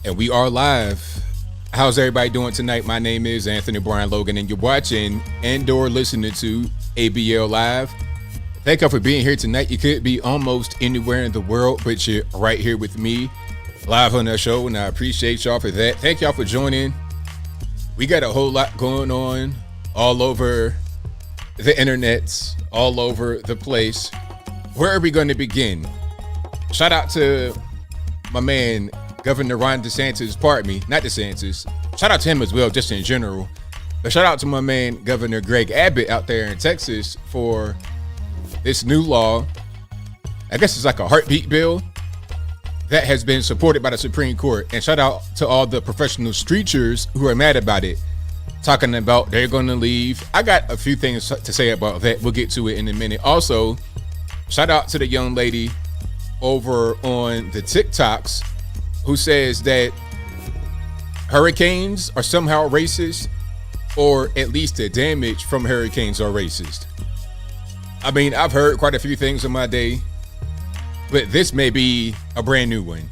And we are live. How's everybody doing tonight? My name is Anthony Brian Logan, and you're watching and/or listening to ABL Live. Thank y'all for being here tonight. You could be almost anywhere in the world, but you're right here with me, live on the show, and I appreciate y'all for that. Thank y'all for joining. We got a whole lot going on all over the internet, all over the place. Where are we going to begin? Shout out to my man, Governor Ron DeSantis, pardon me, not DeSantis. Shout out to him as well, just in general. But shout out to my man, Governor Greg Abbott out there in Texas for this new law. I guess it's like a heartbeat bill that has been supported by the Supreme Court. And shout out to all the professional streeters who are mad about it, talking about they're going to leave. I got a few things to say about that. We'll get to it in a minute. Also, shout out to the young lady over on the TikToks who says that hurricanes are somehow racist, or at least the damage from hurricanes are racist. I mean, I've heard quite a few things in my day, but this may be a brand new one.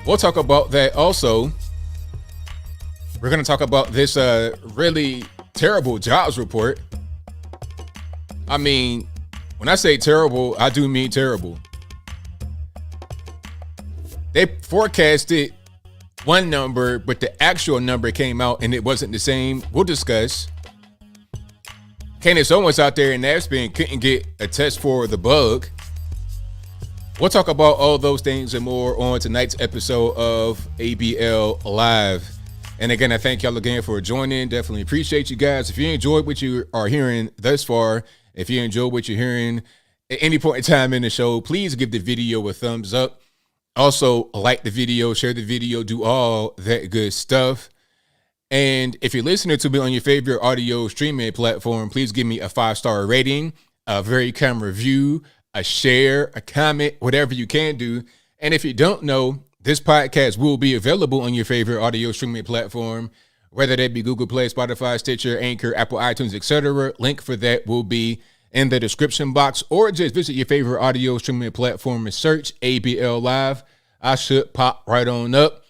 We'll talk about that. Also, we're going to talk about this really terrible jobs report. I mean, when I say terrible, I do mean terrible. They forecasted one number, but the actual number came out and it wasn't the same. We'll discuss. Candace Owens out there in Aspen couldn't get a test for the bug. We'll talk about all those things and more on tonight's episode of ABL Live. And again, I thank y'all again for joining. Definitely appreciate you guys. If you enjoyed what you are hearing thus far, if you enjoyed what you're hearing at any point in time in the show, please give the video a thumbs up. Also, like the video, share the video, do all that good stuff. And if you're listening to me on your favorite audio streaming platform, please give me a 5-star rating, a very kind review, a share, a comment, whatever you can do. And if you don't know, this podcast will be available on your favorite audio streaming platform, whether that be Google Play, Spotify, Stitcher, Anchor, Apple, iTunes, etc. Link for that will be in the description box, or just visit your favorite audio streaming platform and search ABL Live. I should pop right on up.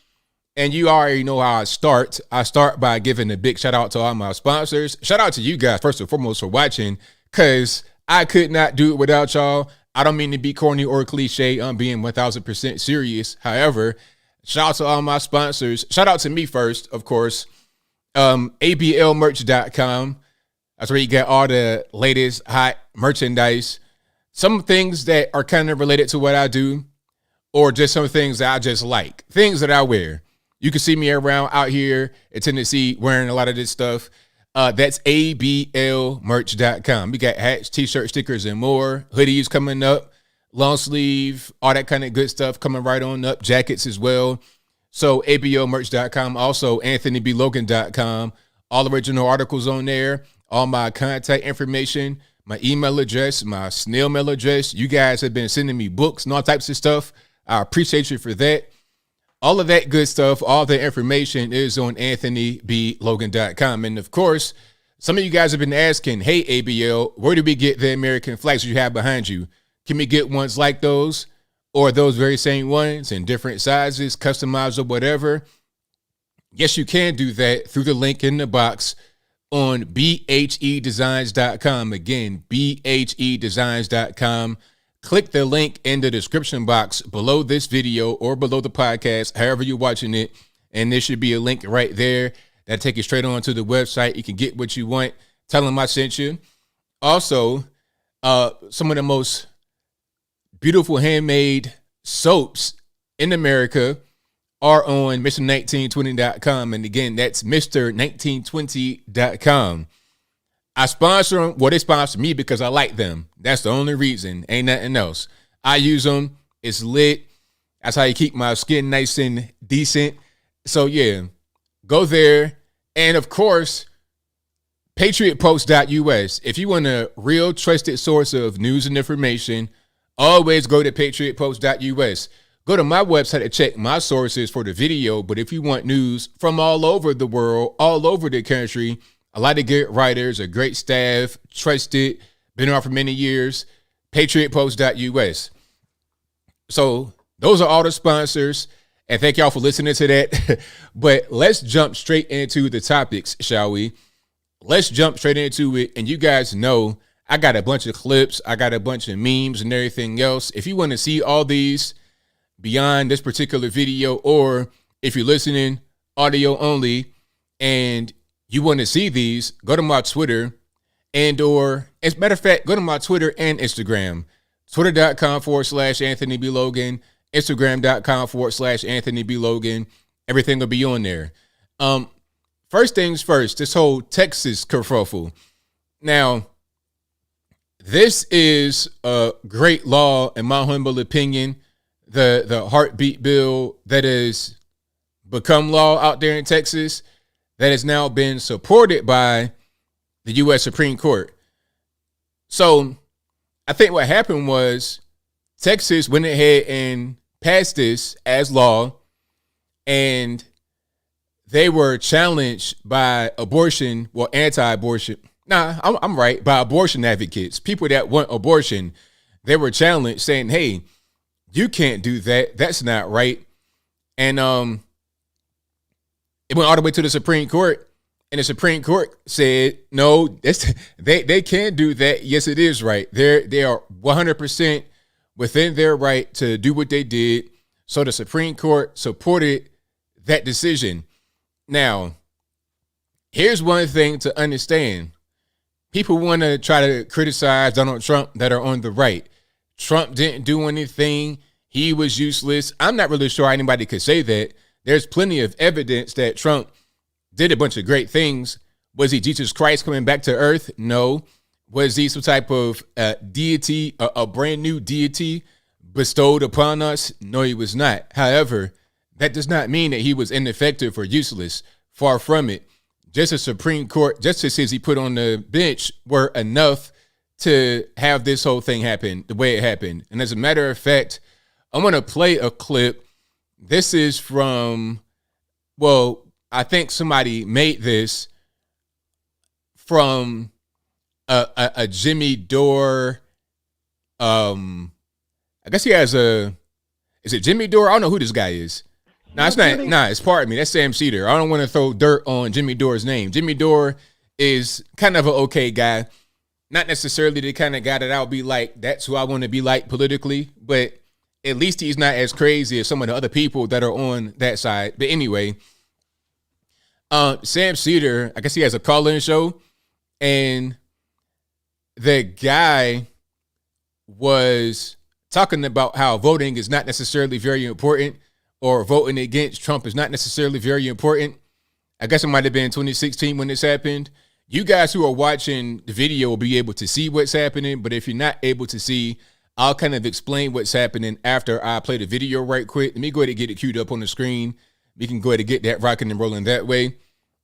And you already know how I start. I start by giving a big shout out to all my sponsors. Shout out to you guys, first and foremost, for watching, because I could not do it without y'all. I don't mean to be corny or cliche. I'm being 1000% serious. However, shout out to all my sponsors. Shout out to me first, of course. ABLmerch.com. That's where you get all the latest hot merchandise. Some things that are kind of related to what I do, or just some things that I just like, things that I wear. You can see me around out here in Tennessee wearing a lot of this stuff. That's ABLmerch.com. We got hats, t-shirts, stickers, and more. Hoodies coming up, long sleeve, all that kind of good stuff coming right on up. Jackets as well. So ABLmerch.com. Also AnthonyBLogan.com. All original articles on there. All my contact information, my email address, my snail mail address. You guys have been sending me books and all types of stuff. I appreciate you for that. All of that good stuff, all the information is on AnthonyBLogan.com. And of course, some of you guys have been asking, hey, ABL, where do we get the American flags you have behind you? Can we get ones like those, or those very same ones in different sizes, customized or whatever? Yes, you can do that through the link in the box on bhedesigns.com. Again, bhedesigns.com. Click the link in the description box below this video or below the podcast, however you're watching it. And there should be a link right there that'll take you straight on to the website. You can get what you want. Tell them I sent you. Also, some of the most beautiful handmade soaps in America are on Mr1920.com. And again, that's Mr1920.com. I sponsor them. Well, they sponsor me because I like them. That's the only reason. Ain't nothing else. I use them. It's lit. That's how you keep my skin nice and decent. So, yeah, go there. And, of course, patriotpost.us. If you want a real trusted source of news and information, always go to patriotpost.us. Go to my website to check my sources for the video. But if you want news from all over the world, all over the country, a lot of good writers, a great staff, trusted, been around for many years, patriotpost.us. So those are all the sponsors. And thank y'all for listening to that. But let's jump straight into the topics, shall we? Let's jump straight into it. And you guys know I got a bunch of clips. I got a bunch of memes and everything else. If you want to see all these beyond this particular video, or if you're listening audio only and you want to see these, go to my Twitter or as a matter of fact, go to my Twitter and Instagram, twitter.com/Anthony B. Logan, Instagram.com/Anthony B. Logan. Everything will be on there. First things first, this whole Texas kerfuffle. Now, this is a great law, in my humble opinion, the heartbeat bill that has become law out there in Texas, that has now been supported by the U.S. Supreme Court. So I think what happened was Texas went ahead and passed this as law, and they were challenged by anti-abortion. I'm right, by abortion advocates, people that want abortion. They were challenged saying, hey, you can't do that. That's not right. And it went all the way to the Supreme Court, and the Supreme Court said, no, they can't do that. Yes, it is right. They are 100% within their right to do what they did. So the Supreme Court supported that decision. Now, here's one thing to understand. People want to try to criticize Donald Trump that are on the right. Trump didn't do anything. He was useless. I'm not really sure anybody could say that. There's plenty of evidence that Trump did a bunch of great things. Was he Jesus Christ coming back to earth? No. Was he some type of deity, a brand new deity bestowed upon us? No, he was not. However, that does not mean that he was ineffective or useless. Far from it. Just the Supreme Court justices he put on the bench were enough to have this whole thing happen the way it happened. And as a matter of fact, I'm going to play a clip. This is from, well, I think somebody made this from a Jimmy Dore. I guess he has is it Jimmy Dore? I don't know who this guy is. No, it's not. Nah, it's pardon me. That's Sam Cedar. I don't want to throw dirt on Jimmy Dore's name. Jimmy Dore is kind of an okay guy. Not necessarily the kind of guy that I'll be like, that's who I want to be like politically, but at least he's not as crazy as some of the other people that are on that side. But anyway, Sam Cedar, I guess he has a call-in show, and the guy was talking about how voting is not necessarily very important, or voting against Trump is not necessarily very important. I guess it might have been 2016 when this happened. You guys who are watching the video will be able to see what's happening, but if you're not able to see, I'll kind of explain what's happening after I play the video right quick. Let me go ahead and get it queued up on the screen. We can go ahead and get that rocking and rolling that way.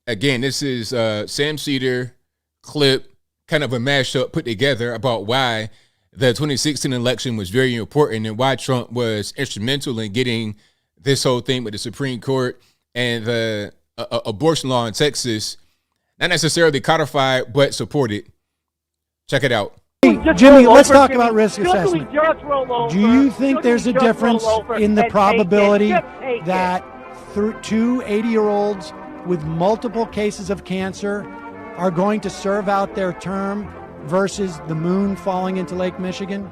Again, this is Sam Cedar clip, kind of a mashup put together about why the 2016 election was very important and why Trump was instrumental in getting this whole thing with the Supreme Court and the abortion law in Texas, not necessarily codified, but supported. Check it out. Hey, Jimmy, let's talk about risk assessment. Do you think there's a difference in the probability that 2 80-year-olds with multiple cases of cancer are going to serve out their term versus the moon falling into Lake Michigan?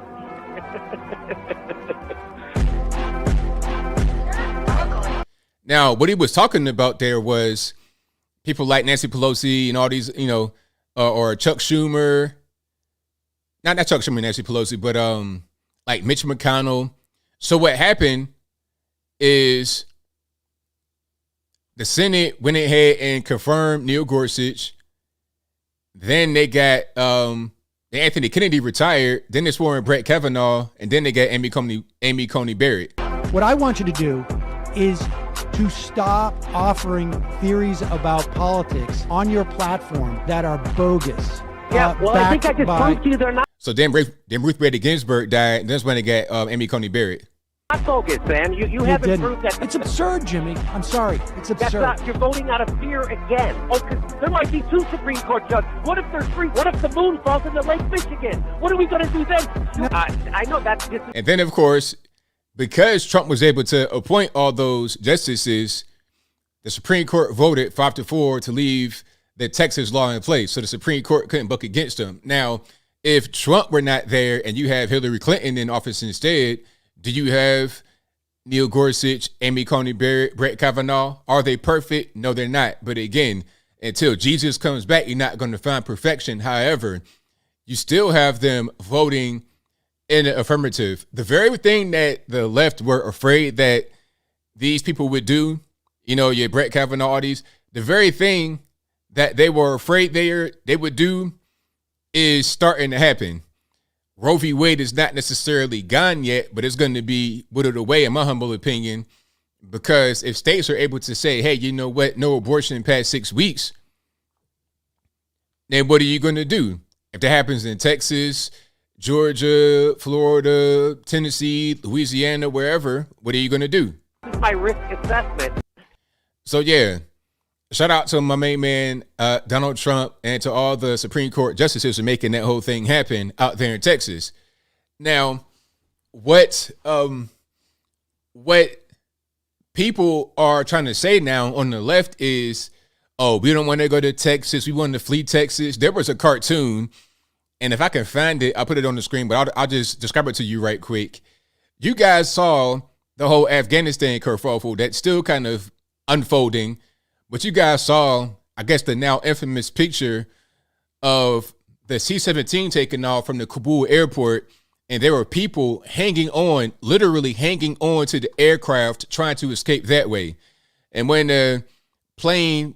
Now, what he was talking about there was people like Nancy Pelosi and all these, or Chuck Schumer. Not Chuck Schumer, Nancy Pelosi, but like Mitch McConnell. So what happened is the Senate went ahead and confirmed Neil Gorsuch. Then they got Anthony Kennedy retired. Then they swore in Brett Kavanaugh, and then they got Amy Coney Barrett. What I want you to do is to stop offering theories about politics on your platform that are bogus. Yeah, well, I think I just proved to you they're not. So then Ruth Bader Ginsburg died, and that's when they got Amy Coney Barrett. Not bogus, man. You haven't proved that. It's absurd, Jimmy. I'm sorry. It's absurd. That's not. You're voting out of fear again. Oh, because there might be 2 Supreme Court judges. What if there's 3? What if the moon falls into Lake Michigan? What are we going to do then? I know that's just. And then, of course, because Trump was able to appoint all those justices, the Supreme Court voted 5-4 to leave the Texas law in place. So the Supreme Court couldn't buck against them. Now, if Trump were not there and you have Hillary Clinton in office instead, do you have Neil Gorsuch, Amy Coney Barrett, Brett Kavanaugh? Are they perfect? No, they're not. But again, until Jesus comes back, you're not going to find perfection. However, you still have them voting in the affirmative. The very thing that the left were afraid that these people would do, you know, your Brett Kavanaugh, all these, the very thing that they were afraid they would do is starting to happen. Roe v. Wade is not necessarily gone yet, but it's going to be whittled away, in my humble opinion, because if states are able to say, hey, you know what, no abortion past 6 weeks, then what are you going to do? If that happens in Texas, Georgia, Florida, Tennessee, Louisiana, wherever, what are you going to do? This is my risk assessment. So, yeah, shout out to my main man, Donald Trump, and to all the Supreme Court justices for making that whole thing happen out there in Texas. Now, what people are trying to say now on the left is, oh, we don't want to go to Texas. We want to flee Texas. There was a cartoon, and if I can find it, I'll put it on the screen, but I'll just describe it to you right quick. You guys saw the whole Afghanistan kerfuffle that's still kind of unfolding, but you guys saw, I guess, the now infamous picture of the C-17 taking off from the Kabul airport, and there were people hanging on, literally hanging on to the aircraft, trying to escape that way. And when the plane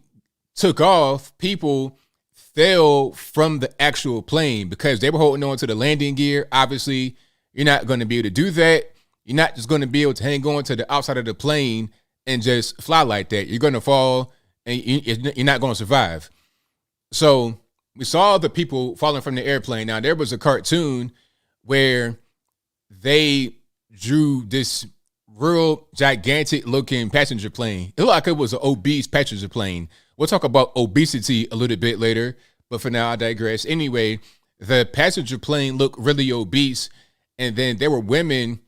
took off, people fell from the actual plane because they were holding on to the landing gear. Obviously, you're not going to be able to do that. You're not just going to be able to hang on to the outside of the plane and just fly like that. You're going to fall and you're not going to survive. So we saw the people falling from the airplane. Now, there was a cartoon where they drew this real gigantic looking passenger plane. It looked like it was an obese passenger plane. We'll talk about obesity a little bit later, but for now I digress. Anyway, the passenger plane looked really obese, and then there were women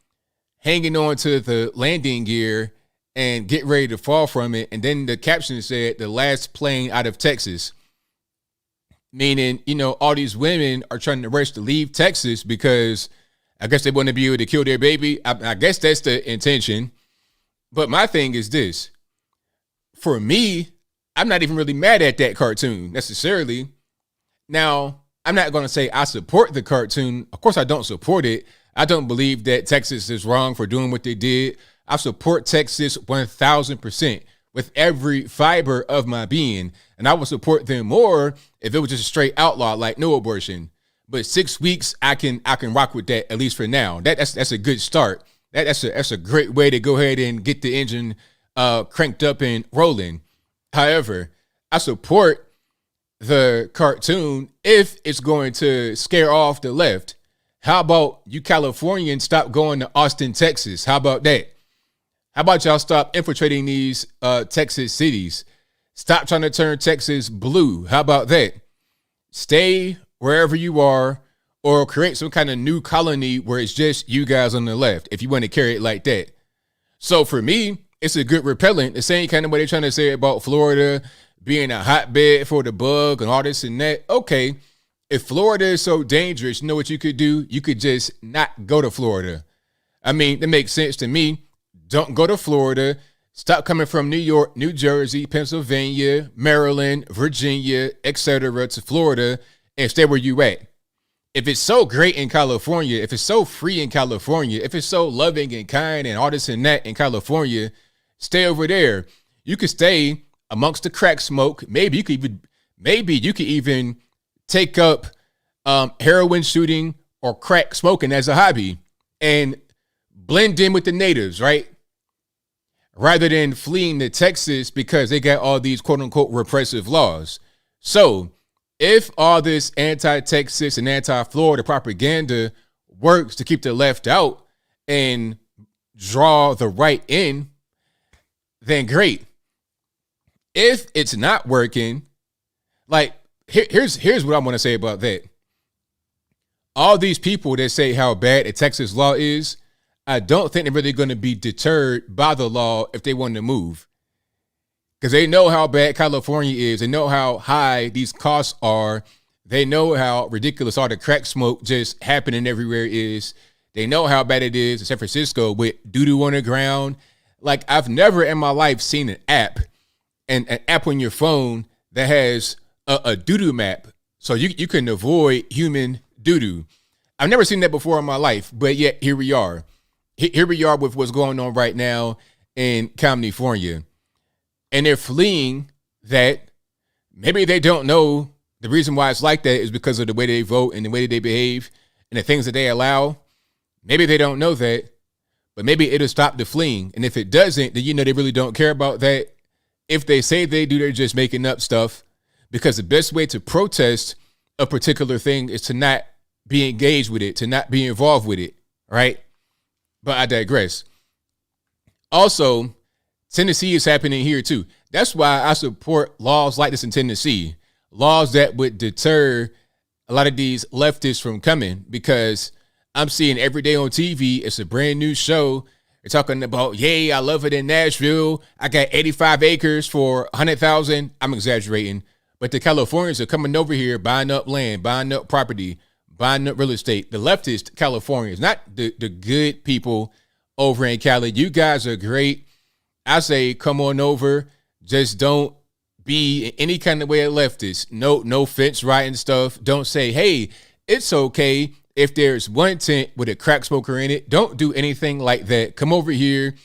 hanging on to the landing gear and get ready to fall from it. And then the caption said, the last plane out of Texas. Meaning, you know, all these women are trying to rush to leave Texas because I guess they want to be able to kill their baby. I guess that's the intention. But my thing is this. For me, I'm not even really mad at that cartoon necessarily. Now, I'm not going to say I support the cartoon. Of course, I don't support it. I don't believe that Texas is wrong for doing what they did. I support Texas 1,000% with every fiber of my being. And I would support them more if it was just a straight outlaw, like no abortion. But 6 weeks, I can rock with that, at least for now. That's a good start. That's a great way to go ahead and get the engine cranked up and rolling. However, I support the cartoon if it's going to scare off the left. How about you Californians stop going to Austin, Texas? How about that? How about y'all stop infiltrating these Texas cities? Stop trying to turn Texas blue. How about that? Stay wherever you are or create some kind of new colony where it's just you guys on the left, if you want to carry it like that. So for me, it's a good repellent. The same kind of way they're trying to say about Florida being a hotbed for the bug and all this and that. Okay, if Florida is so dangerous, you know what you could do? You could just not go to Florida. I mean, that makes sense to me. Don't go to Florida. Stop coming from New York, New Jersey, Pennsylvania, Maryland, Virginia, etc. to Florida and stay where you at. If it's so great in California, if it's so free in California, if it's so loving and kind and all this and that in California, stay over there. You could stay amongst the crack smoke. Maybe you could even take up heroin shooting or crack smoking as a hobby and blend in with the natives, right? Rather than fleeing to Texas because they got all these quote unquote repressive laws. So if all this anti-Texas and anti-Florida propaganda works to keep the left out and draw the right in, then great. If it's not working, like here's what I want to say about that. All these people that say how bad a Texas law is, I don't think they're really going to be deterred by the law if they want to move. Because they know how bad California is. They know how high these costs are. They know how ridiculous all the crack smoke just happening everywhere is. They know how bad it is in San Francisco with doo-doo on the ground. Like, I've never in my life seen an app on your phone that has a doo-doo map. So you can avoid human doo-doo. I've never seen that before in my life, but yet here we are. Here we are with what's going on right now in California. And they're fleeing that. Maybe they don't know the reason why it's like that is because of the way they vote and the way they behave and the things that they allow. Maybe they don't know that, but maybe it'll stop the fleeing. And if it doesn't, then they really don't care about that. If they say they do, they're just making up stuff, because the best way to protest a particular thing is to not be engaged with it, to not be involved with it, right? But I digress. Also, Tennessee is happening here too. That's why I support laws like this in Tennessee, laws that would deter a lot of these leftists from coming, because I'm seeing every day on TV, it's a brand new show. They're talking about, yay, I love it in Nashville. I got 85 acres for 100,000. I'm exaggerating. But the Californians are coming over here, buying up land, buying up property, buying up real estate. The leftist Californians, not the good people over in Cali. You guys are great. I say, come on over. Just don't be in any kind of way a leftist. No fence riding stuff. Don't say, hey, it's okay if there's one tent with a crack smoker in it. Don't do anything like that. Come over here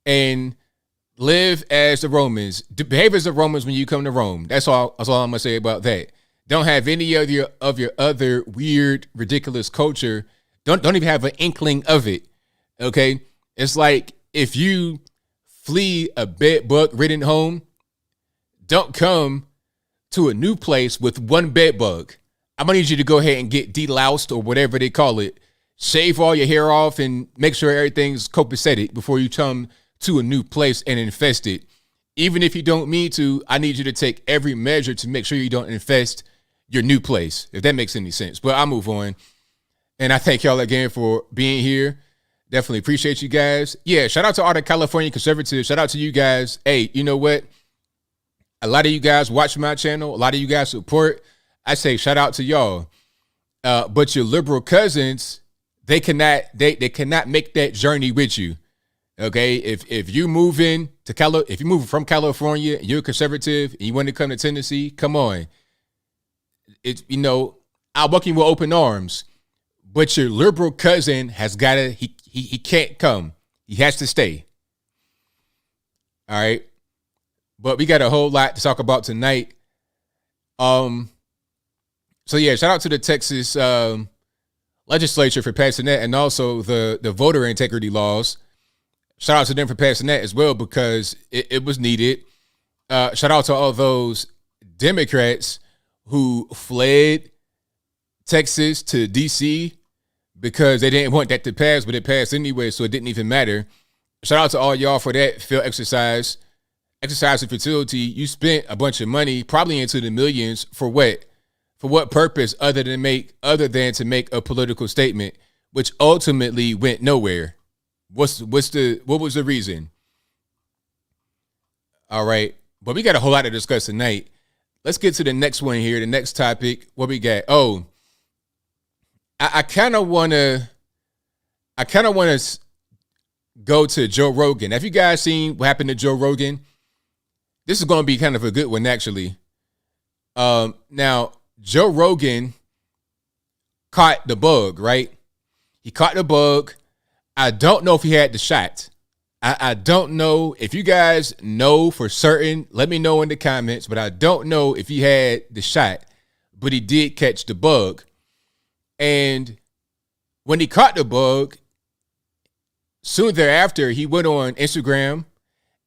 and live as the Romans. Behave as the Romans when you come to Rome. That's all I'm gonna say about that. Don't have any of your other weird, ridiculous culture. Don't even have an inkling of it. Okay? It's like if you flee a bed bug ridden home, don't come to a new place with one bed bug. I'm gonna need you to go ahead and get deloused or whatever they call it. Shave all your hair off and make sure everything's copacetic before you come to a new place and infest it. Even if you don't mean to, I need you to take every measure to make sure you don't infest your new place, if that makes any sense. But I'll move on. And I thank y'all again for being here. Definitely appreciate you guys. Yeah, shout out to all the California conservatives. Shout out to you guys. Hey, you know what? A lot of you guys watch my channel. A lot of you guys support. I say shout out to y'all. But your liberal cousins, they cannot make that journey with you. Okay, if you move if you move from California and you're a conservative and you want to come to Tennessee, come on. I'll welcome you with open arms. But your liberal cousin has got to, he can't come. He has to stay. All right. But we got a whole lot to talk about tonight. So yeah, shout out to the Texas legislature for passing that, and also the voter integrity laws. Shout out to them for passing that as well, because it was needed. Shout out to all those Democrats who fled Texas to D.C. because they didn't want that to pass, but it passed anyway, so it didn't even matter. Shout out to all y'all for that field exercise and fertility. You spent a bunch of money, probably into the millions, for what? For what purpose other than to make a political statement, which ultimately went nowhere? What was the reason? All right, but we got a whole lot to discuss tonight. Let's get to the next one here. The next topic. What we got? Oh, I kind of want to go to Joe Rogan. Have you guys seen what happened to Joe Rogan? This is going to be kind of a good one, actually. Now, Joe Rogan caught the bug, right? He caught the bug. I don't know if he had the shot. I don't know. If you guys know for certain, let me know in the comments. But I don't know if he had the shot. But he did catch the bug. And when he caught the bug, soon thereafter, he went on Instagram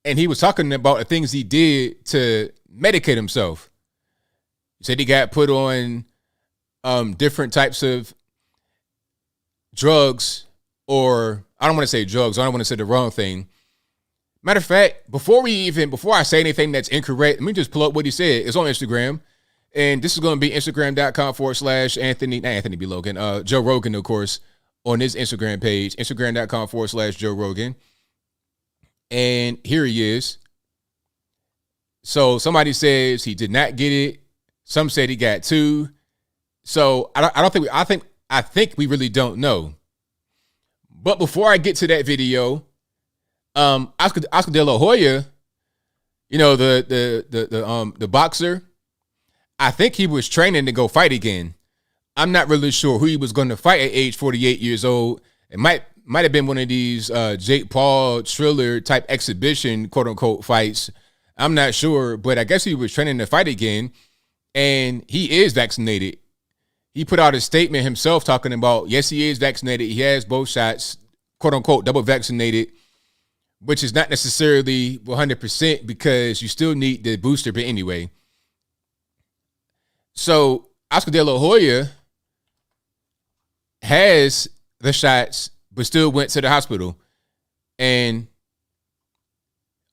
and he was talking about the things he did to medicate himself. He said he got put on different types of drugs, or I don't want to say drugs. I don't want to say the wrong thing. Matter of fact, before I say anything that's incorrect, let me just pull up what he said. It's on Instagram. And this is going to be Instagram.com/Anthony B. Logan, Joe Rogan, of course, on his Instagram page, instagram.com/Joe Rogan. And here he is. So somebody says he did not get it. Some said he got 2. So I think we really don't know. But before I get to that video, Oscar De La Hoya, you know, the boxer, I think he was training to go fight again. I'm not really sure who he was going to fight at age 48 years old. It might have been one of these Jake Paul Triller type exhibition, quote unquote, fights. I'm not sure, but I guess he was training to fight again, and he is vaccinated. He put out a statement himself talking about, yes, he is vaccinated. He has both shots, quote unquote, double vaccinated, which is not necessarily 100% because you still need the booster, but anyway. So Oscar De La Hoya has the shots, but still went to the hospital. And,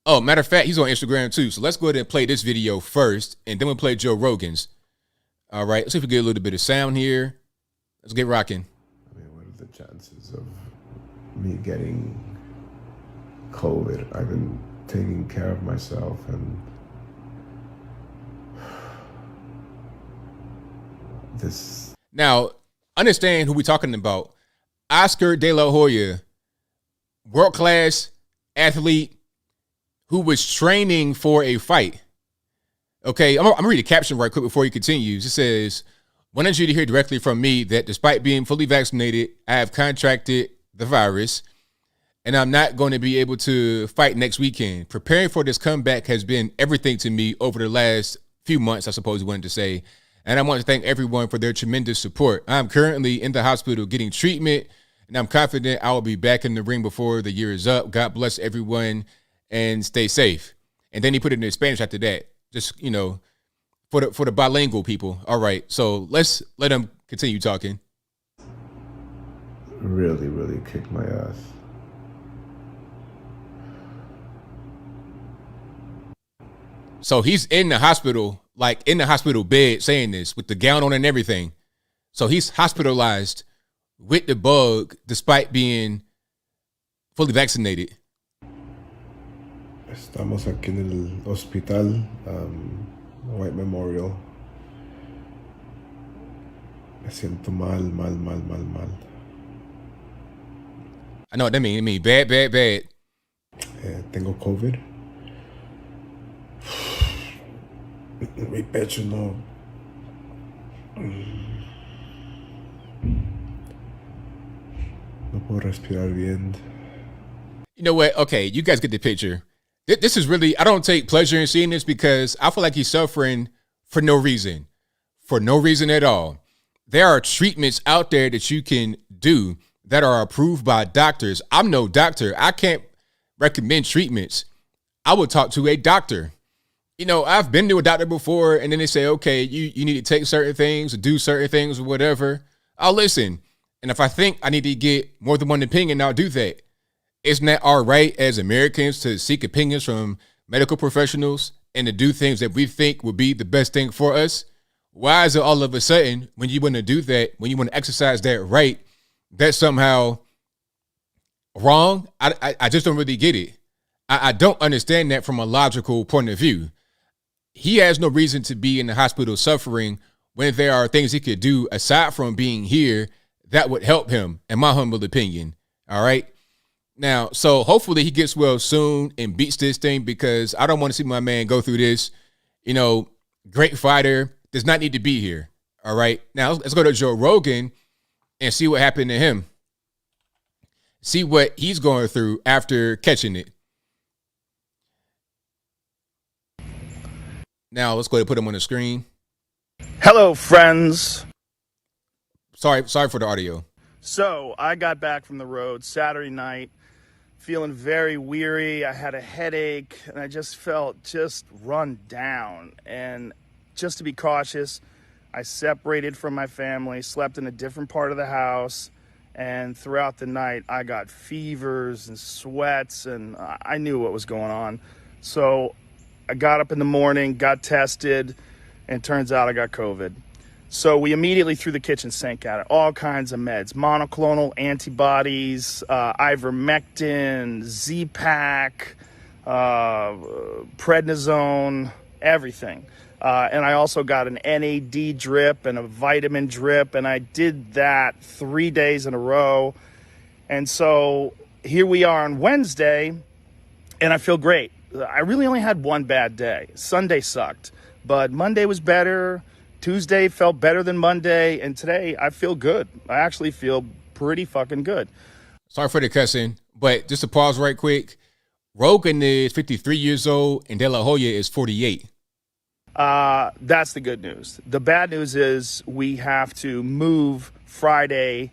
oh, matter of fact, he's on Instagram too. So let's go ahead and play this video first, and then we'll play Joe Rogan's. All right, let's see if we get a little bit of sound here. Let's get rocking. I mean, what are the chances of me getting COVID? I've been taking care of myself, and this. Now, understand who we're talking about. Oscar De La Hoya, world-class athlete who was training for a fight. Okay, I'm gonna read the caption right quick before he continues. It says, "Wanted you to hear directly from me that despite being fully vaccinated, I have contracted the virus, and I'm not going to be able to fight next weekend. Preparing for this comeback has been everything to me over the last few months," I suppose he wanted to say. "And I want to thank everyone for their tremendous support. I'm currently in the hospital getting treatment, and I'm confident I will be back in the ring before the year is up. God bless everyone and stay safe." And then he put it in Spanish after that. Just, you know, for the bilingual people. All right, so let's let him continue talking. Really, really kicked my ass. So he's in the hospital, like in the hospital bed saying this with the gown on and everything. So he's hospitalized with the bug despite being fully vaccinated. Estamos aquí en el hospital, White Memorial. Me siento mal. I know what that means. It means bad. Tengo COVID. Mi pecho no. No puedo respirar bien. You know what? Okay, you guys get the picture. This is really, I don't take pleasure in seeing this because I feel like he's suffering for no reason. For no reason at all. There are treatments out there that you can do that are approved by doctors. I'm no doctor. I can't recommend treatments. I would talk to a doctor. You know, I've been to a doctor before, and then they say, okay, you need to take certain things, or do certain things, or whatever. I'll listen. And if I think I need to get more than one opinion, I'll do that. Isn't that our right as Americans to seek opinions from medical professionals and to do things that we think would be the best thing for us? Why is it all of a sudden when you want to do that, when you want to exercise that right, that's somehow wrong? I just don't really get it. I don't understand that from a logical point of view. He has no reason to be in the hospital suffering when there are things he could do aside from being here that would help him, in my humble opinion. All right. Now, so hopefully he gets well soon and beats this thing because I don't want to see my man go through this. You know, great fighter, does not need to be here. All right. Now, let's go to Joe Rogan and see what happened to him. See what he's going through after catching it. Now, let's go ahead and put him on the screen. Hello, friends. Sorry for the audio. So I got back from the road Saturday night, feeling very weary. I had a headache, and I just felt just run down. And just to be cautious, I separated from my family, slept in a different part of the house, and throughout the night, I got fevers and sweats, and I knew what was going on. So I got up in the morning, got tested, and turns out I got COVID. So we immediately threw the kitchen sink at it. All kinds of meds, monoclonal antibodies, ivermectin, Z-Pak, prednisone, everything. And I also got an NAD drip and a vitamin drip, and I did that 3 days in a row. And so here we are on Wednesday, and I feel great. I really only had one bad day. Sunday sucked, but Monday was better. Tuesday felt better than Monday, and today I feel good. I actually feel pretty fucking good. Sorry for the cussing, but just to pause right quick, Rogan is 53 years old, and De La Hoya is 48. That's the good news. The bad news is we have to move the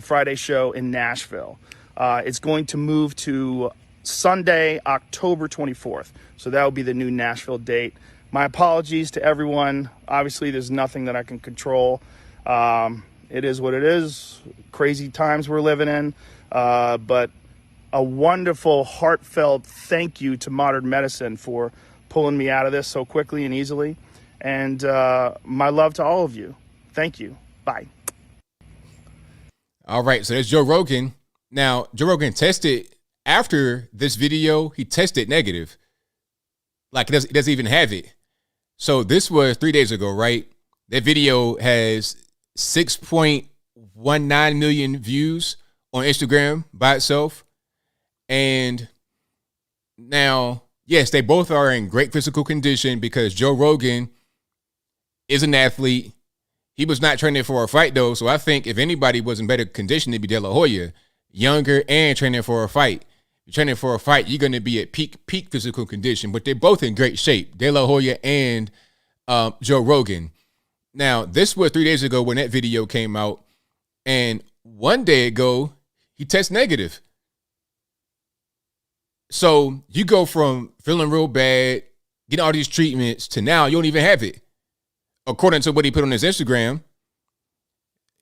Friday show in Nashville. It's going to move to Sunday, October 24th. So that will be the new Nashville date. My apologies to everyone. Obviously, there's nothing that I can control. It is what it is. Crazy times we're living in. But a wonderful, heartfelt thank you to modern medicine for pulling me out of this so quickly and easily. And my love to all of you. Thank you. Bye. All right, so there's Joe Rogan. Now, Joe Rogan tested, after this video, he tested negative. Like, he doesn't even have it. So this was 3 days ago, right? That video has 6.19 million views on Instagram by itself. And now, yes, they both are in great physical condition because Joe Rogan is an athlete. He was not training for a fight, though. So I think if anybody was in better condition, it'd be De La Hoya. Younger and training for a fight. You're training for a fight, you're going to be at peak physical condition. But they're both in great shape, De La Hoya and Joe Rogan. Now, this was 3 days ago when that video came out. And 1 day ago, he tested negative. So you go from feeling real bad, getting all these treatments, to now you don't even have it. According to what he put on his Instagram,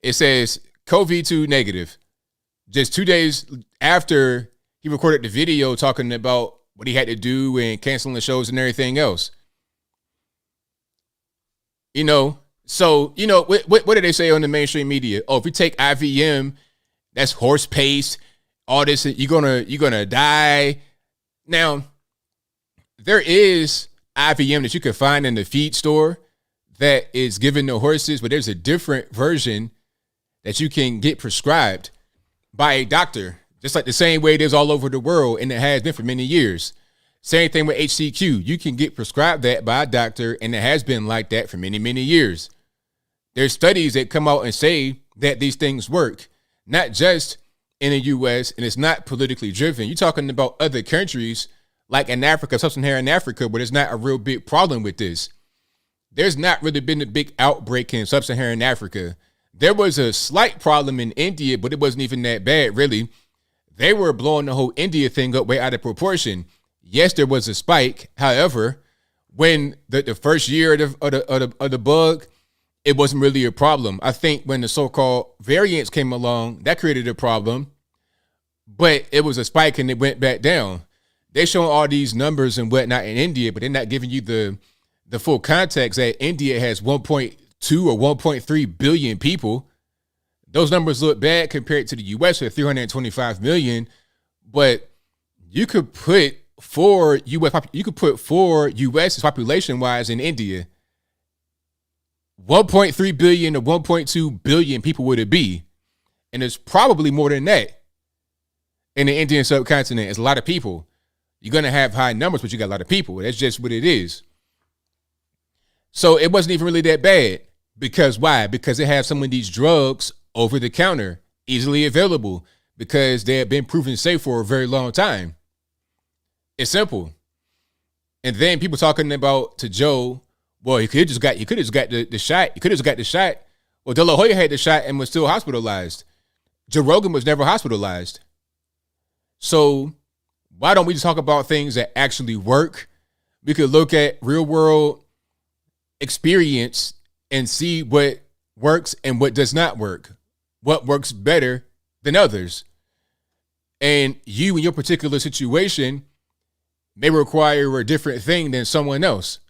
it says COVID-2 negative. Just 2 days after he recorded the video talking about what he had to do and canceling the shows and everything else. You know, so, you know, what did they say on the mainstream media? Oh, if you take IVM, that's horse paste, all this, you're gonna die. Now, there is IVM that you can find in the feed store that is given to horses, but there's a different version that you can get prescribed by a doctor, just like the same way it is all over the world, and it has been for many years. Same thing with HCQ. You can get prescribed that by a doctor, and it has been like that for many, many years. There's studies that come out and say that these things work, not just in the U.S., and it's not politically driven. You're talking about other countries, like in Africa, sub-Saharan Africa, where there's not a real big problem with this. There's not really been a big outbreak in sub-Saharan Africa. There was a slight problem in India, but it wasn't even that bad, really. They were blowing the whole India thing up way out of proportion. Yes, there was a spike. However, when the first year of the bug, it wasn't really a problem. I think when the so-called variants came along, that created a problem. But it was a spike and it went back down. They show all these numbers and whatnot in India, but they're not giving you the full context that India has 1.2 or 1.3 billion people. Those numbers look bad compared to the U.S. with 325 million, but you could put four U.S. population-wise in India. 1.3 billion or 1.2 billion people would it be? And it's probably more than that in the Indian subcontinent. It's a lot of people. You're going to have high numbers, but you got a lot of people. That's just what it is. So it wasn't even really that bad. Because why? Because they have some of these drugs over the counter, easily available, because they have been proven safe for a very long time. It's simple. And then people talking about to Joe, well, he could have just got the shot. He could have just got the shot. Well, De La Hoya had the shot and was still hospitalized. Joe Rogan was never hospitalized. So why don't we just talk about things that actually work? We could look at real world experience and see what works and what does not work. What works better than others. And you in your particular situation may require a different thing than someone else.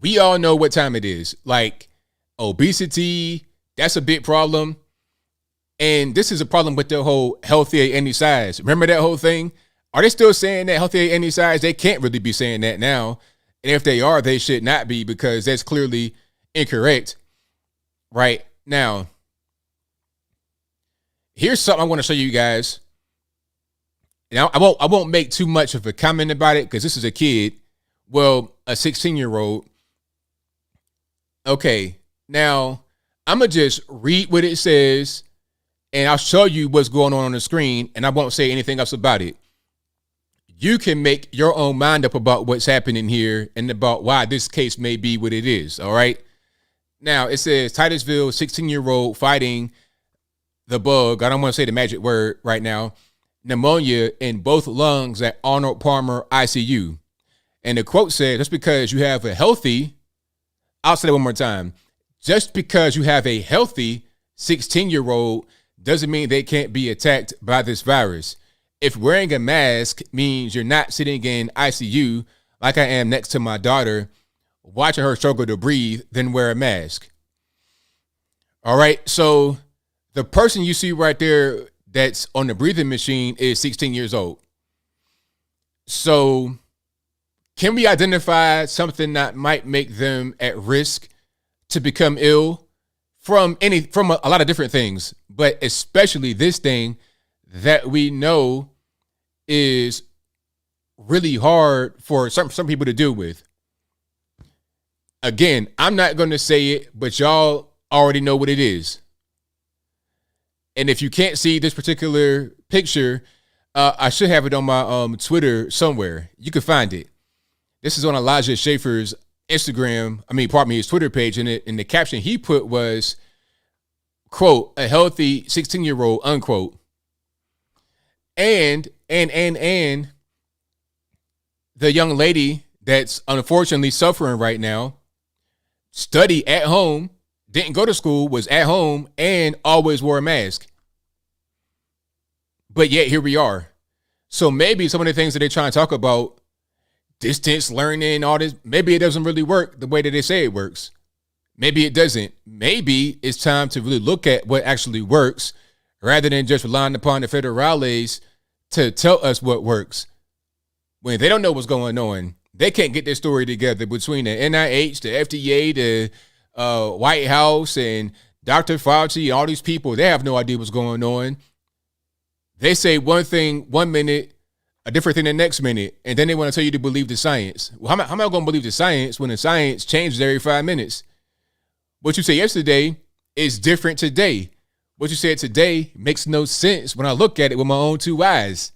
we all know what time it is. Like obesity, that's a big problem. And this is a problem with the whole healthy at any size. Remember that whole thing? Are they still saying that healthy at any size? They can't really be saying that now. And if they are, they should not be, because that's clearly incorrect. Right now, here's something I want to show you guys. And I won't make too much of a comment about it, because this is a kid. Well, a 16-year-old. Okay, now I'm going to just read what it says, and I'll show you what's going on the screen, and I won't say anything else about it. You can make your own mind up about what's happening here and about why this case may be what it is, all right? Now, it says Titusville 16-year-old fighting the bug. I don't want to say the magic word right now. Pneumonia in both lungs at Arnold Palmer ICU. And the quote said, just because you have a healthy, I'll say it one more time. Just because you have a healthy 16-year-old doesn't mean they can't be attacked by this virus. If wearing a mask means you're not sitting in ICU like I am next to my daughter, watching her struggle to breathe, then wear a mask. All right, so the person you see right there that's on the breathing machine is 16 years old. So can we identify something that might make them at risk to become ill from a lot of different things, but especially this thing that we know is really hard for some people to deal with? Again, I'm not going to say it, but y'all already know what it is. And if you can't see this particular picture, I should have it on my Twitter somewhere. You can find it. This is on Elijah Schaefer's Instagram. His Twitter page. And the caption he put was, quote, a healthy 16-year-old, unquote. And the young lady that's unfortunately suffering right now, study at home, didn't go to school, was at home, and always wore a mask. But yet here we are. So maybe some of the things that they're trying to talk about, distance learning, all this, maybe it doesn't really work the way that they say it works. Maybe it doesn't. Maybe it's time to really look at what actually works rather than just relying upon the federales to tell us what works. When they don't know what's going on, they can't get their story together between the NIH, the FDA, the White House, and Dr. Fauci, and all these people. They have no idea what's going on. They say one thing one minute, a different thing the next minute, and then they want to tell you to believe the science. Well, how am I going to believe the science when the science changes every 5 minutes? What you said yesterday is different today. What you said today makes no sense when I look at it with my own two eyes.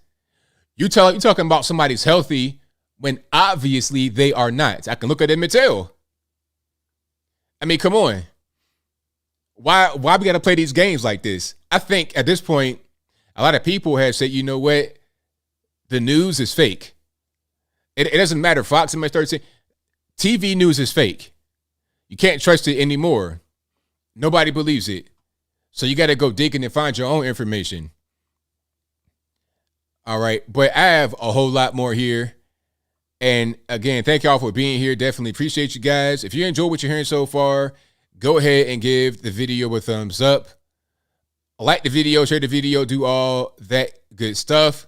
You talking about somebody's healthy when obviously they are not. I can look at them and tell. I mean, come on. Why we got to play these games like this? I think at this point, a lot of people have said, you know what? The news is fake. It doesn't matter. Fox and started saying TV news is fake. You can't trust it anymore. Nobody believes it. So you got to go digging and find your own information. All right. But I have a whole lot more here. And again, thank y'all for being here. Definitely appreciate you guys. If you enjoy what you're hearing so far, go ahead and give the video a thumbs up. Like the video, share the video, do all that good stuff.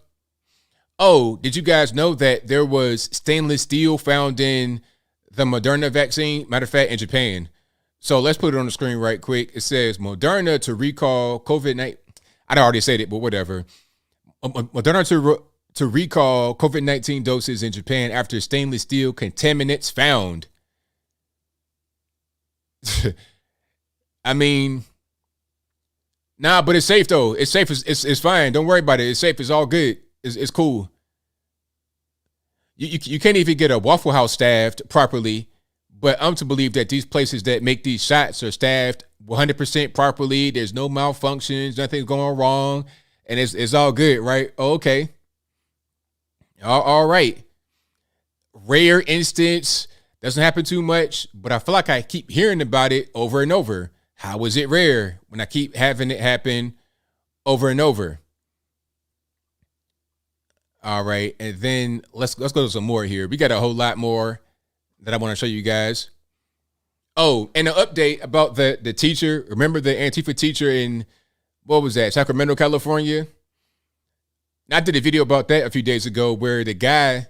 Oh, did you guys know that there was stainless steel found in the Moderna vaccine? Matter of fact, in Japan. So let's put it on the screen right quick. It says Moderna to recall COVID-19. I already said it, but whatever. Moderna to recall COVID-19 doses in Japan after stainless steel contaminants found. I mean, nah, but it's safe though. It's safe. It's fine. Don't worry about it. It's safe. It's all good. It's cool. You can't even get a Waffle House staffed properly, but I'm to believe that these places that make these shots are staffed 100% properly. There's no malfunctions. Nothing's going wrong. And it's all good, right? Oh, okay. All right. Rare instance. Doesn't happen too much, but I feel like I keep hearing about it over and over. How is it rare when I keep having it happen over and over? All right. And then let's go to some more here. We got a whole lot more that I want to show you guys. Oh, and an update about the teacher. Remember the Antifa teacher in, what was that, Sacramento, California? I did a video about that a few days ago where the guy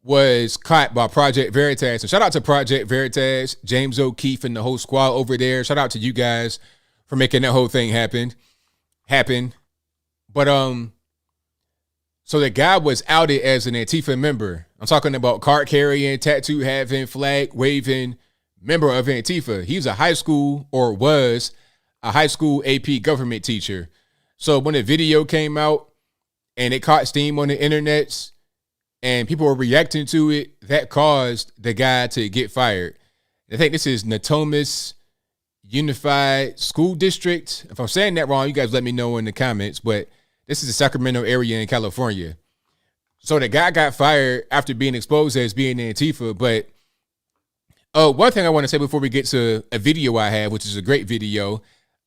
was caught by Project Veritas. And shout out to Project Veritas, James O'Keefe and the whole squad over there. Shout out to you guys for making that whole thing happen. But so the guy was outed as an Antifa member. I'm talking about card carrying, tattoo having, flag waving member of Antifa. He's a high school, or was a high school AP government teacher. So when the video came out and it caught steam on the internets and people were reacting to it, that caused the guy to get fired. I think this is Natomas Unified School District. If I'm saying that wrong, you guys let me know in the comments, but this is the Sacramento area in California. So the guy got fired after being exposed as being Antifa. But one thing I want to say before we get to a video I have, which is a great video,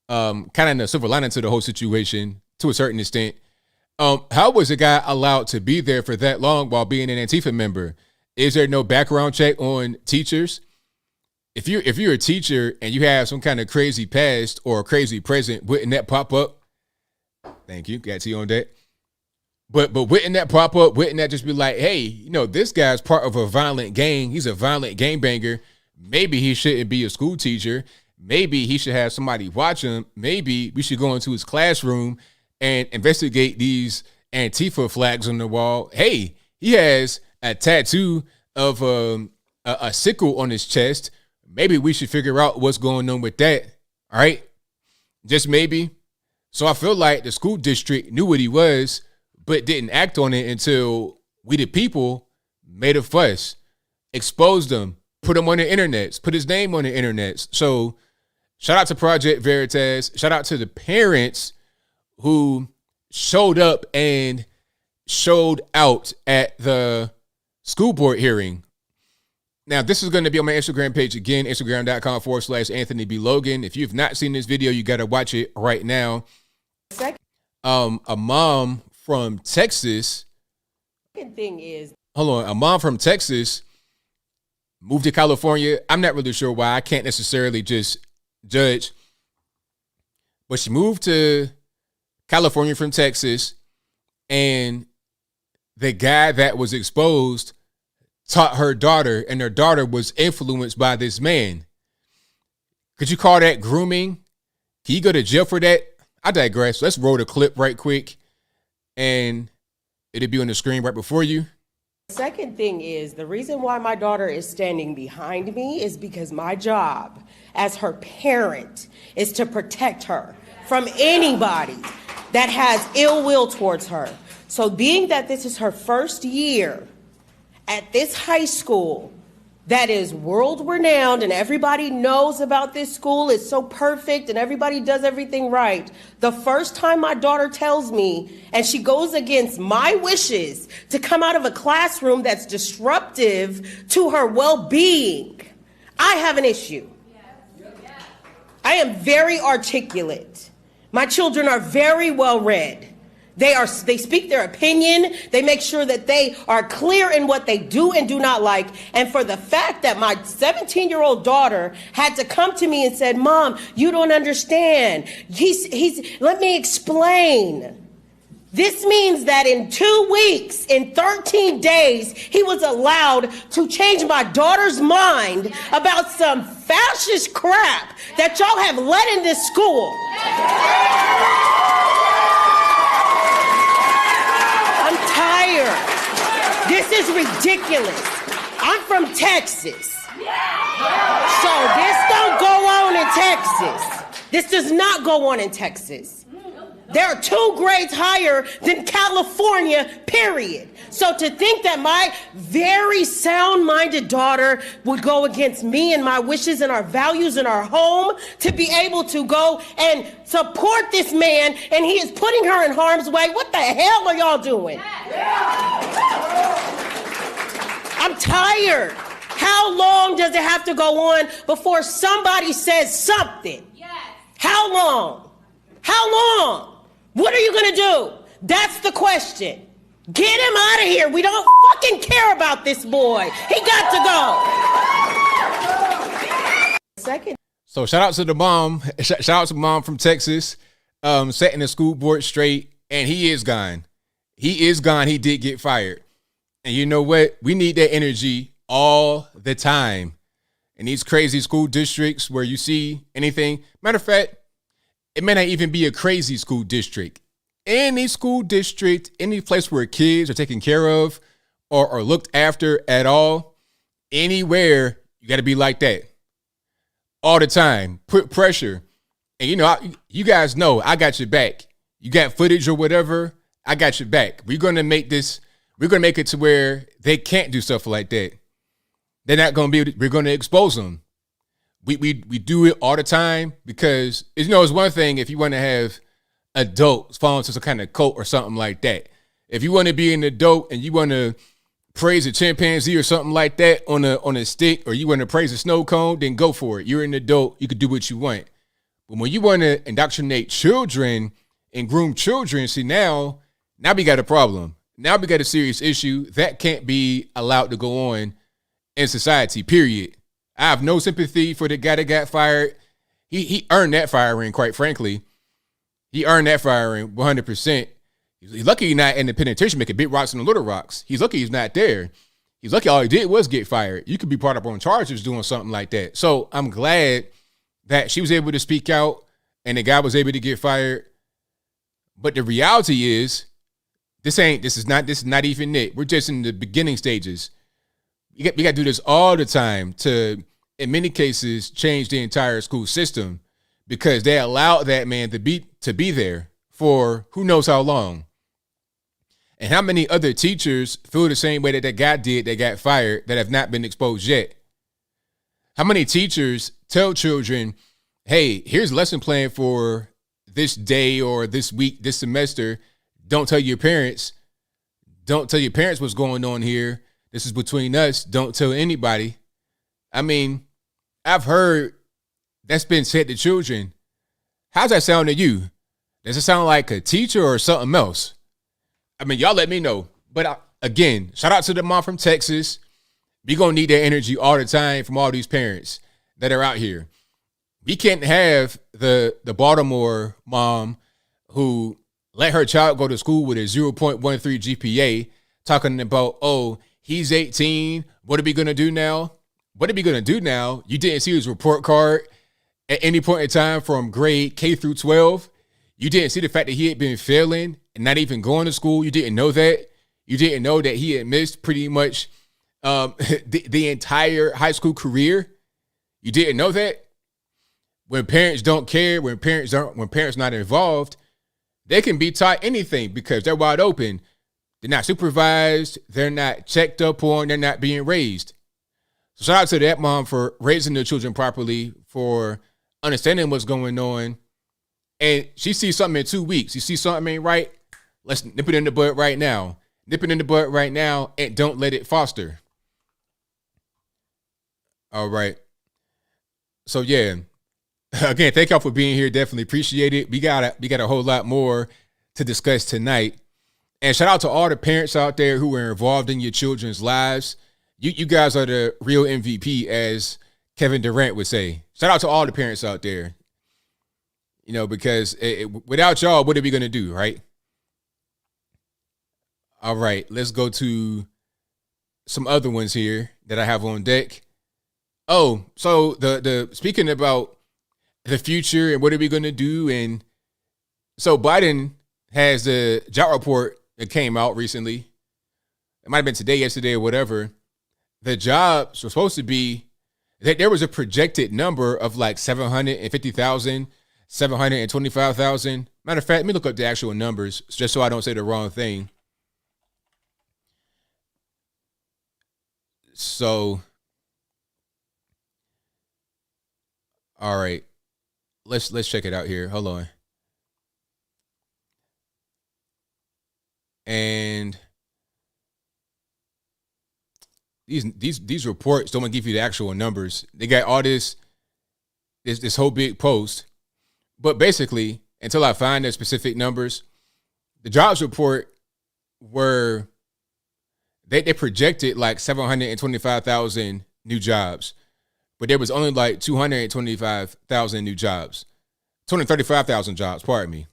kind of a silver lining to the whole situation to a certain extent. How was a guy allowed to be there for that long while being an Antifa member? Is there no background check on teachers? If you're a teacher and you have some kind of crazy past or crazy present, wouldn't that pop up? Thank you. Got you on that. But wouldn't that pop up? Wouldn't that just be like, hey, you know, this guy's part of a violent gang. He's a violent gangbanger. Maybe he shouldn't be a school teacher. Maybe he should have somebody watch him. Maybe we should go into his classroom and investigate these Antifa flags on the wall. Hey, he has a tattoo of a sickle on his chest. Maybe we should figure out what's going on with that. All right. Just maybe. So I feel like the school district knew what he was, but didn't act on it until we the people made a fuss, exposed him, put him on the internet, put his name on the internet. So shout out to Project Veritas. Shout out to the parents who showed up and showed out at the school board hearing. Now, this is going to be on my Instagram page again, instagram.com/Anthony B. Logan. If you've not seen this video, you got to watch it right now. A mom from Texas. Second thing is, hold on. A mom from Texas moved to California. I'm not really sure why. I can't necessarily just judge. But she moved to California from Texas, and the guy that was exposed taught her daughter, and her daughter was influenced by this man. Could you call that grooming? Can you go to jail for that? I digress. Let's roll the clip right quick, and it'll be on the screen right before you. Second thing is, the reason why my daughter is standing behind me is because my job as her parent is to protect her from anybody that has ill will towards her. So being that this is her first year at this high school that is world renowned and everybody knows about this school, it's so perfect and everybody does everything right. The first time my daughter tells me, and she goes against my wishes to come out of a classroom that's disruptive to her well-being, I have an issue. I am very articulate. My children are very well read. They speak their opinion. They make sure that they are clear in what they do and do not like. And for the fact that my 17-year-old daughter had to come to me and said, "Mom, you don't understand. Let me explain." This means that in 2 weeks, in 13 days, he was allowed to change my daughter's mind about some fascist crap that y'all have let in this school. I'm tired. This is ridiculous. I'm from Texas. So this don't go on in Texas. This does not go on in Texas. There are 2 grades higher than California, period. So to think that my very sound-minded daughter would go against me and my wishes and our values in our home to be able to go and support this man, and he is putting her in harm's way, what the hell are y'all doing? I'm tired. How long does it have to go on before somebody says something? How long? How long? What are you going to do? That's the question. Get him out of here. We don't fucking care about this boy. He got to go. second. So shout out to the mom. Shout out to mom from Texas, setting the school board straight. And he is gone. He is gone. He did get fired. And you know what? We need that energy all the time. In these crazy school districts where you see anything. Matter of fact, it may not even be a crazy school district. Any school district, any place where kids are taken care of or looked after at all, anywhere, you got to be like that. All the time. Put pressure. And, you know, you guys know I got your back. You got footage or whatever, I got your back. We're going to make it to where they can't do stuff like that. They're not going to be, we're going to expose them. We do it all the time because, you know, it's one thing if you want to have adults fall into some kind of cult or something like that. If you want to be an adult and you want to praise a chimpanzee or something like that on a stick, or you want to praise a snow cone, then go for it. You're an adult. You can do what you want. But when you want to indoctrinate children and groom children, see, now we got a problem. Now we got a serious issue that can't be allowed to go on in society, period. I have no sympathy for the guy that got fired. He earned that firing, quite frankly. He earned that firing 100%. He's lucky he's not in the penitentiary making big rocks and little rocks. He's lucky he's not there. He's lucky all he did was get fired. You could be part of on charges doing something like that. So I'm glad that she was able to speak out and the guy was able to get fired. But the reality is, this is not even it. We're just in the beginning stages. We got to do this all the time to, in many cases, change the entire school system because they allowed that man to be there for who knows how long. And how many other teachers feel the same way that that guy did that got fired that have not been exposed yet? How many teachers tell children, hey, here's a lesson plan for this day or this week, this semester. Don't tell your parents. Don't tell your parents what's going on here. This is between us. Don't tell anybody. I mean, I've heard that's been said to children. How's that sound to you? Does it sound like a teacher or something else? I mean, y'all let me know. But again, shout out to the mom from Texas. We're going to need that energy all the time from all these parents that are out here. We can't have the Baltimore mom who let her child go to school with a 0.13 GPA talking about, oh, he's 18. What are we going to do now? What are we going to do now? You didn't see his report card at any point in time from grade K through 12. You didn't see the fact that he had been failing and not even going to school. You didn't know that. You didn't know that he had missed pretty much the entire high school career. You didn't know that. When parents don't care, when parents not involved, they can be taught anything because they're wide open. They're not supervised. They're not checked up on. They're not being raised. So shout out to that mom for raising their children properly, for understanding what's going on. And she sees something in 2 weeks. You see something ain't right, let's nip it in the bud right now. Nip it in the bud right now and don't let it foster. All right. So yeah. Again, thank y'all for being here. Definitely appreciate it. We got a whole lot more to discuss tonight. And shout out to all the parents out there who are involved in your children's lives. You guys are the real MVP, as Kevin Durant would say. Shout out to all the parents out there. You know, because without y'all, what are we going to do, right? All right, let's go to some other ones here that I have on deck. Oh, so the speaking about the future and what are we going to do? And so Biden has the job report that came out recently. It might have been today, yesterday, or whatever. The jobs were supposed to be that there was a projected number of like 750,000, 725,000. Matter of fact, let me look up the actual numbers just so I don't say the wrong thing. So, all right, let's check it out here. Hold on. And these reports don't want to give you the actual numbers. They got all this whole big post, but basically, until I find the specific numbers, the jobs report were they projected like 725,000 new jobs but there was only like 225,000 new jobs, 235,000 jobs, pardon me.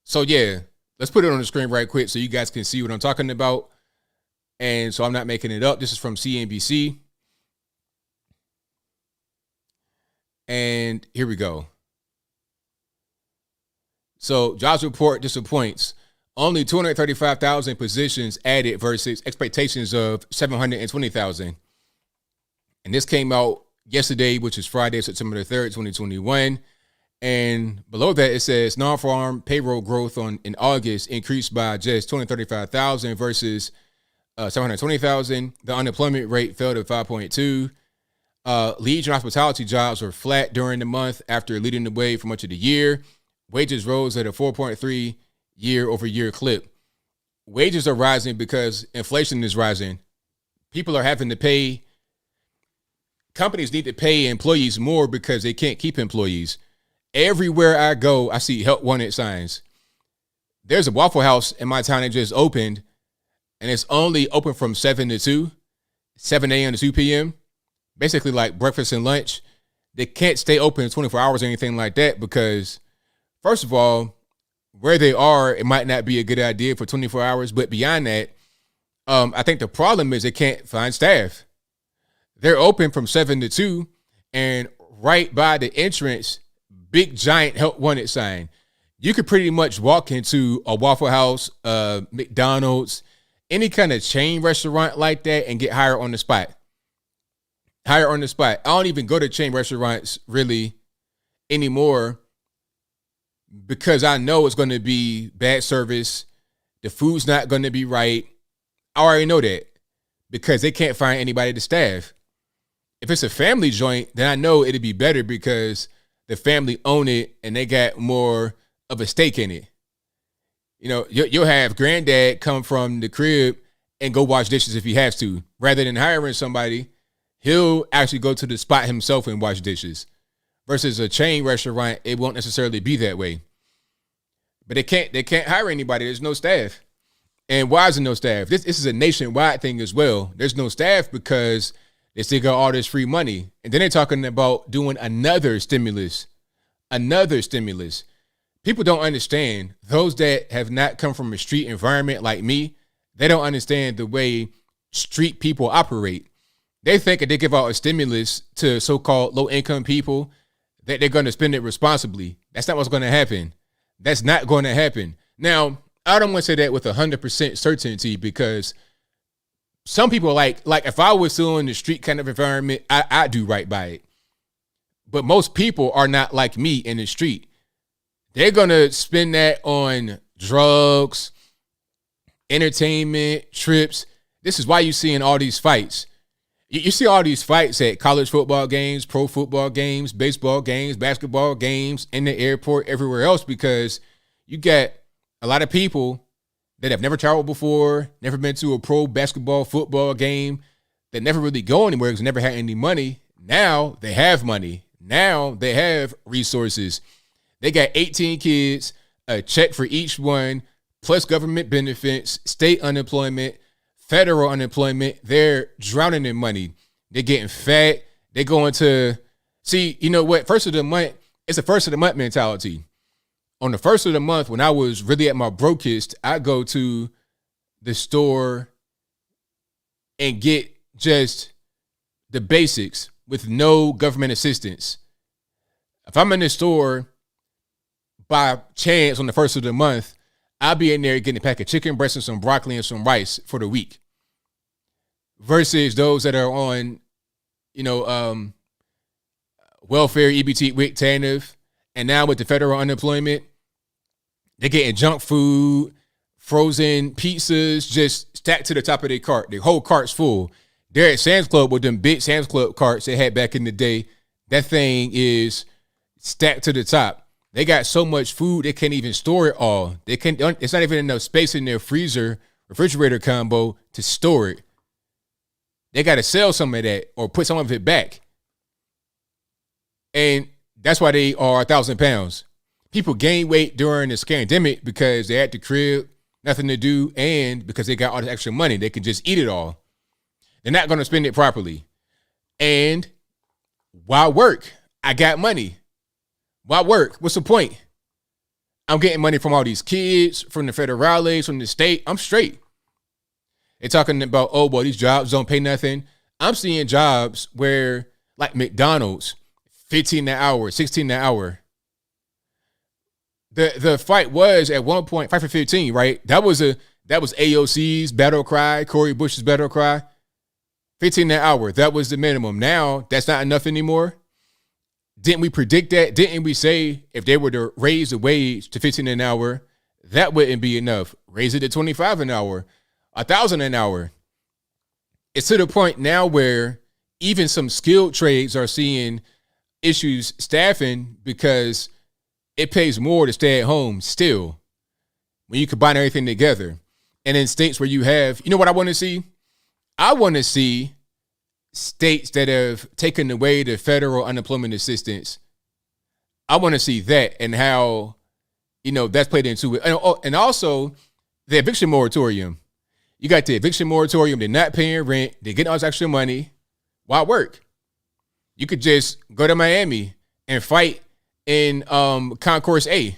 So yeah, let's put it on the screen right quick so you guys can see what I'm talking about. And so I'm not making it up. This is from CNBC. And here we go. So jobs report disappoints. Only 235,000 positions added versus expectations of 720,000. And this came out yesterday, which is Friday, September the 3rd, 2021. And below that, it says non-farm payroll growth in August increased by just 235,000 versus 720,000. The unemployment rate fell to 5.2. Leisure and hospitality jobs were flat during the month after leading the way for much of the year. Wages rose at a 4.3 year-over-year clip. Wages are rising because inflation is rising. People are having to pay. Companies need to pay employees more because they can't keep employees. Everywhere I go, I see help wanted signs. There's a Waffle House in my town that just opened, and it's only open from 7 to 2, 7 a.m. to 2 p.m., basically like breakfast and lunch. They can't stay open 24 hours or anything like that because, first of all, where they are, it might not be a good idea for 24 hours. But beyond that, I think the problem is they can't find staff. They're open from 7 to 2, and right by the entrance, big giant help wanted sign. You could pretty much walk into a Waffle House, McDonald's, any kind of chain restaurant like that and get hired on the spot. Hired on the spot. I don't even go to chain restaurants really anymore because I know it's going to be bad service. The food's not going to be right. I already know that because they can't find anybody to staff. If it's a family joint, then I know it'd be better because the family own it and they got more of a stake in it. You know, you'll have granddad come from the crib and go wash dishes if he has to. Rather than hiring somebody, he'll actually go to the spot himself and wash dishes. Versus a chain restaurant, it won't necessarily be that way. But they can't hire anybody. There's no staff. And why is there no staff? This is a nationwide thing as well. There's no staff because they still got all this free money. And then they're talking about doing another stimulus. Another stimulus. People don't understand. Those that have not come from a street environment like me, they don't understand the way street people operate. They think if they give out a stimulus to so-called low-income people, that they're going to spend it responsibly. That's not what's going to happen. That's not going to happen. Now, I don't want to say that with 100% certainty because some people like if I was still in the street kind of environment, I do right by it. But most people are not like me in the street. They're going to spend that on drugs, entertainment, trips. This is why you're seeing all these fights. You see all these fights at college football games, pro football games, baseball games, basketball games, in the airport, everywhere else, because you got a lot of people that have never traveled before, never been to a pro basketball, football game, that never really go anywhere because never had any money. Now they have money. Now they have resources. They got 18 kids, a check for each one, plus government benefits, state unemployment, federal unemployment. They're drowning in money. They're getting fat. They're going to see, you know what? First of the month, it's a first of the month mentality. On the first of the month, when I was really at my brokest, I go to the store and get just the basics with no government assistance. If I'm in the store by chance on the first of the month, I'll be in there getting a pack of chicken breasts and some broccoli and some rice for the week. Versus those that are on, welfare, EBT, WIC, TANF, and now with the federal unemployment, they're getting junk food, frozen pizzas, just stacked to the top of their cart. Their whole cart's full. They're at Sam's Club with them big Sam's Club carts they had back in the day. That thing is stacked to the top. They got so much food they can't even store it all. It's not even enough space in their freezer, refrigerator combo to store it. They got to sell some of that or put some of it back. And that's why they are 1,000 pounds. People gain weight during this pandemic because they're at the crib, nothing to do, and because they got all this extra money, they can just eat it all. They're not going to spend it properly. And why work? I got money. Why work? What's the point? I'm getting money from all these kids, from the federales, from the state. I'm straight. They're talking about, oh, boy, these jobs don't pay nothing. I'm seeing jobs where, like McDonald's, 15 an hour, 16 an hour. The fight was at one point 5 for 15, right? That was AOC's battle cry, Cori Bush's battle cry. 15 an hour. That was the minimum. Now that's not enough anymore. Didn't we predict that? Didn't we say if they were to raise the wage to 15 an hour, that wouldn't be enough? Raise it to 25 an hour, 1,000 an hour. It's to the point now where even some skilled trades are seeing issues staffing because it pays more to stay at home still when you combine everything together. And in states where you have, you know what I want to see? I want to see states that have taken away the federal unemployment assistance. I want to see that and how, that's played into it. And also the eviction moratorium. You got the eviction moratorium. They're not paying rent. They're getting all this extra money. Why work? You could just go to Miami and fight in Concourse A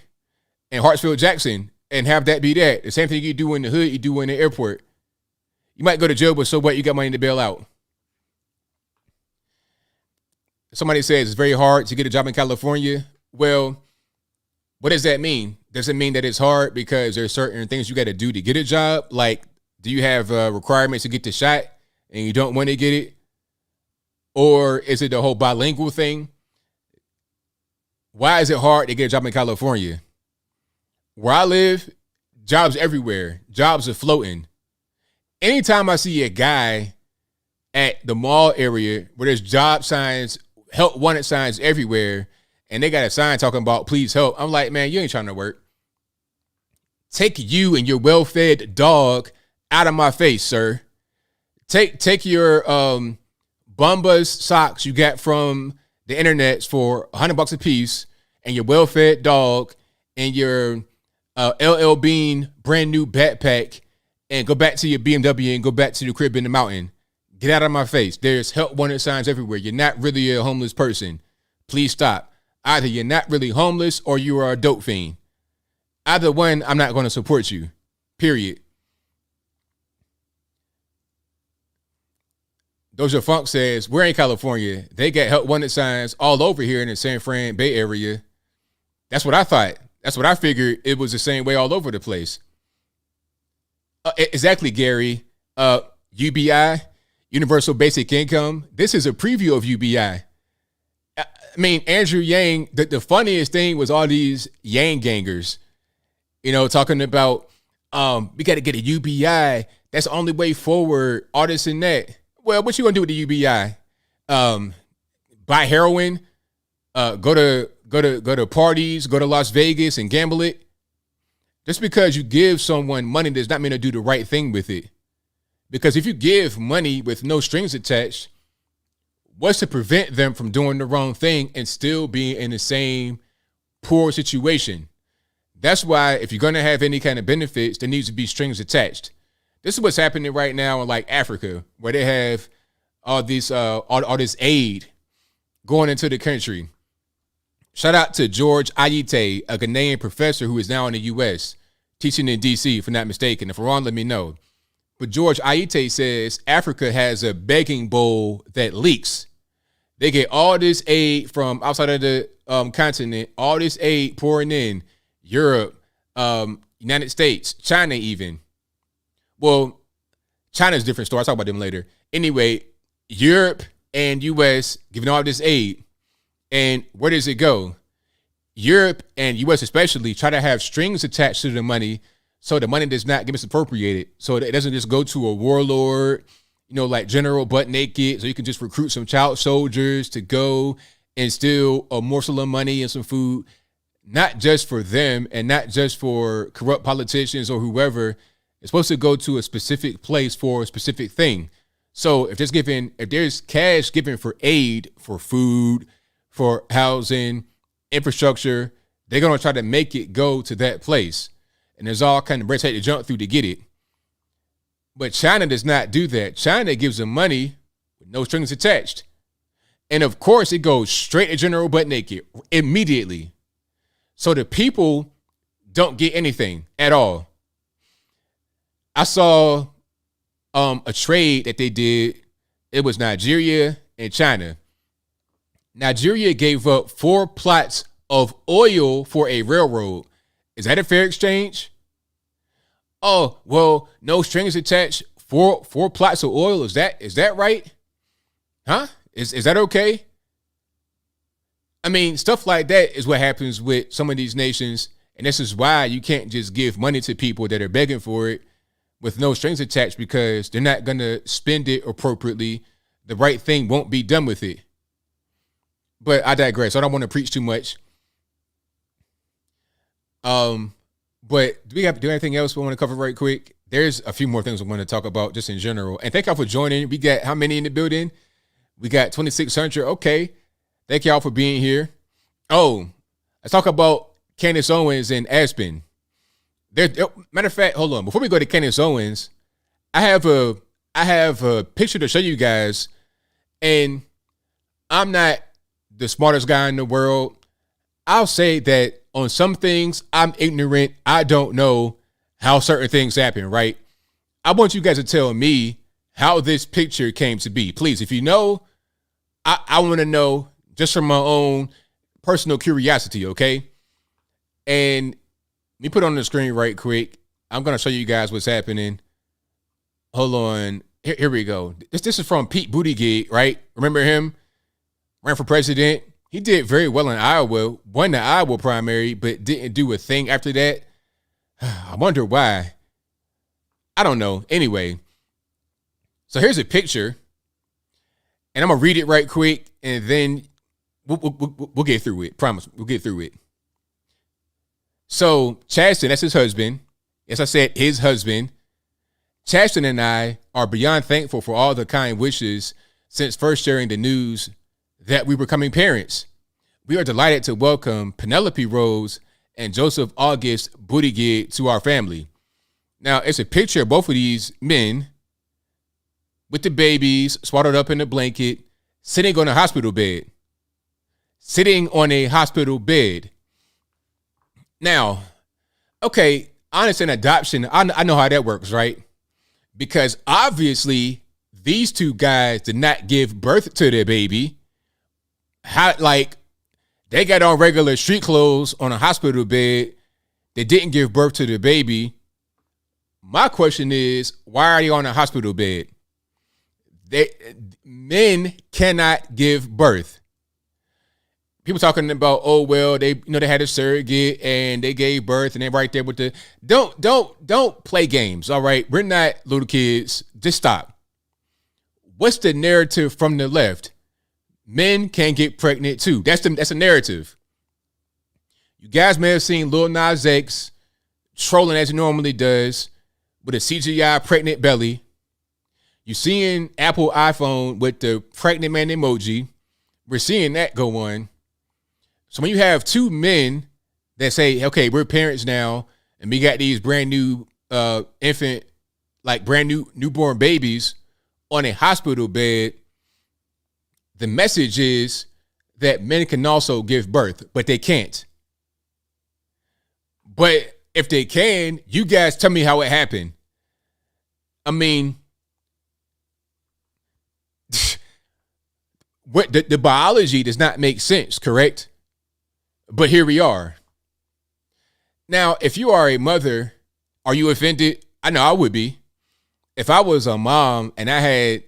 and Hartsfield Jackson and have that be that. The same thing you do in the hood, you do in the airport. You might go to jail, but so what? You got money to bail out. Somebody says it's very hard to get a job in California. Well, what does that mean? Does it mean that it's hard because there's certain things you got to do to get a job? Like, do you have requirements to get the shot and you don't want to get it? Or is it the whole bilingual thing? Why is it hard to get a job in California? Where I live, jobs everywhere. Jobs are floating. Anytime I see a guy at the mall area where there's job signs, help wanted signs everywhere, and they got a sign talking about please help, I'm like, man, you ain't trying to work. Take you and your well-fed dog out of my face, sir. Take your Bombas socks you got from the internet for $100 a piece, and your well-fed dog and your LL Bean brand new backpack, and go back to your BMW and go back to the crib in the mountain. Get out of my face. There's help wanted signs everywhere. You're not really a homeless person. Please stop. Either you're not really homeless or you are a dope fiend. Either one, I'm not going to support you. Period. Doja Funk says, we're in California. They got help wanted signs all over here in the San Fran Bay Area. That's what I thought. That's what I figured. It was the same way all over the place. Exactly, Gary. UBI, Universal Basic Income. This is a preview of UBI. I mean, Andrew Yang, the funniest thing was all these Yang gangers, talking about, we got to get a UBI. That's the only way forward, all this and that. Well, what you gonna do with the UBI? Buy heroin, go to parties, go to Las Vegas and gamble it. Just because you give someone money does not mean to do the right thing with it. Because if you give money with no strings attached, what's to prevent them from doing the wrong thing and still being in the same poor situation? That's why if you're gonna have any kind of benefits, there needs to be strings attached. This is what's happening right now in like Africa, where they have all this aid going into the country. Shout out to George Ayite, a Ghanaian professor who is now in the U.S., teaching in D.C., if I'm not mistaken. If we're wrong, let me know. But George Ayite says Africa has a begging bowl that leaks. They get all this aid from outside of the continent, all this aid pouring in, Europe, United States, China even. Well, China's a different story. I'll talk about them later. Anyway, Europe and U.S. giving all this aid. And where does it go? Europe and U.S. especially try to have strings attached to the money so the money does not get misappropriated. So it doesn't just go to a warlord, like General Butt Naked, so you can just recruit some child soldiers to go and steal a morsel of money and some food, not just for them and not just for corrupt politicians or whoever. It's supposed to go to a specific place for a specific thing. So if there's cash given for aid, for food, for housing, infrastructure, they're going to try to make it go to that place. And there's all kind of red tape to jump through to get it. But China does not do that. China gives them money with no strings attached. And of course, it goes straight to General Butt Naked immediately. So the people don't get anything at all. I saw a trade that they did. It was Nigeria and China. Nigeria gave up 4 plots of oil for a railroad. Is that a fair exchange? Oh, well, no strings attached. Four plots of oil. Is that right? Huh? Is that okay? I mean, stuff like that is what happens with some of these nations. And this is why you can't just give money to people that are begging for it with no strings attached, because they're not going to spend it appropriately. The right thing won't be done with it. But I digress. I don't want to preach too much. But do we have to do anything else we want to cover right quick? There's a few more things we want to talk about just in general. And thank y'all for joining. We got how many in the building? We got 2,600. Okay. Thank y'all for being here. Oh, let's talk about Candace Owens and Aspen. Matter of fact, hold on. Before we go to Candace Owens, I have a picture to show you guys. And I'm not the smartest guy in the world. I'll say that on some things, I'm ignorant. I don't know how certain things happen, right? I want you guys to tell me how this picture came to be. Please, if you know, I want to know just from my own personal curiosity, okay? And let me put it on the screen right quick. I'm going to show you guys what's happening. Hold on. Here we go. This is from Pete Buttigieg, right? Remember him? Ran for president. He did very well in Iowa, won the Iowa primary, but didn't do a thing after that. I wonder why. I don't know. Anyway, so here's a picture, and I'm going to read it right quick, and then we'll get through it. Promise, we'll get through it. So Chasten, that's his husband. Yes, I said his husband. Chasten and I are beyond thankful for all the kind wishes since first sharing the news that we were becoming parents. We are delighted to welcome Penelope Rose and Joseph August Buttigieg to our family. Now, it's a picture of both of these men with the babies swaddled up in a blanket, sitting on a hospital bed. Sitting on a hospital bed. Now, okay, honest and adoption, I know how that works, right? Because obviously, these two guys did not give birth to their baby. They got on regular street clothes on a hospital bed. They didn't give birth to the baby. My question is, why are they on a hospital bed? Men cannot give birth. People talking about, oh, well, they had a surrogate and they gave birth and they're right there with the, don't play games. All right. We're not little kids. Just stop. What's the narrative from the left? Men can get pregnant too. That's a narrative. You guys may have seen Lil Nas X trolling as he normally does with a CGI pregnant belly. You seeing Apple iPhone with the pregnant man emoji. We're seeing that go on. So when you have two men that say, okay, we're parents now, and we got these brand new infant, like brand new newborn babies on a hospital bed, the message is that men can also give birth, but they can't. But if they can, you guys tell me how it happened. I mean, what the biology does not make sense, correct? But here we are. Now, if you are a mother, are you offended? I know I would be. If I was a mom and I had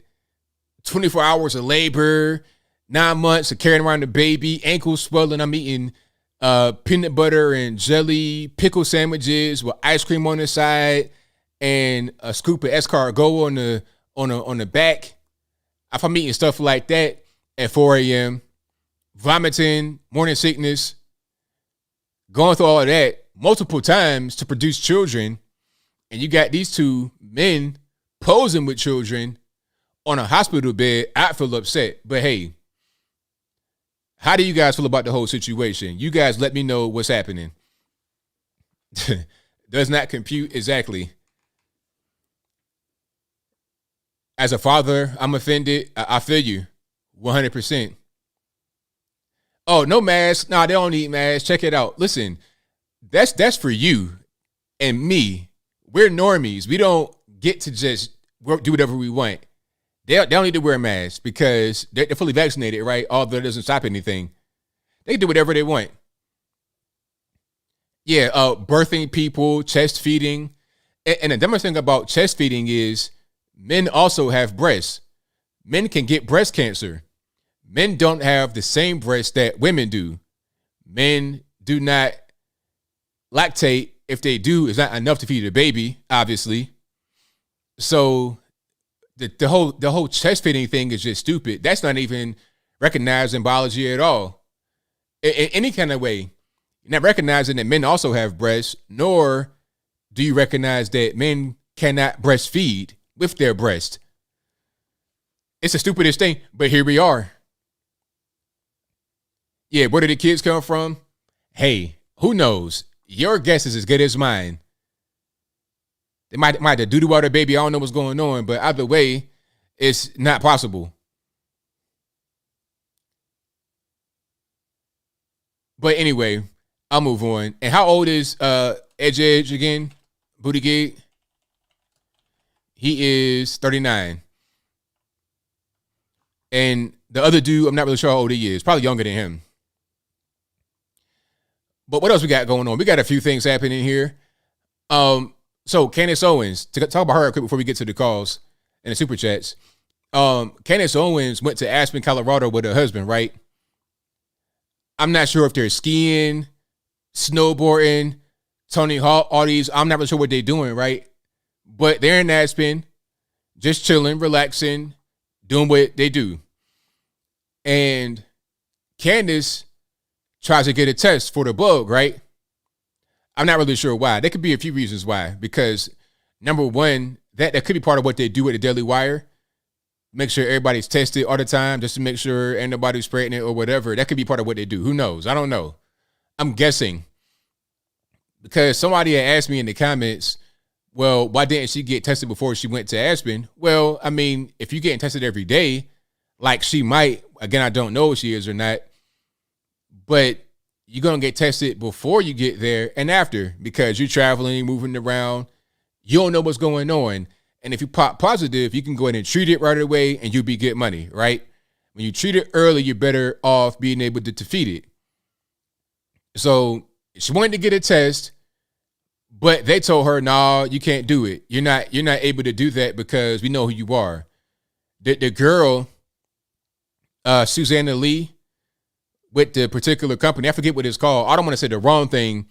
24 hours of labor, 9 months of carrying around the baby, ankles swelling, I'm eating peanut butter and jelly, pickle sandwiches with ice cream on the side, and a scoop of escargot on the back. If I'm eating stuff like that at 4 a.m., vomiting, morning sickness, going through all of that multiple times to produce children, and you got these two men posing with children on a hospital bed, I feel upset. But hey, how do you guys feel about the whole situation? You guys let me know what's happening. Does not compute exactly. As a father, I'm offended. I feel you 100%. Oh, no mask. Nah, they don't need masks. Check it out. Listen, that's for you and me. We're normies. We don't get to just do whatever we want. They don't need to wear a mask because they're fully vaccinated, right? Although it doesn't stop anything. They can do whatever they want. Yeah, birthing people, chest feeding. And the dumbest thing about chest feeding is men also have breasts. Men can get breast cancer. Men don't have the same breasts that women do. Men do not lactate. If they do, it's not enough to feed a baby, obviously. So the whole chest feeding thing is just stupid. That's not even recognized in biology at all. In any kind of way. You're not recognizing that men also have breasts, nor do you recognize that men cannot breastfeed with their breast. It's the stupidest thing, but here we are. Yeah, where did the kids come from? Hey, who knows? Your guess is as good as mine. They might have doo-doo out their baby. I don't know what's going on, but either way, it's not possible. But anyway, I'll move on. And how old is Edge again? Booty Gig? He is 39. And the other dude, I'm not really sure how old he is. Probably younger than him. But what else we got going on? We got a few things happening here. So Candace Owens, to talk about her real quick before we get to the calls and the super chats. Candace Owens went to Aspen, Colorado with her husband, right? I'm not sure if they're skiing, snowboarding, Tony Hawk, all these. I'm not really sure what they're doing, right? But they're in Aspen, just chilling, relaxing, doing what they do. And Candace tries to get a test for the bug, right? I'm not really sure why. There could be a few reasons why. Because, number one, that could be part of what they do at the Daily Wire. Make sure everybody's tested all the time just to make sure ain't nobody spreading it or whatever. That could be part of what they do. Who knows? I don't know. I'm guessing. Because somebody had asked me in the comments, well, why didn't she get tested before she went to Aspen? Well, I mean, if you're getting tested every day, like she might, again, I don't know if she is or not, but you're going to get tested before you get there and after because you're traveling, moving around. You don't know what's going on. And if you pop positive, you can go ahead and treat it right away and you'll be good money, right? When you treat it early, you're better off being able to defeat it. So she wanted to get a test, but they told her, no, you can't do it. You're not able to do that because we know who you are. The girl, Susanna Lee, with the particular company, I forget what it's called. I don't want to say the wrong thing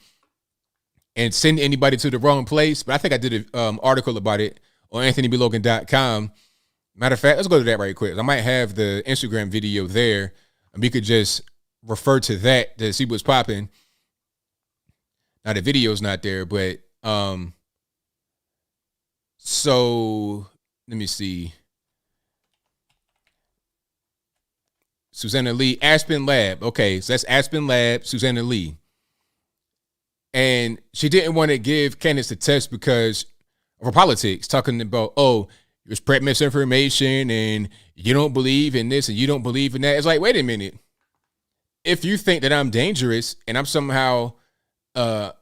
and send anybody to the wrong place, but I think I did an article about it on anthonyblogan.com. Matter of fact, let's go to that right quick. I might have the Instagram video there, and we could just refer to that to see what's popping. Now, the video's not there, but so let me see. Susanna Lee, Aspen Lab. Okay, so that's Aspen Lab, Susanna Lee. And she didn't want to give Candace the test because of her politics, talking about, oh, you're spreading misinformation and you don't believe in this and you don't believe in that. It's like, wait a minute. If you think that I'm dangerous and I'm somehow a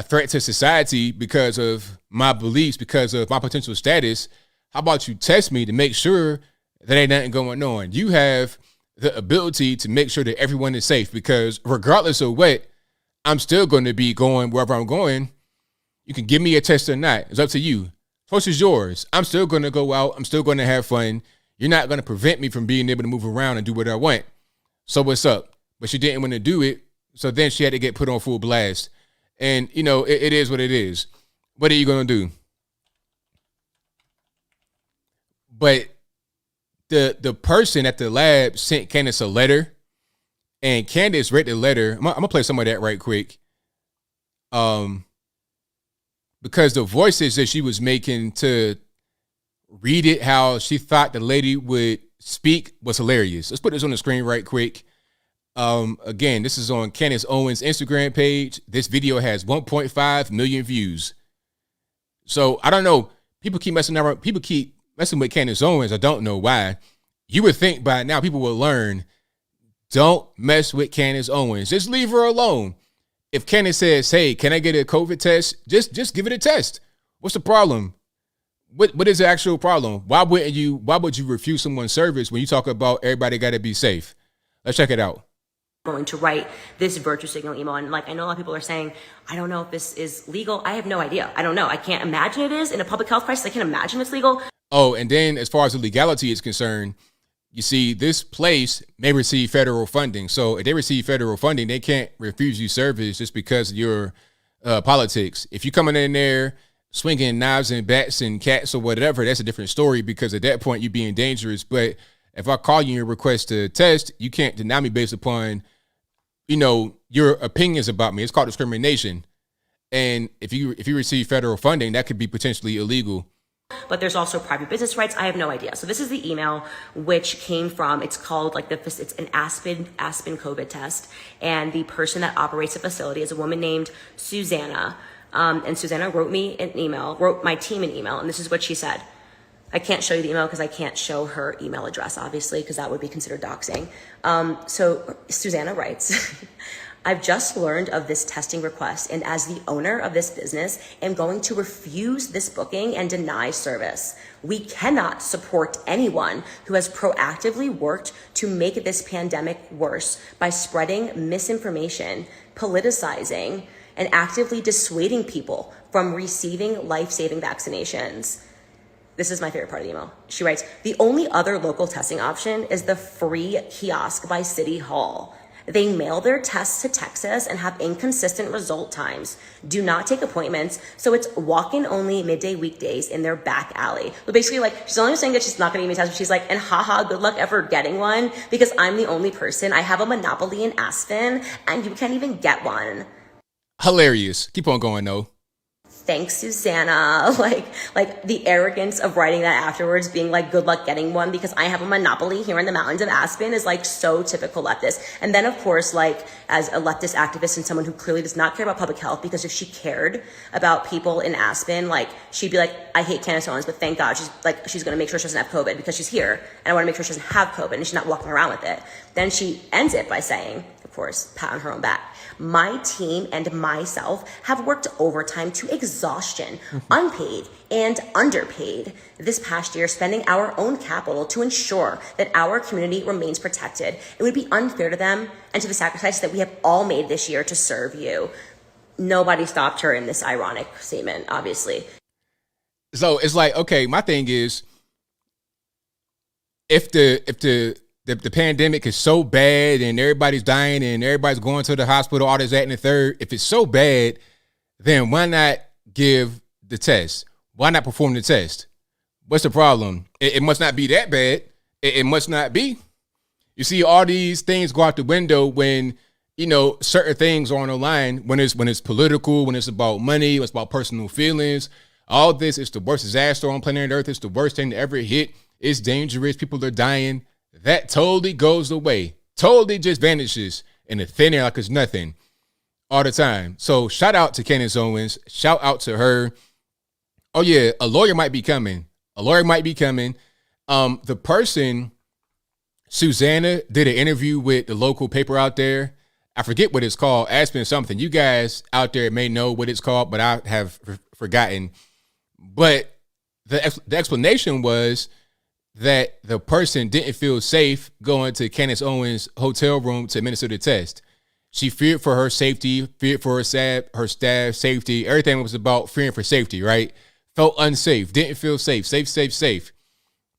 threat to society because of my beliefs, because of my potential status, how about you test me to make sure that ain't nothing going on? You have the ability to make sure that everyone is safe because regardless of what, I'm still going to be going wherever I'm going. You can give me a test or not. It's up to you. Choice is yours. I'm still going to go out. I'm still going to have fun. You're not going to prevent me from being able to move around and do what I want. So what's up? But she didn't want to do it. So then she had to get put on full blast. And, you know, it is what it is. What are you going to do? But the person at the lab sent Candace a letter. And Candace read the letter. I'm going to play some of that right quick. Because the voices that she was making to read it, how she thought the lady would speak was hilarious. Let's put this on the screen right quick. Again, this is on Candace Owens' Instagram page. This video has 1.5 million views. So I don't know. People keep messing around. People keep messing with Candace Owens. I don't know why. You would think by now people will learn Don't mess with Candace Owens. Just leave her alone. If Candace says, hey, can I get a COVID test? Just give it a test. What's the problem? What is the actual problem? Why would you refuse someone's service when you talk about everybody got to be safe? Let's check it out. Going to write this virtue signal email, and like I know a lot of people are saying, I don't know if this is legal. I have no idea. I don't know. I can't imagine it is in a public health crisis. I can't imagine it's legal. Oh, and then as far as the legality is concerned, you see, this place may receive federal funding. So if they receive federal funding, they can't refuse you service just because of your politics. If you're coming in there swinging knives and bats and cats or whatever, that's a different story, because at that point you're being dangerous. But if I call you and request a test, you can't deny me based upon, your opinions about me. It's called discrimination. And if you receive federal funding, that could be potentially illegal. But there's also private business rights. I have no idea. So this is the email which came from, it's called it's an Aspen COVID test. And the person that operates the facility is a woman named Susanna. And Susanna wrote my team an email. And this is what she said. I can't show you the email because I can't show her email address, obviously, because that would be considered doxing. So Susanna writes, I've just learned of this testing request, and as the owner of this business, am going to refuse this booking and deny service. We cannot support anyone who has proactively worked to make this pandemic worse by spreading misinformation, politicizing, and actively dissuading people from receiving life-saving vaccinations. This is my favorite part of the email. She writes, the only other local testing option is the free kiosk by City Hall. They mail their tests to Texas and have inconsistent result times. Do not take appointments. So it's walk-in only midday weekdays in their back alley. But basically, she's only saying that she's not going to give me a test. But she's like, and haha, good luck ever getting one, because I'm the only person. I have a monopoly in Aspen and you can't even get one. Hilarious. Keep on going, though. Thanks, Susanna. Like the arrogance of writing that afterwards, being like, good luck getting one because I have a monopoly here in the mountains of Aspen, is so typical leftist. And then, of course, as a leftist activist and someone who clearly does not care about public health, because if she cared about people in Aspen, she'd be like, I hate Candace Owens, but thank God she's going to make sure she doesn't have COVID because she's here. And I want to make sure she doesn't have COVID and she's not walking around with it. Then she ends it by saying, of course, pat on her own back, my team and myself have worked overtime to exhaustion, unpaid and underpaid this past year, spending our own capital to ensure that our community remains protected. It would be unfair to them and to the sacrifice that we have all made this year to serve you. Nobody stopped her in this ironic statement, obviously. So it's okay, my thing is, if the pandemic is so bad and everybody's dying and everybody's going to the hospital, all this, that, and the third, if it's so bad, then why not give the test? Why not perform the test? What's the problem? It must not be that bad. It must not be. You see, all these things go out the window when, certain things are on the line, when it's political, when it's about money, when it's about personal feelings. All this is the worst disaster on planet Earth. It's the worst thing to ever hit. It's dangerous. People are dying. That totally goes away, totally just vanishes in the thin air like it's nothing all the time. So shout out to Candace Owens. Shout out to her. Oh, yeah, a lawyer might be coming. The person, Susanna, did an interview with the local paper out there. I forget what it's called, Aspen something. You guys out there may know what it's called, but I have forgotten. But the explanation was that the person didn't feel safe going to Candace Owens' hotel room to administer the test. She feared for her safety, feared for her staff safety. Everything was about fearing for safety, right? Felt unsafe, didn't feel safe.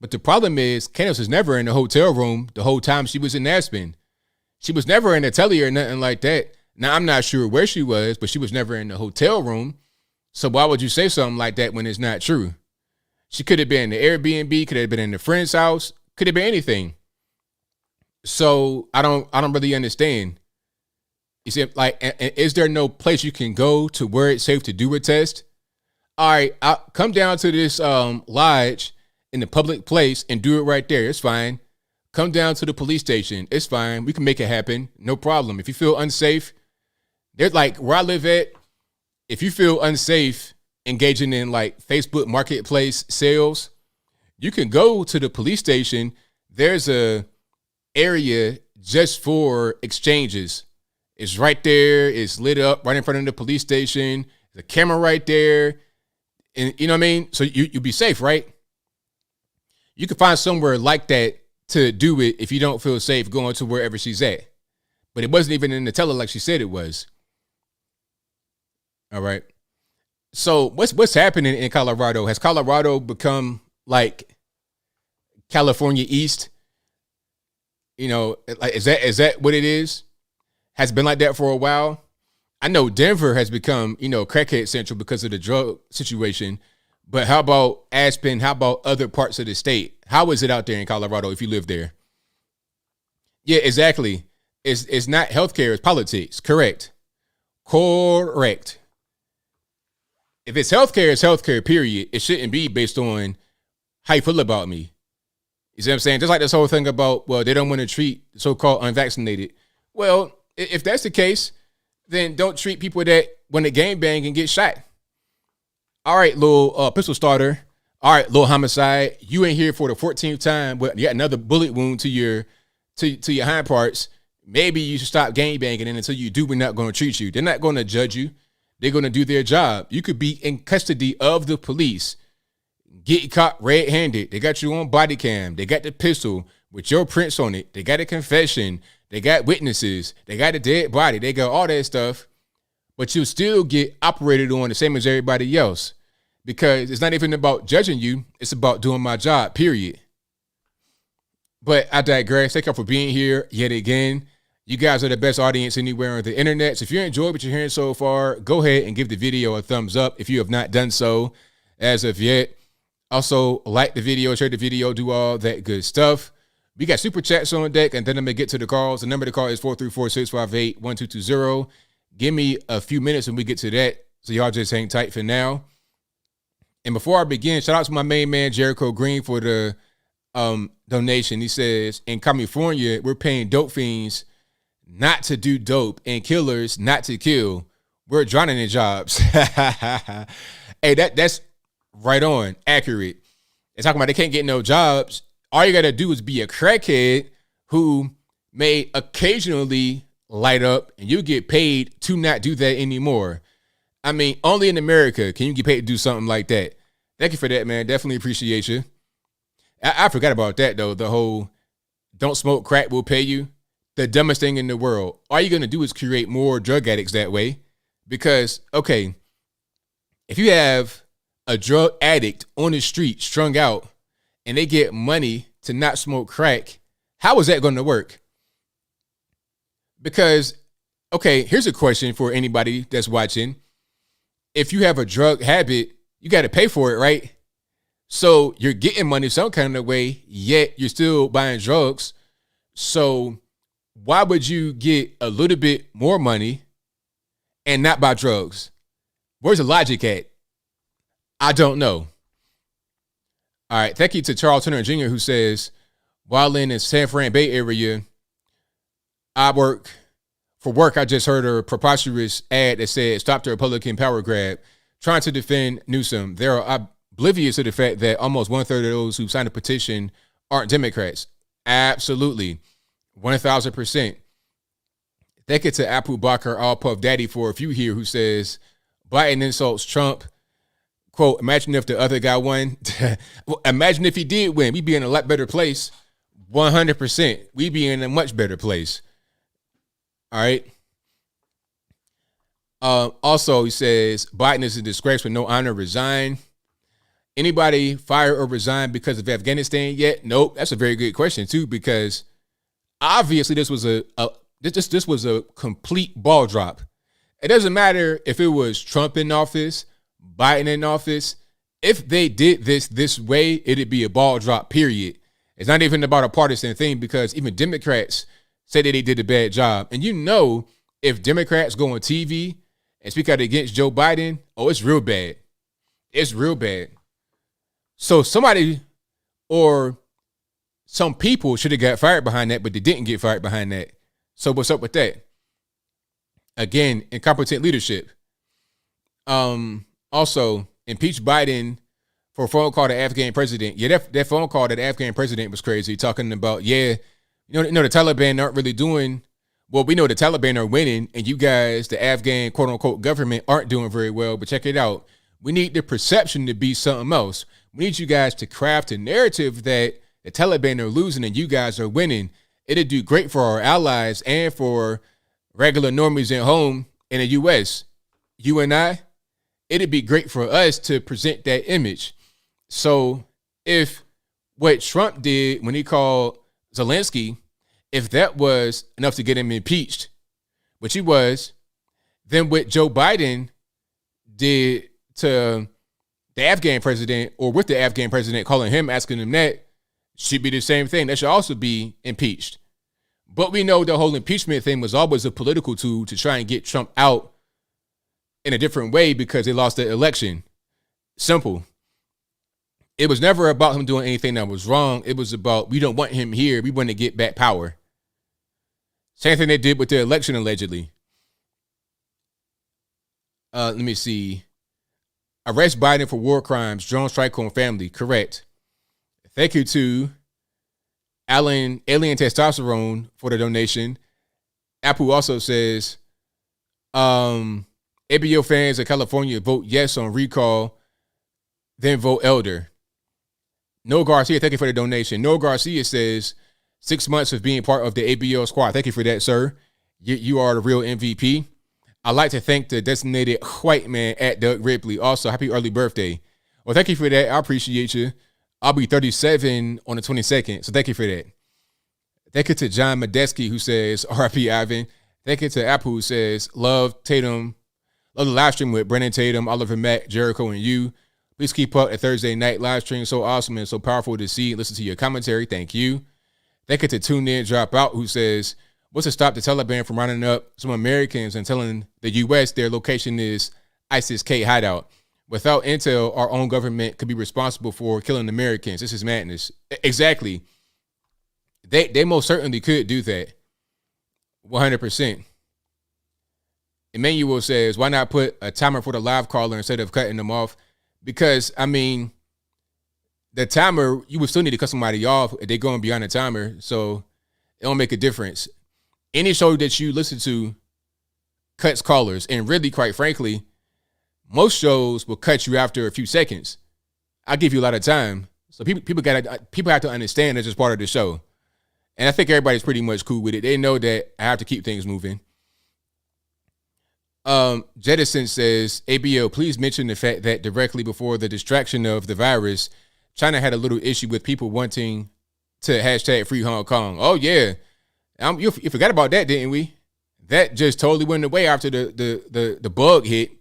But the problem is, Candace was never in the hotel room the whole time she was in Aspen. She was never in a telly or nothing like that. Now, I'm not sure where she was, but she was never in the hotel room. So why would you say something like that when it's not true? She could have been in the Airbnb, could have been in a friend's house, could have been anything. So I don't really understand. You see, is there no place you can go to where it's safe to do a test? All right, I'll come down to this lodge in the public place and do it right there. It's fine. Come down to the police station. It's fine. We can make it happen. No problem. If you feel unsafe, there's where I live at, if you feel unsafe engaging in Facebook marketplace sales, you can go to the police station. There's a area just for exchanges. It's right there. It's lit up right in front of the police station. The camera right there. And you know what I mean? So you'll be safe, right? You can find somewhere like that to do it if you don't feel safe going to wherever she's at. But it wasn't even in the teller like she said it was. All right. So what's happening in Colorado? Has Colorado become like California East? You know, like is that what it is? Has been like that for a while. I know Denver has become, crackhead central because of the drug situation. But how about Aspen? How about other parts of the state? How is it out there in Colorado if you live there? Yeah, exactly. It's not healthcare, it's politics. Correct. Correct. If it's healthcare, period. It shouldn't be based on how you feel about me. You see what I'm saying? Just like this whole thing about, well, they don't want to treat so-called unvaccinated. Well, if that's the case, then don't treat people that want to gangbang and get shot. All right, little pistol starter. All right, little homicide. You ain't here for the 14th time, but you got another bullet wound to your hind parts. Maybe you should stop gangbanging, and until you do, we're not going to treat you. They're not going to judge you. They're going to do their job. You could be in custody of the police, get caught red-handed. They got you on body cam. They got the pistol with your prints on it. They got a confession. They got witnesses. They got a dead body. They got all that stuff. But you'll still get operated on the same as everybody else because it's not even about judging you. It's about doing my job, period. But I digress. Thank you for being here yet again. You guys are the best audience anywhere on the internet. So if you enjoyed what you're hearing so far, go ahead and give the video a thumbs up if you have not done so as of yet. Also, like the video, share the video, do all that good stuff. We got super chats on deck, and then I'm going to get to the calls. The number to call is 434-658-1220. Give me a few minutes when we get to that, so y'all just hang tight for now. And before I begin, shout out to my main man, Jericho Green, for the donation. He says, in California, we're paying dope fiends not to do dope and killers not to kill. We're drowning in jobs. Hey, that's right on, accurate. They're talking about they can't get no jobs. All you got to do is be a crackhead who may occasionally light up, and you get paid to not do that anymore. I mean, only in America can you get paid to do something like that. Thank you for that, man. Definitely appreciate you. I forgot about that, though. The whole don't smoke crack, we'll pay you. The dumbest thing in the world. All you're going to do is create more drug addicts that way. Because, okay, if you have a drug addict on the street strung out and they get money to not smoke crack, how is that going to work? Because, okay, here's a question for anybody that's watching. If you have a drug habit, you got to pay for it, right? So you're getting money some kind of way, yet you're still buying drugs. So why would you get a little bit more money and not buy drugs? Where's the logic at? I don't know. All right. Thank you to Charles Turner Jr., who says, while in the San Fran Bay Area, I just heard a preposterous ad that said, stop the Republican power grab, trying to defend Newsom. They're oblivious to the fact that almost 1/3 of those who signed a petition aren't Democrats. Absolutely. 1,000%. Thank you to Apu Bakr, All Puff Daddy, for a few here, who says, Biden insults Trump. Quote, imagine if the other guy won. Imagine if he did win. We'd be in a lot better place. 100%. We'd be in a much better place. All right. Also, he says, Biden is a disgrace with no honor, resign. Anybody fire or resign because of Afghanistan yet? Nope. That's a very good question, too, because obviously this was a complete ball drop. It doesn't matter if it was Trump in office, Biden in office. If they did this way, it'd be a ball drop, period. It's not even about a partisan thing, because even Democrats say that they did a bad job. And if Democrats go on TV and speak out against Joe Biden, oh, it's real bad. It's real bad. So somebody or some people should have got fired behind that, but they didn't get fired behind that. So what's up with that? Again, incompetent leadership. Also, impeach Biden for a phone call to Afghan president. Yeah, that phone call to the Afghan president was crazy, talking about, The Taliban aren't really doing well. We know the Taliban are winning, and you guys, the Afghan quote unquote government, aren't doing very well. But check it out. We need the perception to be something else. We need you guys to craft a narrative that the Taliban are losing and you guys are winning. It'll do great for our allies and for regular normies at home in the U.S. You and I, it'd be great for us to present that image. So if what Trump did when he called Zelensky, if that was enough to get him impeached, which he was, then what Joe Biden did to the Afghan president, or with the Afghan president calling him, asking him that, should be the same thing. That should also be impeached. But we know the whole impeachment thing was always a political tool to try and get Trump out in a different way because they lost the election. Simple. It was never about him doing anything that was wrong. It was about, we don't want him here. We want to get back power. Same thing they did with the election, allegedly. Let me see. Arrest Biden for war crimes, drone strike on family. Correct. Thank you to Alien Testosterone for the donation. Apple also says, ABL fans of California vote yes on recall, then vote elder. No Garcia, thank you for the donation. No Garcia says 6 months of being part of the ABL squad. Thank you for that, sir. You are the real MVP. I'd like to thank the designated white man at Doug Ripley. Also, happy early birthday. Well, thank you for that. I appreciate you. I'll be 37 on the 22nd, so thank you for that. Thank you to John Medeski, who says, RIP Ivan. Thank you to Apple, who says, love Tatum. Love the live stream with Brennan Tatum, Oliver Mack, Jericho, and you. Please keep up a Thursday night live stream. So awesome and so powerful to see and listen to your commentary. Thank you. Thank you to Tune In Drop Out, who says, what's to stop the Taliban from rounding up some Americans and telling the U.S. their location is ISIS-K hideout? Without intel, our own government could be responsible for killing Americans. This is madness. Exactly. They most certainly could do that. 100%. Emmanuel says, why not put a timer for the live caller instead of cutting them off? Because, I mean, the timer, you would still need to cut somebody off if they're going beyond the timer. So it don't make a difference. Any show that you listen to cuts callers. And really, quite frankly, most shows will cut you after a few seconds. I give you a lot of time. So people have to understand that's just part of the show. And I think everybody's pretty much cool with it. They know that I have to keep things moving. Jettison says, ABL, please mention the fact that directly before the distraction of the virus, China had a little issue with people wanting to hashtag free Hong Kong. Oh, yeah. You forgot about that, didn't we? That just totally went away after the bug hit.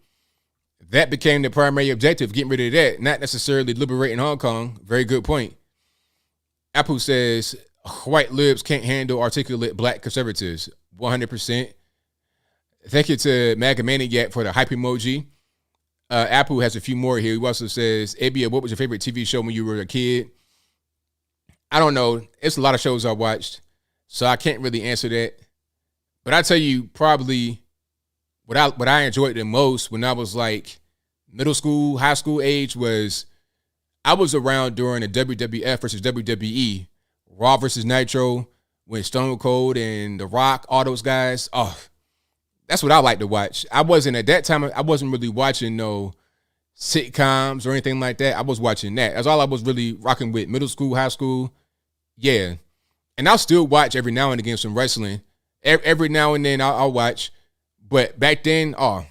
That became the primary objective, getting rid of that, not necessarily liberating Hong Kong. Very good point. Apple says, white libs can't handle articulate black conservatives. 100%. Thank you to MAGA Maniac for the hype emoji. Apple has a few more here. He also says, ABL, what was your favorite TV show when you were a kid? I don't know. It's a lot of shows I watched, so I can't really answer that. But I tell you, probably what I enjoyed the most when I was like middle school, high school age was I was around during the WWF versus WWE, Raw versus Nitro, when Stone Cold and The Rock, all those guys. Oh, that's what I like to watch. At that time, I wasn't really watching no sitcoms or anything like that. I was watching that. That's all I was really rocking with. Middle school, high school. Yeah. And I'll still watch every now and again some wrestling. Every now and then I'll watch. But back then, I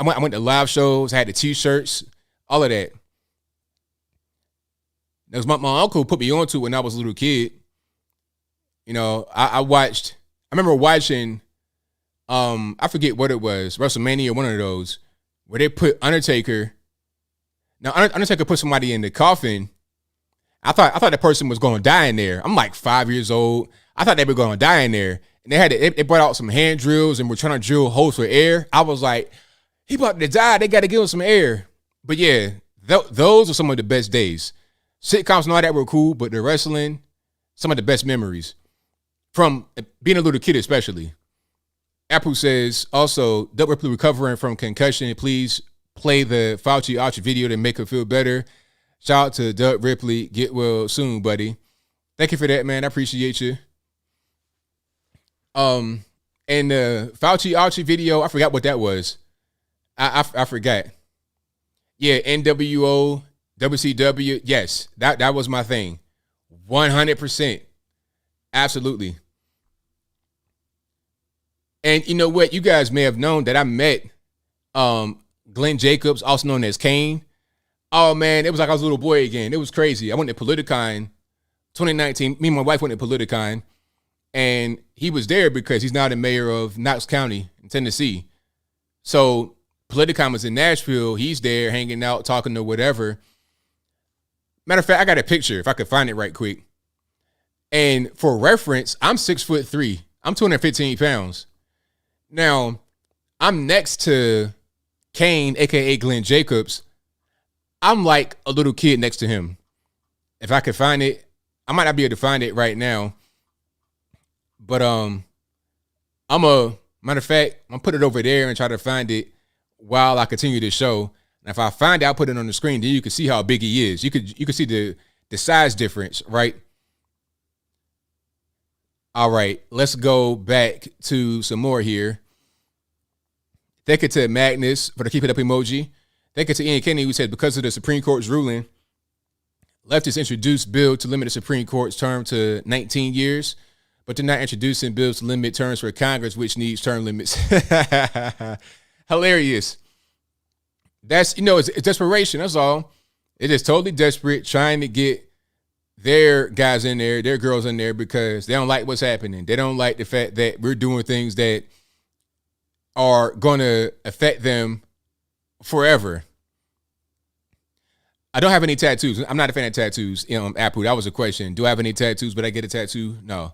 went to live shows. I had the T-shirts, all of that. That was my uncle put me onto when I was a little kid. You know, I remember watching, I forget what it was, WrestleMania, one of those, where they put Undertaker. Now, Undertaker put somebody in the coffin. I thought that person was going to die in there. I'm like 5 years old. I thought they were going to die in there. And they brought out some hand drills and were trying to drill holes for air. I was like, he about to die. They got to give him some air. But yeah, those are some of the best days. Sitcoms and all that were cool, but the wrestling, some of the best memories. From being a little kid especially. Apple says, also, Doug Ripley recovering from concussion. Please play the Fauci Arch video to make her feel better. Shout out to Doug Ripley. Get well soon, buddy. Thank you for that, man. I appreciate you. And the Fauci Archie video, I forgot what that was. I forgot. Yeah, NWO, WCW. Yes, that was my thing. 100%. Absolutely. And you know what? You guys may have known that I met Glenn Jacobs, also known as Kane. Oh, man, it was like I was a little boy again. It was crazy. I went to Politicon 2019. Me and my wife went to Politicon. And he was there because he's now the mayor of Knox County in Tennessee. So Politicon was in Nashville. He's there hanging out, talking to whatever. Matter of fact, I got a picture if I could find it right quick. And for reference, I'm 6'3". I'm 215 pounds. Now, I'm next to Kane, a.k.a. Glenn Jacobs. I'm like a little kid next to him. If I could find it, I might not be able to find it right now. But matter of fact, I'm put it over there and try to find it while I continue this show. And if I find it, I'll put it on the screen. Then you can see how big he is. You could see the size difference, right? All right, let's go back to some more here. Thank you to Magnus for the keep it up emoji. Thank you to Ian Kennedy, who said because of the Supreme Court's ruling, leftists introduced bill to limit the Supreme Court's term to 19 years. But they're not introducing bills to limit terms for Congress, which needs term limits. Hilarious. That's, it's desperation. That's all. It is totally desperate, trying to get their guys in there, their girls in there, because they don't like what's happening. They don't like the fact that we're doing things that are going to affect them forever. I don't have any tattoos. I'm not a fan of tattoos. Apu, that was a question. Do I have any tattoos? But I get a tattoo? No.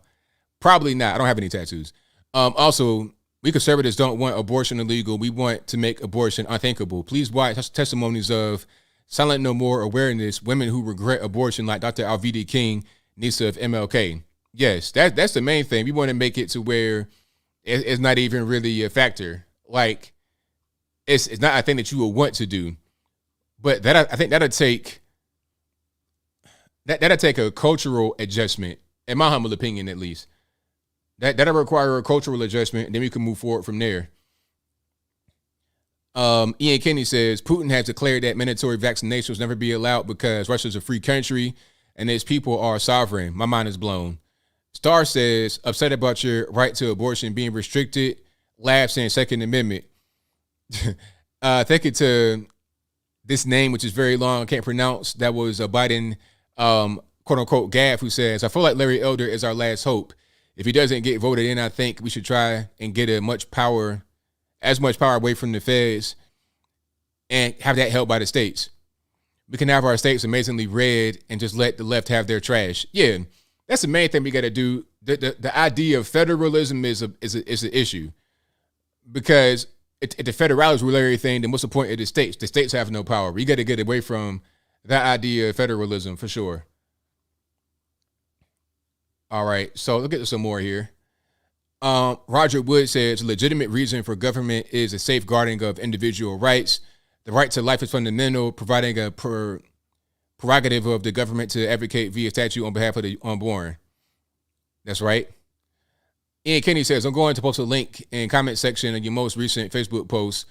Probably not. I don't have any tattoos. Also, we conservatives don't want abortion illegal. We want to make abortion unthinkable. Please watch testimonies of Silent No More Awareness, women who regret abortion like Dr. Alveda King, niece of MLK. Yes, that's the main thing. We want to make it to where it's not even really a factor. Like, it's not a thing that you would want to do. But I think that'll take a cultural adjustment, in my humble opinion, at least. That'll require a cultural adjustment, and then we can move forward from there. Ian Kennedy says, Putin has declared that mandatory vaccinations will never be allowed because Russia's a free country and its people are sovereign. My mind is blown. Star says, upset about your right to abortion being restricted, laughs saying Second Amendment. Thank you to this name, which is very long, I can't pronounce. That was a Biden, quote unquote, gaffe, who says, I feel like Larry Elder is our last hope. If he doesn't get voted in, I think we should try and get as much power away from the feds and have that held by the states. We can have our states amazingly red and just let the left have their trash. Yeah, that's the main thing we got to do. The idea of federalism is an issue, because if the federalists rule everything, then what's the point of the states? The states have no power. We got to get away from that idea of federalism for sure. All right, so let's get to some more here. Roger Wood says, legitimate reason for government is a safeguarding of individual rights. The right to life is fundamental, providing a prerogative of the government to advocate via statute on behalf of the unborn. That's right. Ian Kennedy says, I'm going to post a link in comment section of your most recent Facebook post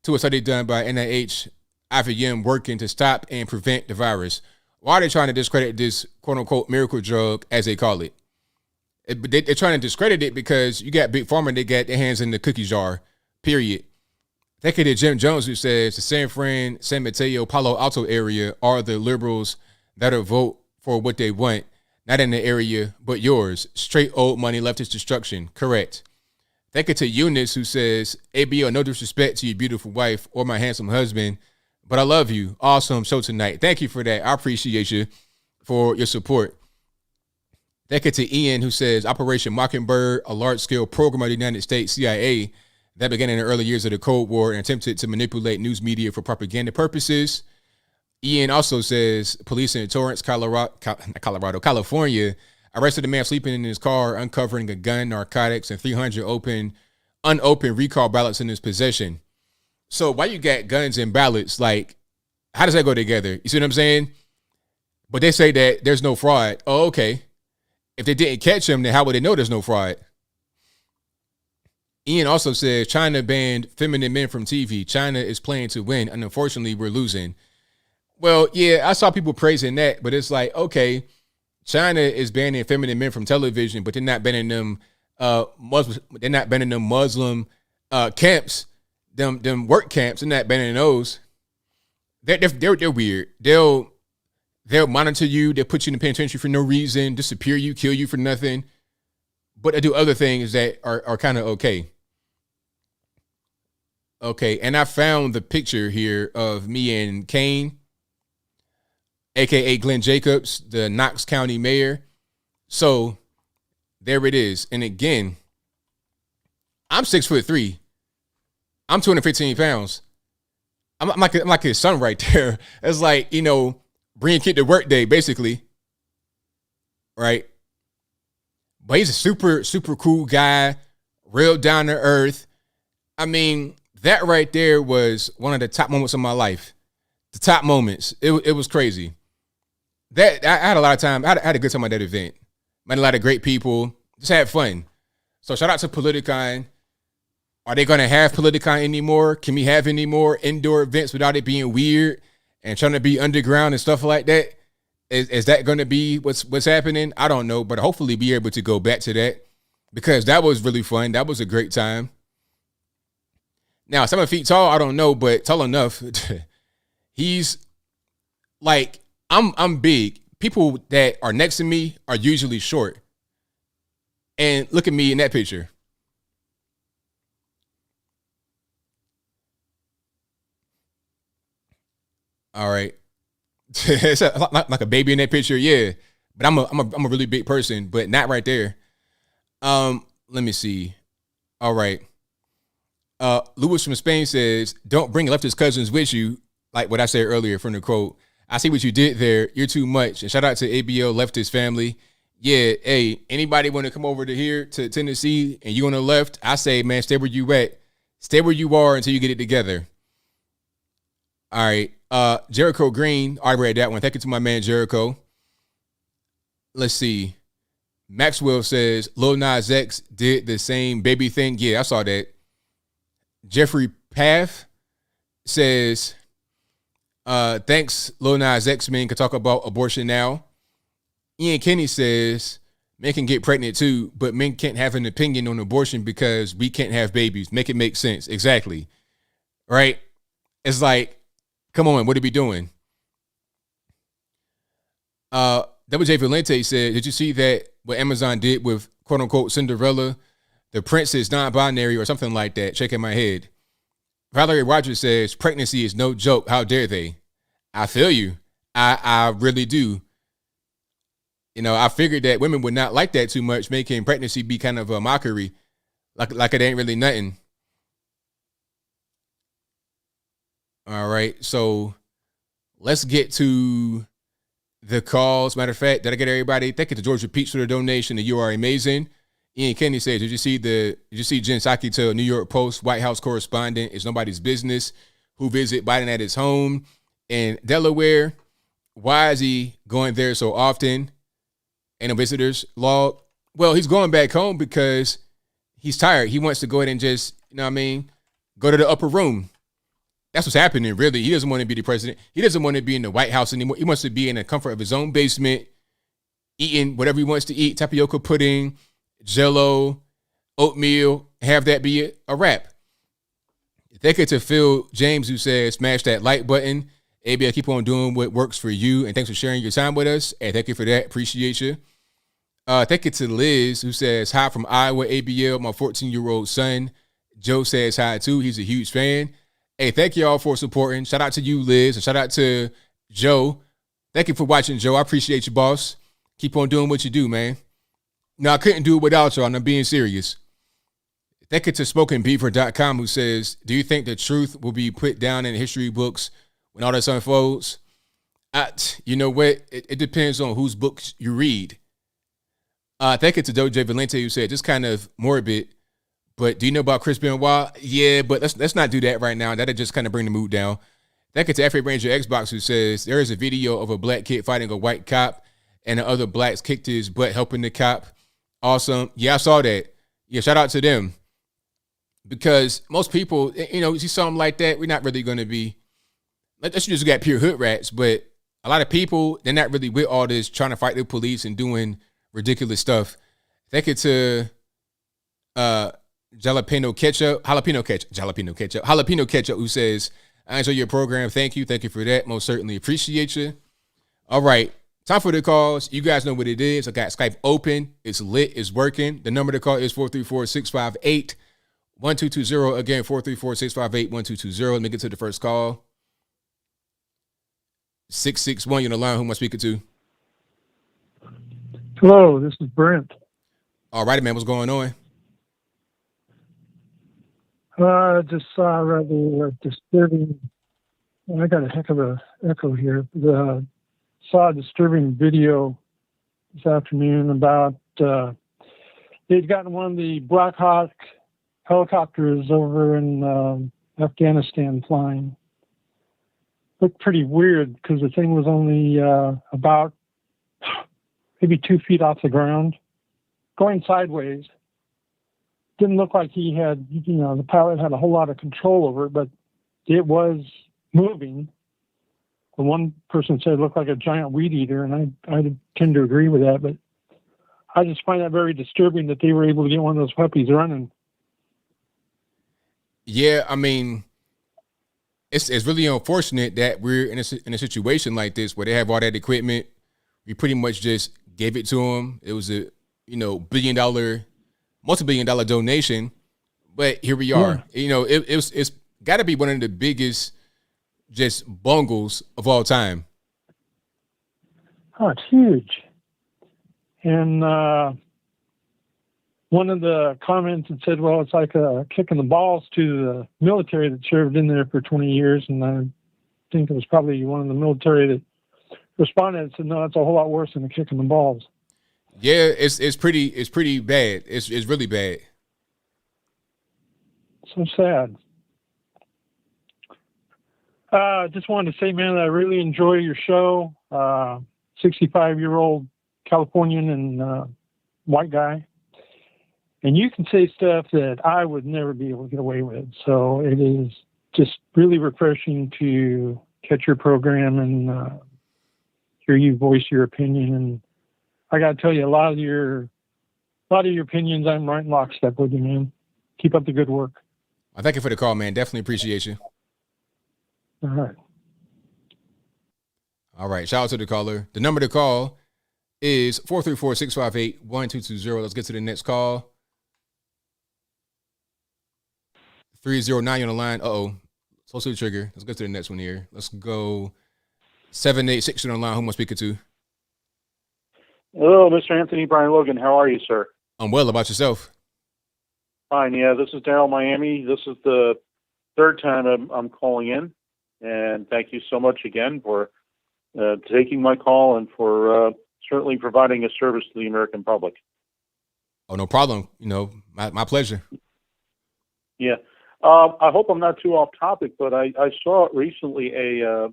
to a study done by NIH IVM working to stop and prevent the virus. Why are they trying to discredit this quote-unquote miracle drug, as they call it? They're trying to discredit it because you got Big Pharma, they got their hands in the cookie jar, period. Thank you to Jim Jones, who says the San Fran, San Mateo, Palo Alto area are the liberals that'll vote for what they want, not in the area, but yours. Straight old money, leftist destruction. Correct. Thank you to Eunice, who says, ABL, no disrespect to your beautiful wife or my handsome husband, but I love you. Awesome show tonight. Thank you for that. I appreciate you for your support. Thank you to Ian, who says Operation Mockingbird, a large-scale program of the United States CIA that began in the early years of the Cold War and attempted to manipulate news media for propaganda purposes. Ian also says police in Torrance, California, arrested a man sleeping in his car, uncovering a gun, narcotics, and 300 unopened recall ballots in his possession. So why you got guns and ballots? Like, how does that go together? You see what I'm saying? But they say that there's no fraud. Oh, okay. If they didn't catch him, then how would they know there's no fraud? Ian also says China banned feminine men from TV. China is playing to win, and unfortunately, we're losing. Well, yeah, I saw people praising that, but it's like, okay, China is banning feminine men from television, but they're not banning them Muslim. They're not banning them Muslim camps, them work camps. They're not banning those. They're weird. They'll monitor you. They'll put you in the penitentiary for no reason, disappear you, kill you for nothing. But they do other things that are kind of okay. Okay, and I found the picture here of me and Kane, a.k.a. Glenn Jacobs, the Knox County mayor. So there it is. And again, I'm 6'3". I'm 215 pounds. I'm like his son right there. It's like, bring a kid to work day, basically. Right? But he's a super, super cool guy, real down to earth. I mean, that right there was one of the top moments of my life. The top moments. It was crazy. That I had a lot of time. I had a good time at that event. Met a lot of great people. Just had fun. So shout out to Politicon. Are they going to have Politicon anymore? Can we have any more indoor events without it being weird and trying to be underground and stuff like that? Is that going to be what's happening? I don't know, but hopefully be able to go back to that because that was really fun. That was a great time. Now, 7 feet tall, I don't know, but tall enough. He's like, I'm big. People that are next to me are usually short. And look at me in that picture. All right. It's like a baby in that picture, yeah. But I'm a really big person, but not right there. Let me see. All right. Louis from Spain says, "Don't bring leftist cousins with you." Like what I said earlier from the quote. I see what you did there. You're too much. And shout out to ABL leftist family. Yeah, hey, anybody want to come over to here to Tennessee and you on the left? I say, man, stay where you at. Stay where you are until you get it together. All right. Jericho Green, I read that one. Thank you to my man Jericho. Let's see. Maxwell says Lil Nas X did the same baby thing. Yeah, I saw that. Jeffrey Path says, thanks, Lil Nas X men can talk about abortion now. Ian Kenny says, men can get pregnant too, but men can't have an opinion on abortion because we can't have babies. Make it make sense. Exactly. Right? It's like, come on, what are we doing? WJ Valente said, did you see that what Amazon did with quote unquote Cinderella? The prince is non-binary or something like that. Shaking my head. Valerie Rogers says, pregnancy is no joke. How dare they? I feel you. I really do. I figured that women would not like that too much, making pregnancy be kind of a mockery. Like it ain't really nothing. All right. So let's get to the calls. Matter of fact, did I get everybody? Thank you to Georgia Peach for the donation. And you are amazing. Ian Kenny says, did you see Jen Psaki tell New York Post White House correspondent it's nobody's business who visit Biden at his home in Delaware? Why is he going there so often? And a visitor's log. Well, he's going back home because he's tired. He wants to go ahead and just, go to the upper room. That's what's happening, really. He doesn't want to be the president. He doesn't want to be in the White House anymore. He wants to be in the comfort of his own basement, eating whatever he wants to eat, tapioca pudding, Jell-O, oatmeal, have that be a wrap. Thank you to Phil James who says, smash that like button. ABL, keep on doing what works for you. And thanks for sharing your time with us. And thank you for that. Appreciate you. Thank you to Liz who says, hi from Iowa, ABL, my 14-year-old son. Joe says hi too. He's a huge fan. Hey, thank you all for supporting. Shout out to you, Liz. And shout out to Joe. Thank you for watching, Joe. I appreciate you, boss. Keep on doing what you do, man. No, I couldn't do it without you, and I'm being serious. Thank you to SpokenBeaver.com who says, do you think the truth will be put down in history books when all this unfolds? You know what? It depends on whose books you read. Thank you to Doja Valente who said, just kind of morbid, but do you know about Chris Benoit? Yeah, but let's not do that right now. That'll just kind of bring the mood down. Thank you to F.A. Ranger Xbox who says, there is a video of a black kid fighting a white cop and the other blacks kicked his butt helping the cop. Awesome. Yeah, I saw that. Yeah, shout out to them. because most people, you see something like that, we're not really going to be, let's just got pure hood rats, but a lot of people, they're not really with all this trying to fight the police and doing ridiculous stuff. Thank you to jalapeno ketchup, who says, I enjoy your program. Thank you for that. Most certainly appreciate you. All right, time for the calls. You guys know what it is. I got Skype open. It's lit. It's working. The number to call is 434-658-1220. Again, 434-658-1220. Let me get to the first call. 661, you're on the line. Who am I speaking to? Hello, this is Brent. All righty, man. What's going on? Just saw a rather disturbing. I got a heck of a echo here. Saw a disturbing video this afternoon about they'd gotten one of the Black Hawk helicopters over in Afghanistan flying. Looked pretty weird because the thing was only about maybe 2 feet off the ground, going sideways. Didn't look like he had, the pilot had a whole lot of control over it, but it was moving. The one person said it looked like a giant weed eater, and I tend to agree with that, but I just find that very disturbing that they were able to get one of those puppies running. Yeah, I mean, it's really unfortunate that we're in a situation like this where they have all that equipment. We pretty much just gave it to them. It was a multi-billion-dollar donation, but here we are. Yeah. It's got to be one of the biggest just bungles of all time. Oh, it's huge. And one of the comments had said, well, it's like a kick in the balls to the military that served in there for 20 years. And I think it was probably one of the military that responded and said, no, it's a whole lot worse than a kick in the balls. Yeah, it's pretty bad. It's really bad. So sad. Just wanted to say, man, I really enjoy your show. 65-year-old Californian and white guy. And you can say stuff that I would never be able to get away with. So it is just really refreshing to catch your program and hear you voice your opinion. And I got to tell you, a lot of your opinions, I'm right in lockstep with you, man. Keep up the good work. Well, thank you for the call, man. Definitely appreciate you. All right. All right. Shout out to the caller. The number to call is 434-658-1220. Let's get to the next call. 309 on the line. Uh-oh. Close to the trigger. Let's get to the next one here. Let's go 786 on the line. Who am I speaking to? Hello, Mr. Anthony Brian Logan. How are you, sir? I'm well. About yourself? Fine, yeah. This is Daryl, Miami. This is the third time I'm calling in. And thank you so much again for taking my call and for certainly providing a service to the American public. Oh, no problem. My pleasure. Yeah. I hope I'm not too off topic, but I saw recently a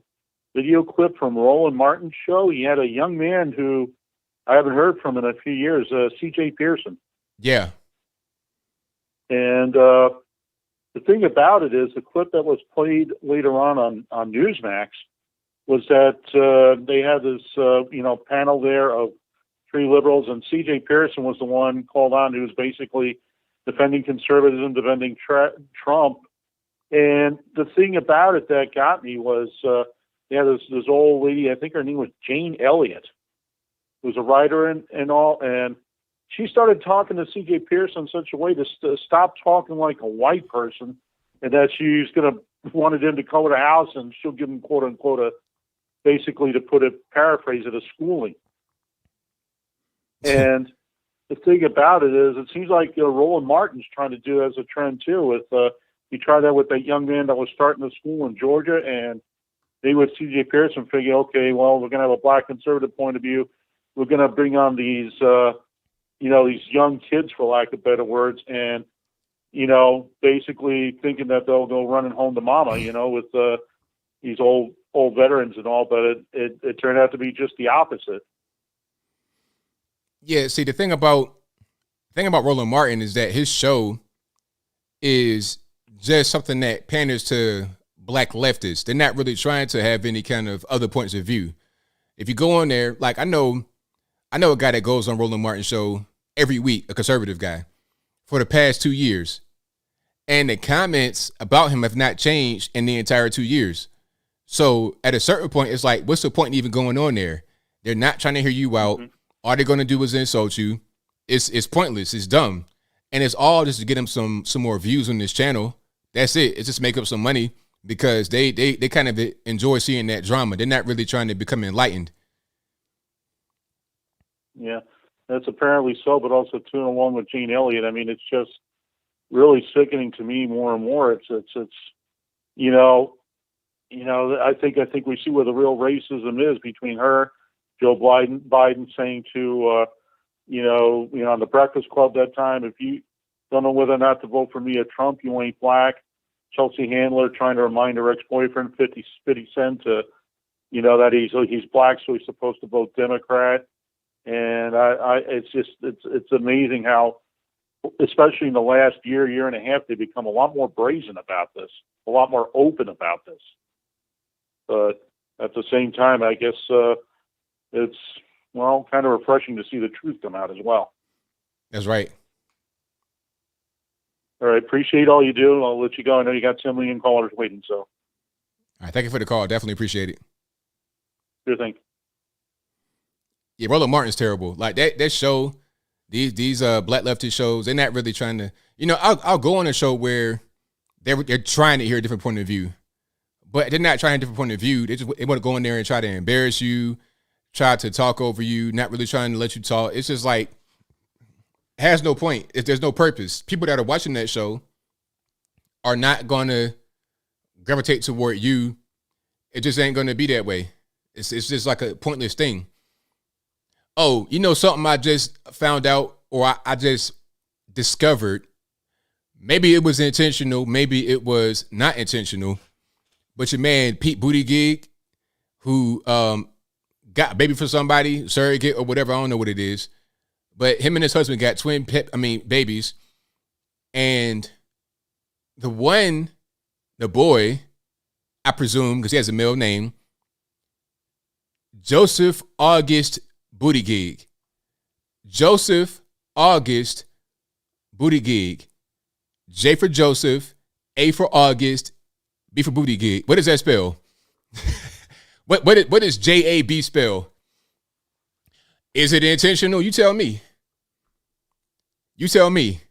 video clip from Roland Martin's show. He had a young man who I haven't heard from in a few years, C.J. Pearson. Yeah. And the thing about it is the clip that was played later on Newsmax was that they had this, panel there of three liberals, and C.J. Pearson was the one called on who was basically defending conservatism, defending Trump. And the thing about it that got me was they had this old lady, I think her name was Jane Elliott, who was a writer and all, and she started talking to C.J. Pearson in such a way to stop talking like a white person, and that she's wanted him to come to the house and she'll give him quote unquote basically, to put it, paraphrase it, a schooling. And the thing about it is, it seems like Roland Martin's trying to do it as a trend too. With he tried that with that young man that was starting the school in Georgia, and they with C.J. Pearson figure, okay, well, we're going to have a black conservative point of view. We're going to bring on these, these young kids, for lack of better words, and basically thinking that they'll go running home to mama, with these old veterans and all. But it turned out to be just the opposite. Yeah, see, the thing about Roland Martin is that his show is just something that panders to black leftists. They're not really trying to have any kind of other points of view. If you go on there, like I know a guy that goes on Roland Martin's show every week, a conservative guy, for the past 2 years. And the comments about him have not changed in the entire 2 years. So at a certain point, it's like, what's the point in even going on there? They're not trying to hear you out. All they're going to do is insult you. It's pointless. It's dumb. And it's all just to get them some more views on this channel. That's it. It's just make up some money because they kind of enjoy seeing that drama. They're not really trying to become enlightened. Yeah, that's apparently so, but also too, along with Gene Elliott. I mean, it's just really sickening to me more and more. It's I think we see where the real racism is between her, Joe Biden saying to on the Breakfast Club that time, if you don't know whether or not to vote for me or Trump, you ain't black. Chelsea Handler trying to remind her ex-boyfriend 50 Cent to that he's black, so he's supposed to vote Democrat. And it's amazing how, especially in the last year and a half, they've become a lot more brazen about this, a lot more open about this. But at the same time, I guess it's, kind of refreshing to see the truth come out as well. That's right. All right. Appreciate all you do. I'll let you go. I know you got 10 million callers waiting, so. All right. Thank you for the call. Definitely appreciate it. Sure thing. Yeah, Roland Martin's terrible. Like that show, these black leftist shows, they're not really trying to, I'll go on a show where they're trying to hear a different point of view, but they're not trying a different point of view. They want to go in there and try to embarrass you, try to talk over you, not really trying to let you talk. It's just like, has no point. If there's no purpose, people that are watching that show are not going to gravitate toward you. It just ain't going to be that way. It's just like a pointless thing. Oh, something I just found out, or I just discovered, maybe it was intentional, maybe it was not intentional, but your man Pete Buttigieg, who got a baby for somebody, surrogate or whatever, I don't know what it is, but him and his husband got babies, and the boy, I presume, because he has a male name, Joseph August Buttigieg. Joseph August Buttigieg. J for Joseph, A for August, B for Buttigieg. What does that spell? What does JAB spell? Is it intentional? You tell me. You tell me.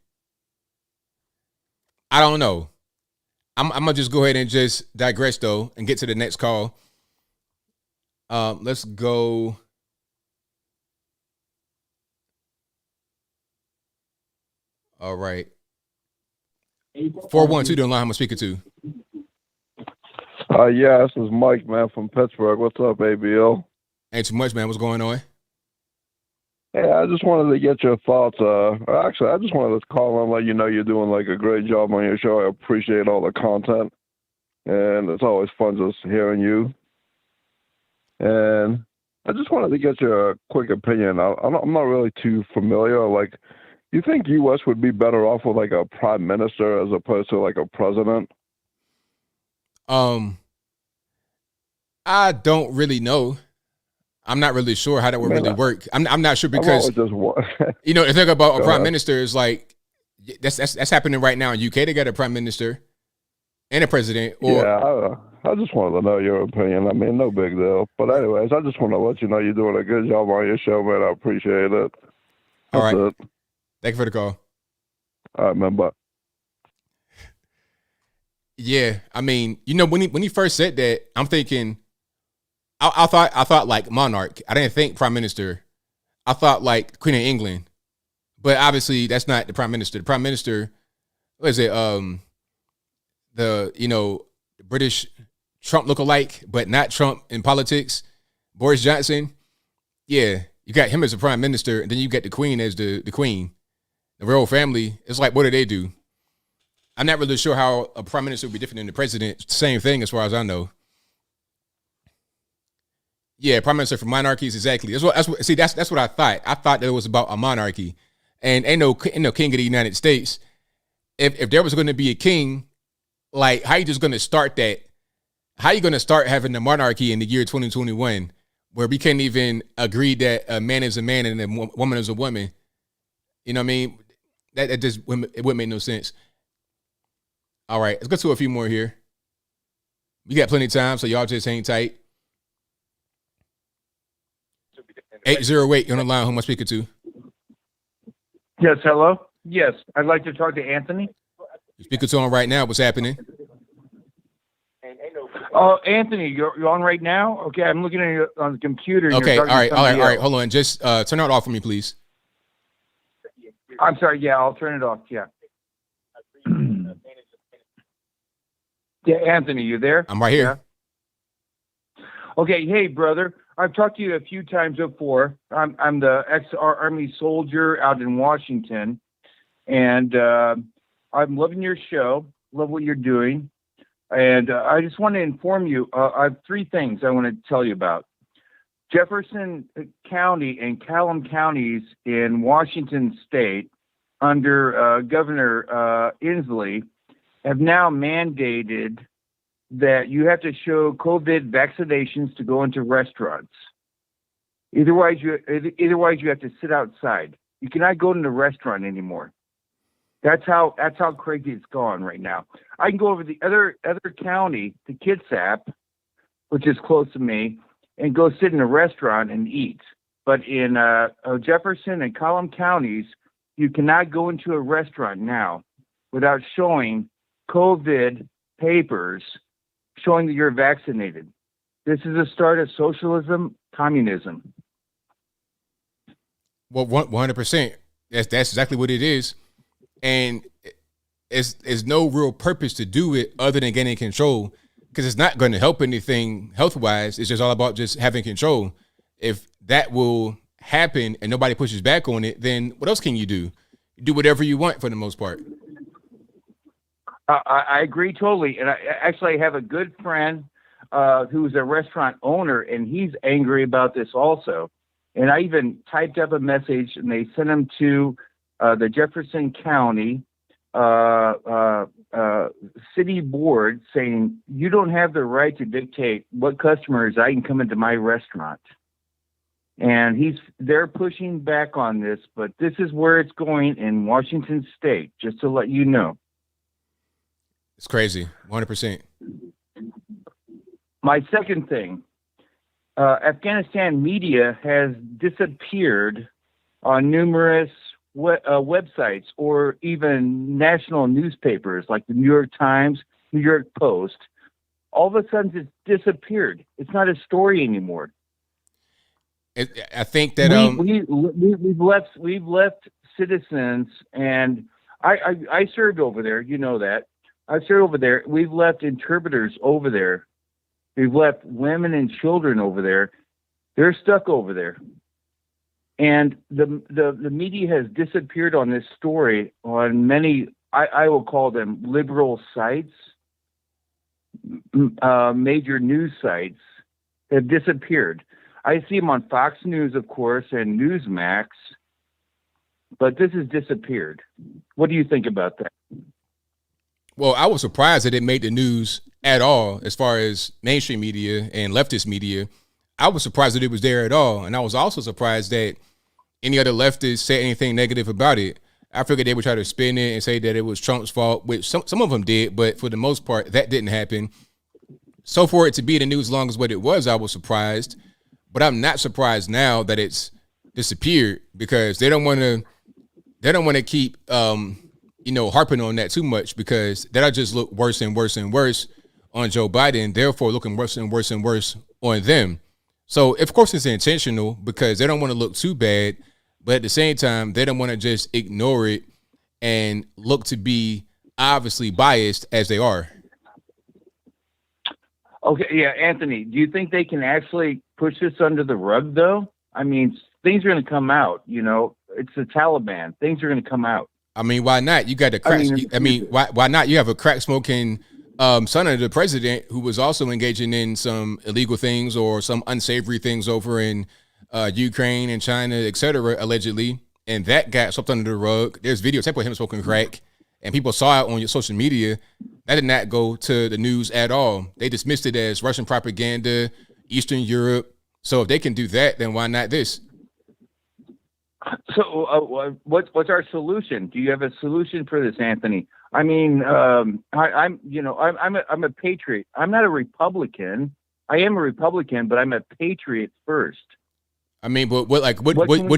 I don't know. I'm gonna just go ahead and just digress though and get to the next call. Let's go. All right. 412 don't know who I'm speaking to. Yeah, this is Mike, man, from Pittsburgh. What's up, ABL? Ain't too much, man. What's going on? Hey, I just wanted to get your thoughts. Actually, I just wanted to call and let you know you're doing like a great job on your show. I appreciate all the content, and it's always fun just hearing you. And I just wanted to get your quick opinion. I'm not really too familiar. Like, you think U.S. would be better off with like a prime minister as opposed to like a president? I don't really know. I'm not really sure how that would really work. I'm not sure because the thing about a prime minister is like that's happening right now in UK. They got a prime minister and a president. I just wanted to know your opinion. I mean, no big deal. But anyways, I just want to let you know you're doing a good job on your show, man. I appreciate it. All right. Thank you for the call. All right, man. Bye. Yeah, I mean, when he first said that, I'm thinking, I thought like monarch. I didn't think prime minister. I thought like Queen of England, but obviously that's not the prime minister. The prime minister, what is it? The British Trump lookalike, but not Trump in politics. Boris Johnson. Yeah, you got him as a prime minister, and then you got the Queen as the queen. The royal family. It's like, what do they do? I'm not really sure how a prime minister would be different than the president. Same thing as far as I know. Yeah, prime minister for monarchies, exactly. That's what I thought. I thought that it was about a monarchy. And ain't no king of the United States. if there was going to be a king, like, how you just going to start that? How you going to start having the monarchy in the year 2021 where we can't even agree that a man is a man and a woman is a woman? You know what I mean? That just, it wouldn't make no sense. All right, let's go to a few more here. We got plenty of time, so y'all just hang tight. 808, you're on the line. Who am I speaking to? Yes, hello? Yes, I'd like to talk to Anthony. You're speaking to him right now. What's happening? Oh, Anthony, you're on right now? Okay, I'm looking at you on the computer. Okay, all right. Hold on. Just turn it off for me, please. I'm sorry. Yeah, I'll turn it off. Yeah. Yeah, Anthony, you there? I'm right here. Yeah. Okay, hey, brother. I've talked to you a few times before. I'm the ex-Army soldier out in Washington, and I'm loving your show. Love what you're doing. And I just want to inform you, I have three things I want to tell you about. Jefferson County and Callum counties in Washington State under Governor Inslee have now mandated that you have to show COVID vaccinations to go into restaurants. Otherwise, you have to sit outside. You cannot go into the restaurant anymore. That's how crazy it's gone right now. I can go over the other county, to Kitsap, which is close to me, and go sit in a restaurant and eat. But in Jefferson and Callum counties, you cannot go into a restaurant now without showing COVID papers showing that you're vaccinated. This is the start of socialism, communism. Well, 100%. That's exactly what it is. And it's no real purpose to do it other than getting control, because it's not going to help anything health-wise. It's just all about just having control. If that will happen and nobody pushes back on it, then what else can you do? You do whatever you want for the most part. I agree totally. And I have a good friend who's a restaurant owner, and he's angry about this also. And I even typed up a message, and they sent him to the Jefferson County City Board saying, you don't have the right to dictate what customers I can come into my restaurant. And they're pushing back on this, but this is where it's going in Washington State, just to let you know. It's crazy, 100%. My second thing, Afghanistan media has disappeared on numerous websites or even national newspapers like the New York Times, New York Post. All of a sudden, it's disappeared. It's not a story anymore. I think that we've left citizens, and I served over there. You know that. I served over there. We've left interpreters over there. We've left women and children over there. They're stuck over there. And the media has disappeared on this story on many, I will call them liberal sites, major news sites have disappeared. I see them on Fox News, of course, and Newsmax, but this has disappeared. What do you think about that? Well, I was surprised that it made the news at all as far as mainstream media and leftist media. I was surprised that it was there at all. And I was also surprised that any other leftists said anything negative about it. I figured they would try to spin it and say that it was Trump's fault, which some of them did, but for the most part, that didn't happen. So for it to be in the news as long as what it was, I was surprised. But I'm not surprised now that it's disappeared, because they don't want to keep harping on that too much, because that'll just look worse and worse and worse on Joe Biden, therefore looking worse and worse and worse on them. So, of course, it's intentional because they don't want to look too bad, but at the same time, they don't want to just ignore it and look to be obviously biased as they are. Okay, yeah, Anthony, do you think they can actually push this under the rug, though? I mean, things are going to come out, It's the Taliban. Things are going to come out. I mean, why not? You got the crack. Why not? You have a crack smoking son of the president who was also engaging in some illegal things or some unsavory things over in Ukraine and China, et cetera, allegedly. And that got swept under the rug. There's videotape of him smoking crack and people saw it on your social media, that did not go to the news at all. They dismissed it as Russian propaganda, Eastern Europe. So if they can do that, then why not this? So what's our solution? Do you have a solution for this, Anthony? I mean, I'm a patriot. I'm not a Republican. I am a Republican, but I'm a patriot first. I mean, but what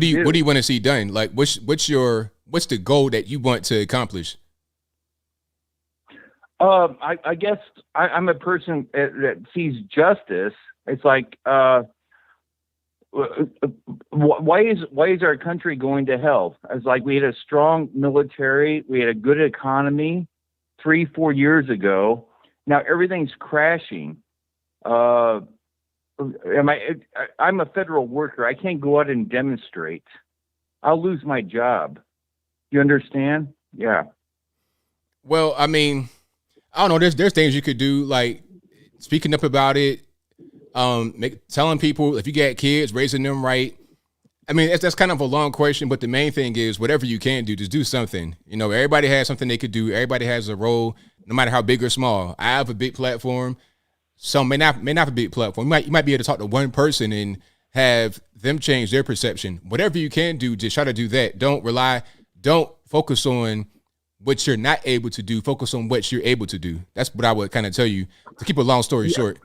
do you want to see done? Like, what's the goal that you want to accomplish? I guess I'm a person that sees justice. It's like, why is our country going to hell? It's like we had a strong military, we had a good economy 3-4 years ago. Now everything's crashing. I'm a federal worker. I can't go out and demonstrate. I'll lose my job. You understand? Yeah. Well, I mean, I don't know. There's things you could do, like speaking up about it, telling people if you got kids, raising them right. I mean, that's kind of a long question, but the main thing is whatever you can do, just do something. You know, everybody has something they could do. Everybody has a role, no matter how big or small. I have a big platform. Some may not have a big platform. You might be able to talk to one person and have them change their perception. Whatever you can do, just try to do that. Don't focus on what you're not able to do. Focus on what you're able to do. That's what I would kind of tell you, to keep a long story short.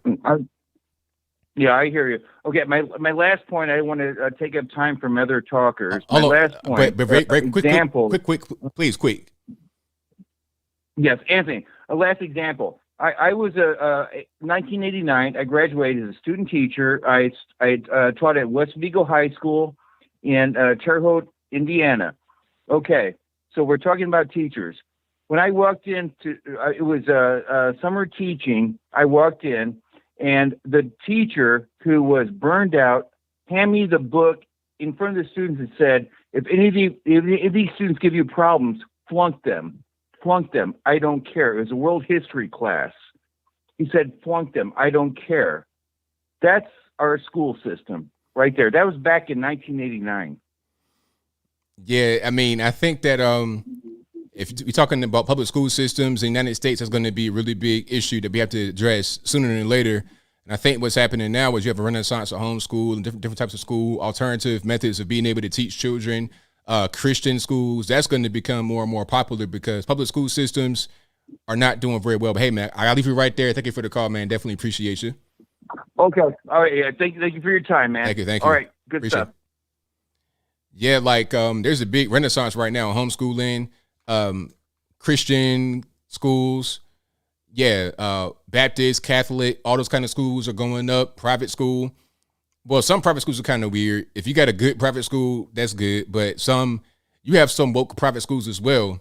Yeah, I hear you. Okay, my last point, I want to take up time from other talkers. My last point, but very example. Quick, please, quick. Yes, Anthony, a last example. I was 1989. I graduated as a student teacher. I taught at West Vigo High School in Terre Haute, Indiana. Okay, so we're talking about teachers. When I walked into, it was summer teaching. I walked in, and the teacher, who was burned out, handed me the book in front of the students and said, if these students give you problems, flunk them. Flunk them. I don't care. It was a world history class. He said, flunk them. I don't care. That's our school system right there. That was back in 1989. Yeah, I mean, I think that if we're talking about public school systems in the United States, that's going to be a really big issue that we have to address sooner than later. And I think what's happening now is you have a renaissance of homeschool and different types of school, alternative methods of being able to teach children. Christian schools, that's going to become more and more popular because public school systems are not doing very well. But hey, man, I'll leave you right there. Thank you for the call, man. Definitely appreciate you. Okay. All right. Yeah. Thank you for your time, man. Thank you. All right. Good appreciate stuff. It. Yeah, like there's a big renaissance right now in homeschooling, Christian schools. Yeah, Baptist, Catholic, all those kind of schools are going up. Private school. Well, some private schools are kind of weird. If you got a good private school, that's good. But you have some woke private schools as well.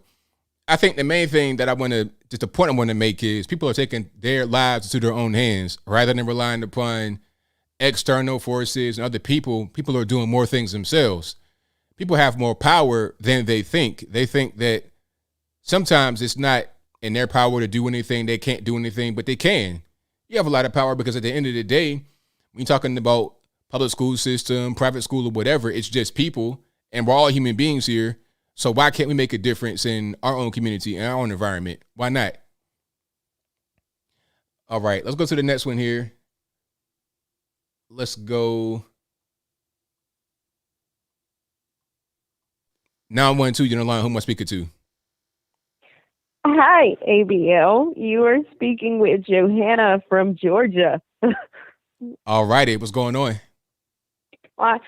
I think the main thing that the point I want to make is people are taking their lives into their own hands rather than relying upon external forces and other people. People are doing more things themselves. People have more power than they think. They think that sometimes it's not in their power to do anything. They can't do anything, but they can. You have a lot of power because at the end of the day, when you're talking about public school system, private school, or whatever, it's just people, and we're all human beings here. So why can't we make a difference in our own community and our own environment? Why not? All right, let's go to the next one here. Let's go. 912, you're on the line. Who am I speaking to? Hi, ABL. You are speaking with Johanna from Georgia. All righty, what's going on? Hi.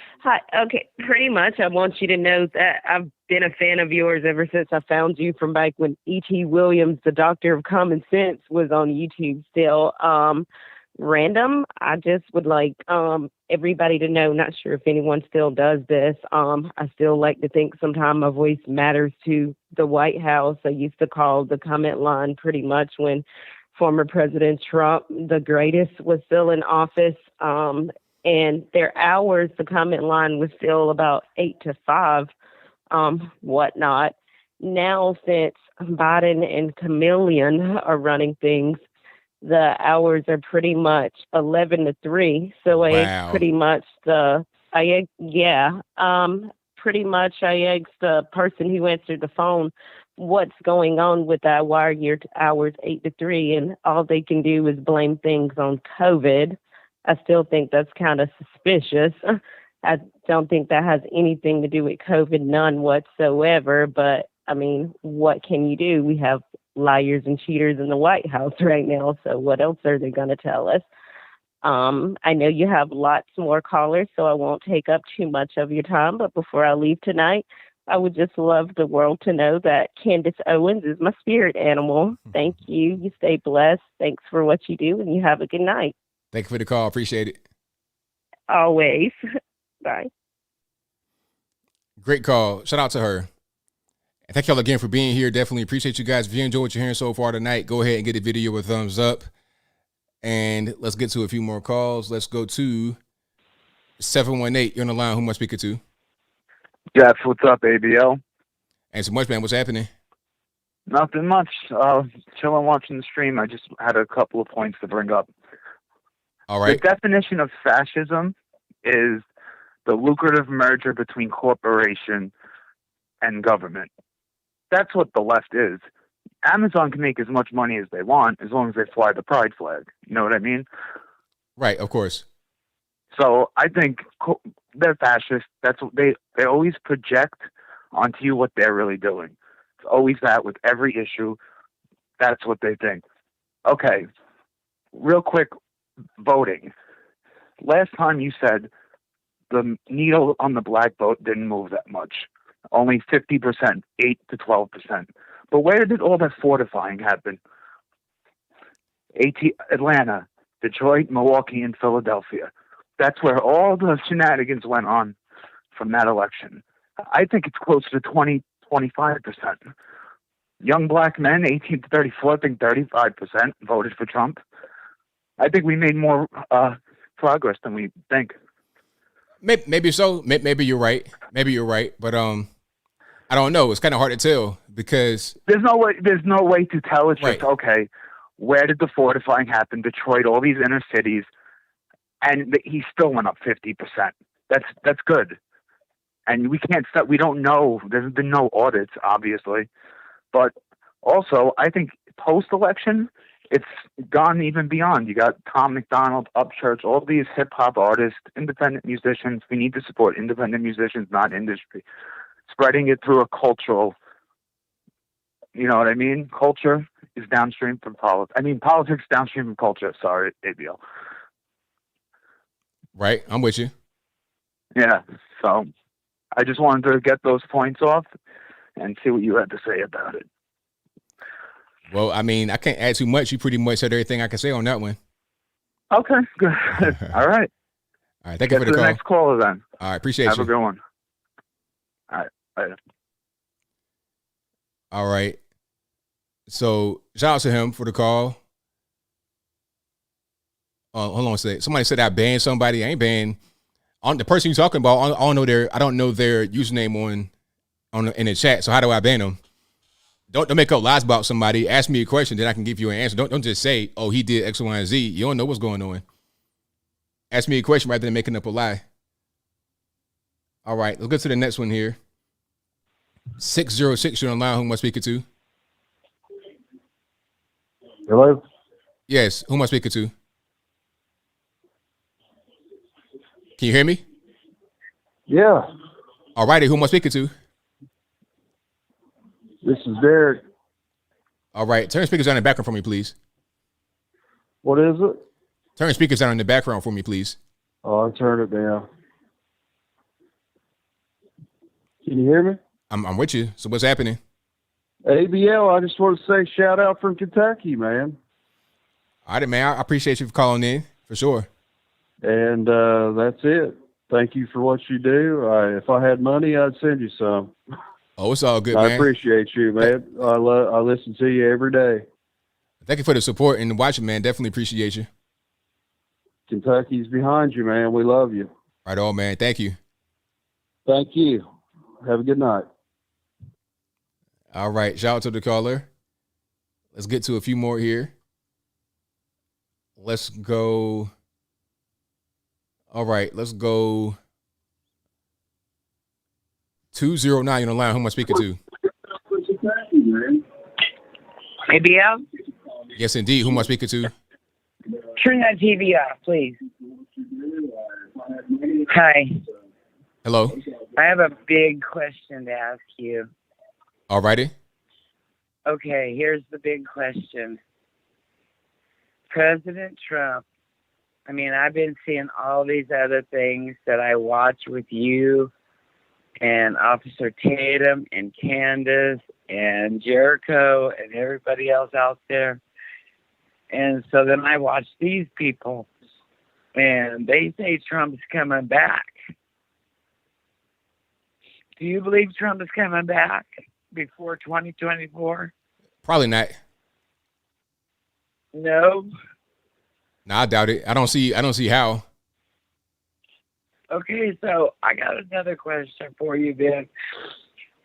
Okay, pretty much I want you to know that I've been a fan of yours ever since I found you from back when E.T. Williams, the Doctor of Common Sense, was on YouTube still. Random. I just would like everybody to know, not sure if anyone still does this. I still like to think sometimes my voice matters to the White House. I used to call the comment line pretty much when former President Trump, the greatest, was still in office. And their hours, the comment line was still about 8 to 5, whatnot. Now, since Biden and Chameleon are running things, the hours are pretty much 11 to 3. So I asked pretty much I asked the person who answered the phone what's going on with that wire year hours 8 to 3, and all they can do is blame things on COVID. I still think that's kind of suspicious. I don't think that has anything to do with COVID, none whatsoever. But I mean, what can you do? We have liars and cheaters in the White House right now. So what else are they going to tell us? I know you have lots more callers, so I won't take up too much of your time. But before I leave tonight, I would just love the world to know that Candace Owens is my spirit animal. Thank you. You stay blessed. Thanks for what you do, and you have a good night. Thank you for the call. Appreciate it. Always. Bye. Great call. Shout out to her. And thank y'all again for being here. Definitely appreciate you guys. If you enjoy what you're hearing so far tonight, go ahead and give the video a thumbs up. And let's get to a few more calls. Let's go to 718. You're on the line. Who am I speaking to? Jeff, what's up, ABL? Ain't so much, man. What's happening? Nothing much. Chilling, watching the stream. I just had a couple of points to bring up. All right. The definition of fascism is the lucrative merger between corporation and government. That's what the left is. Amazon can make as much money as they want as long as they fly the pride flag. You know what I mean? Right, of course. So I think they're fascist. That's what they always project onto you what they're really doing. It's always that with every issue. That's what they think. Okay, real quick, voting. Last time you said the needle on the black vote didn't move that much. Only 50%, 8 to 12%. But where did all that fortifying happen? Atlanta, Detroit, Milwaukee, and Philadelphia. That's where all the shenanigans went on from that election. I think it's closer to 20, 25%. Young black men, 18 to 34, I think 35% voted for Trump. I think we made more progress than we think. Maybe so. Maybe you're right. But I don't know. It's kind of hard to tell because there's no way to tell. It's just okay. Where did the fortifying happen? Detroit, all these inner cities, and he still went up 50%. That's good. And we can't stop. We don't know. There's been no audits, obviously, but also I think post-election it's gone even beyond. You got Tom McDonald, Upchurch, all these hip hop artists, independent musicians. We need to support independent musicians, not industry. Spreading it through a cultural, you know what I mean? Culture is downstream from politics. I mean, politics downstream from culture. Sorry, ABL. Right, I'm with you. Yeah, so I just wanted to get those points off and see what you had to say about it. Well, I mean, I can't add too much. You pretty much said everything I can say on that one. Okay, good. All right. All right, thank you for the call. Next caller then. All right, appreciate you. Have a good one. All right, later. All right. So shout out to him for the call. Hold on a second. Somebody said I banned somebody. I ain't banned. On the person you're talking about, I don't know their username in the chat. So how do I ban them? Don't make up lies about somebody. Ask me a question, then I can give you an answer. Don't just say, "Oh, he did X, Y, and Z." You don't know what's going on. Ask me a question rather than making up a lie. All right, let's go to the next one here. 606, you're on line. Who am I speaking to? Hello? Yes, who am I speaking to? Can you hear me? Yeah. All righty, who am I speaking to? This is Derek. All right, turn speakers down in the background for me, please. What is it? Turn speakers down in the background for me, please. Oh, I'll turn it down. Can you hear me? I'm with you. So what's happening? ABL, I just want to say shout out from Kentucky, man. All right, man. I appreciate you for calling in, for sure. And that's it. Thank you for what you do. If I had money, I'd send you some. Oh, it's all good, man. I appreciate you, man. I listen to you every day. Thank you for the support and watching, man. Definitely appreciate you. Kentucky's behind you, man. We love you. Right on, man. Thank you. Thank you. Have a good night. All right. Shout out to the caller. Let's get to a few more here. Let's go. All right. Let's go. 209 on the line. Who am I speaking to? ABL? Yes, indeed. Who am I speaking to? Turn that TV off, please. Hi. Hello. I have a big question to ask you. All righty. Okay, here's the big question. President Trump, I mean, I've been seeing all these other things that I watch with you and Officer Tatum and Candace and Jericho and everybody else out there. And so then I watch these people, and they say Trump's coming back. Do you believe Trump is coming back before 2024? Probably not. No. No, I doubt it. I don't see how. Okay, so I got another question for you, Ben.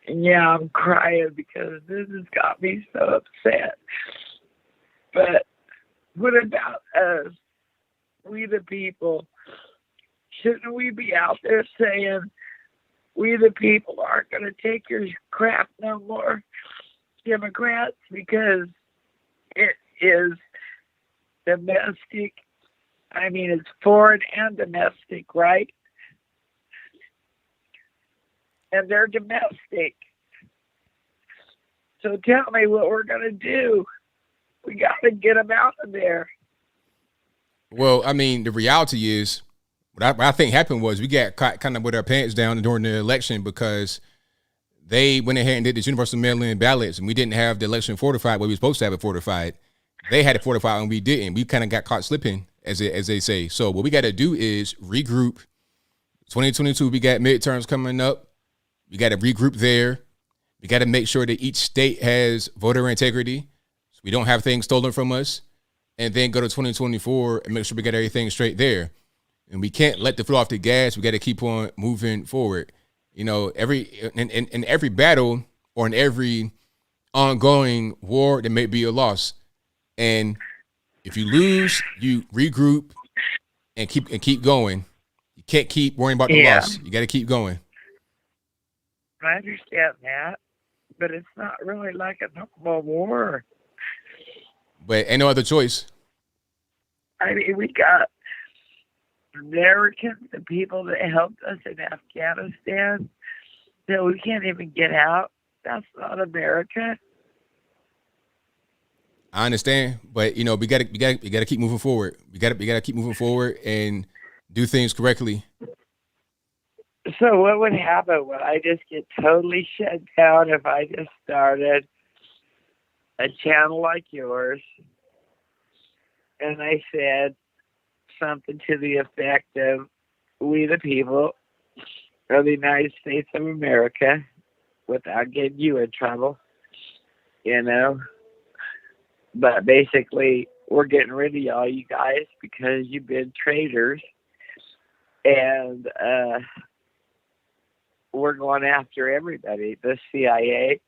And yeah, I'm crying because this has got me so upset. But what about us? We the people. Shouldn't we be out there saying, we the people aren't going to take your crap no more, Democrats, because it is domestic. I mean, it's foreign and domestic, right? And they're domestic. So tell me what we're going to do. We got to get them out of there. Well, I mean, the reality is, what I think happened was we got caught kind of with our pants down during the election because they went ahead and did this universal mail-in ballots, and we didn't have the election fortified where we were supposed to have it fortified. They had it fortified, and we didn't. We kind of got caught slipping, as they say. So what we got to do is regroup. 2022, we got midterms coming up. We got to regroup there. We got to make sure that each state has voter integrity, so we don't have things stolen from us, and then go to 2024 and make sure we got everything straight there. And we can't let the foot off the gas. We got to keep on moving forward. You know, in every battle or in every ongoing war, there may be a loss. And if you lose, you regroup and keep going. You can't keep worrying about the loss. You got to keep going. I understand that, but it's not really like a normal war. But ain't no other choice. I mean, we got Americans, the people that helped us in Afghanistan, that we can't even get out. That's not America. I understand, but you know, we got to keep moving forward. We got to keep moving forward and do things correctly. So what would happen? Would I just get totally shut down if I just started a channel like yours and I said something to the effect of, we the people of the United States of America, without getting you in trouble, you know? But basically, we're getting rid of y'all, you guys, because you've been traitors. And we're going after everybody, the CIA,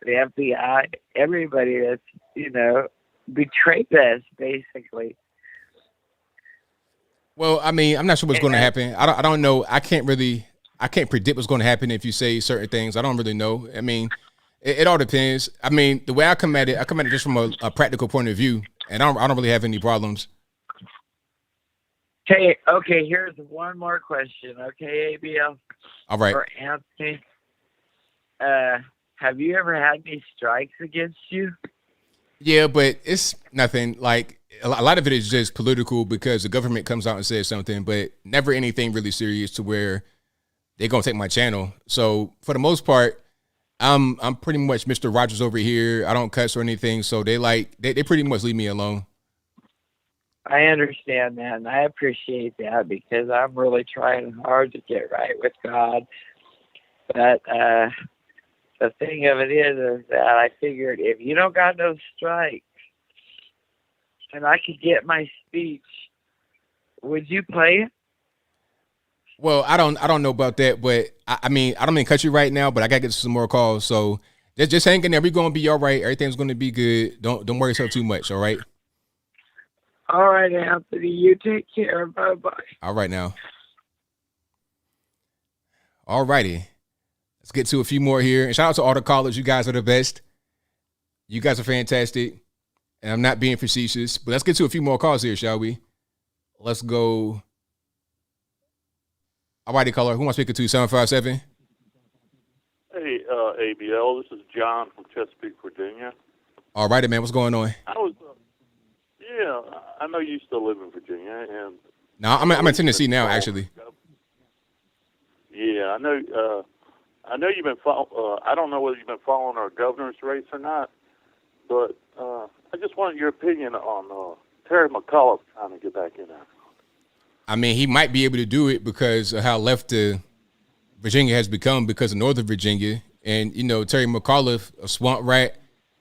the FBI, everybody that's, you know, betrayed us, basically. Well, I mean, I'm not sure what's going to happen. I don't know. I can't predict what's going to happen if you say certain things. I don't really know. I mean, it all depends. I mean, the way I come at it just from a practical point of view, and I don't really have any problems. Okay, here's one more question. Okay, ABL. All right. Or Anthony, have you ever had any strikes against you? Yeah, but it's nothing. Like, a lot of it is just political because the government comes out and says something, but never anything really serious to where they're gonna take my channel. So for the most part, I'm pretty much Mr. Rogers over here. I don't cuss or anything, so they pretty much leave me alone. I understand that, and I appreciate that because I'm really trying hard to get right with God. But the thing of it is that I figured if you don't got no strikes and I could get my speech, would you play it? Well, I don't know about that, but I mean, I don't mean to cut you right now, but I gotta get some more calls. So just hang in there. We're gonna be all right. Everything's gonna be good. Don't worry yourself too much. All right. All right, Anthony. You take care. Bye bye. All right now. All righty. Let's get to a few more here. And shout out to all the callers. You guys are the best. You guys are fantastic. And I'm not being facetious, but let's get to a few more calls here, shall we? Let's go. All righty, caller. Who am I speaking to? 757? Hey, ABL. This is John from Chesapeake, Virginia. All righty, man. What's going on? I know you still live in Virginia, and No, I'm in Tennessee now, actually. yeah, I know. I know you've been. I don't know whether you've been following our governor's race or not, but I just wanted your opinion on Terry McAuliffe trying to get back in there. I mean, he might be able to do it because of how left Virginia has become because of Northern Virginia. And, you know, Terry McAuliffe, a swamp rat,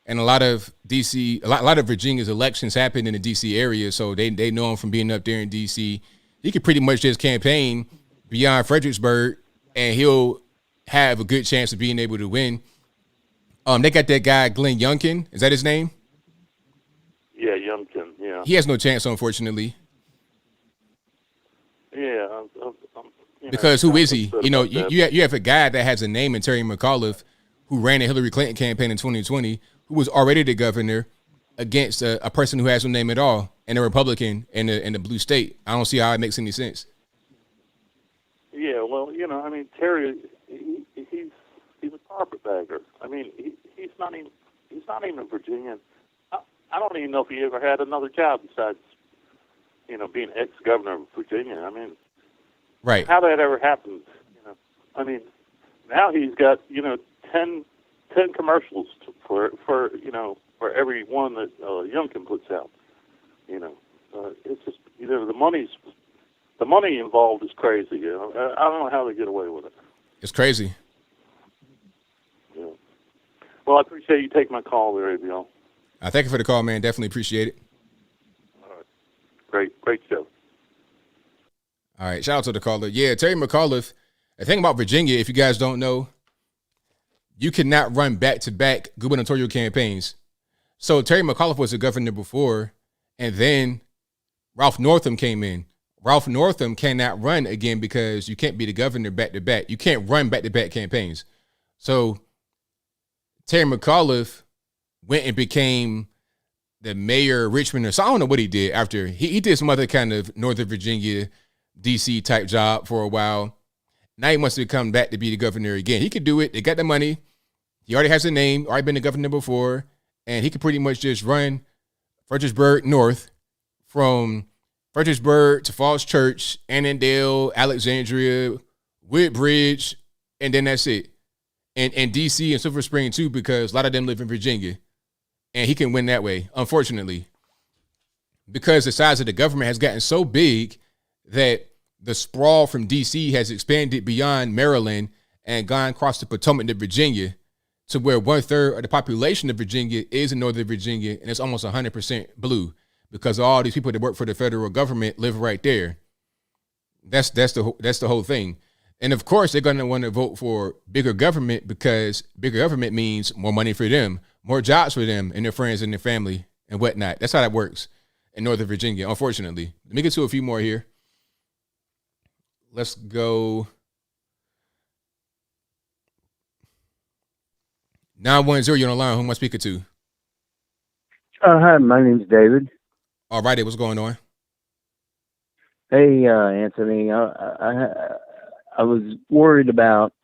and a lot of D.C., a lot of Virginia's elections happen in the D.C. area, so they know him from being up there in D.C. He could pretty much just campaign beyond Fredericksburg, and he'll have a good chance of being able to win. They got that guy, Glenn Youngkin. Is that his name? Yeah, Youngkin, yeah. He has no chance, unfortunately. Yeah. Because who is he? You know, you have a guy that has a name in Terry McAuliffe who ran the Hillary Clinton campaign in 2020, who was already the governor against a person who has no name at all and a Republican in the blue state. I don't see how it makes any sense. Yeah, well, you know, I mean, Terry, he's a carpetbagger. I mean, he's not even a Virginian. I don't even know if he ever had another job besides, you know, being ex-governor of Virginia. I mean, right? How that ever happened? You know, I mean, now he's got 10 commercials for you know, for every one that Youngkin puts out. You know, it's just the money involved is crazy. You know, I don't know how they get away with it. It's crazy. Yeah. Well, I appreciate you taking my call there, ABL. Thank you for the call, man. Definitely appreciate it. All right. Great show. All right. Shout out to the caller. Yeah, Terry McAuliffe. The thing about Virginia, if you guys don't know, you cannot run back-to-back gubernatorial campaigns. So Terry McAuliffe was the governor before, and then Ralph Northam came in. Ralph Northam cannot run again because you can't be the governor back-to-back. You can't run back-to-back campaigns. So Terry McAuliffe went and became the mayor of Richmond. So I don't know what he did after. He did some other kind of Northern Virginia, D.C. type job for a while. Now he wants to come back to be the governor again. He could do it. They got the money. He already has a name, already been the governor before, and he could pretty much just run Fredericksburg North from Fredericksburg to Falls Church, Annandale, Alexandria, Woodbridge, and then that's it. And D.C. and Silver Spring too, because a lot of them live in Virginia. And he can win that way, unfortunately. Because the size of the government has gotten so big that the sprawl from D.C. has expanded beyond Maryland and gone across the Potomac to Virginia, to where 1/3 of the population of Virginia is in Northern Virginia, and it's almost 100% blue because all these people that work for the federal government live right there. That's the whole thing. And of course, they're going to want to vote for bigger government because bigger government means more money for them, more jobs for them and their friends and their family and whatnot. That's how that works in Northern Virginia, unfortunately. Let me get to a few more here. Let's go. 910, you're on the line. Who am I speaking to? Hi, my name's David. All righty, what's going on? Hey, Anthony, I was worried about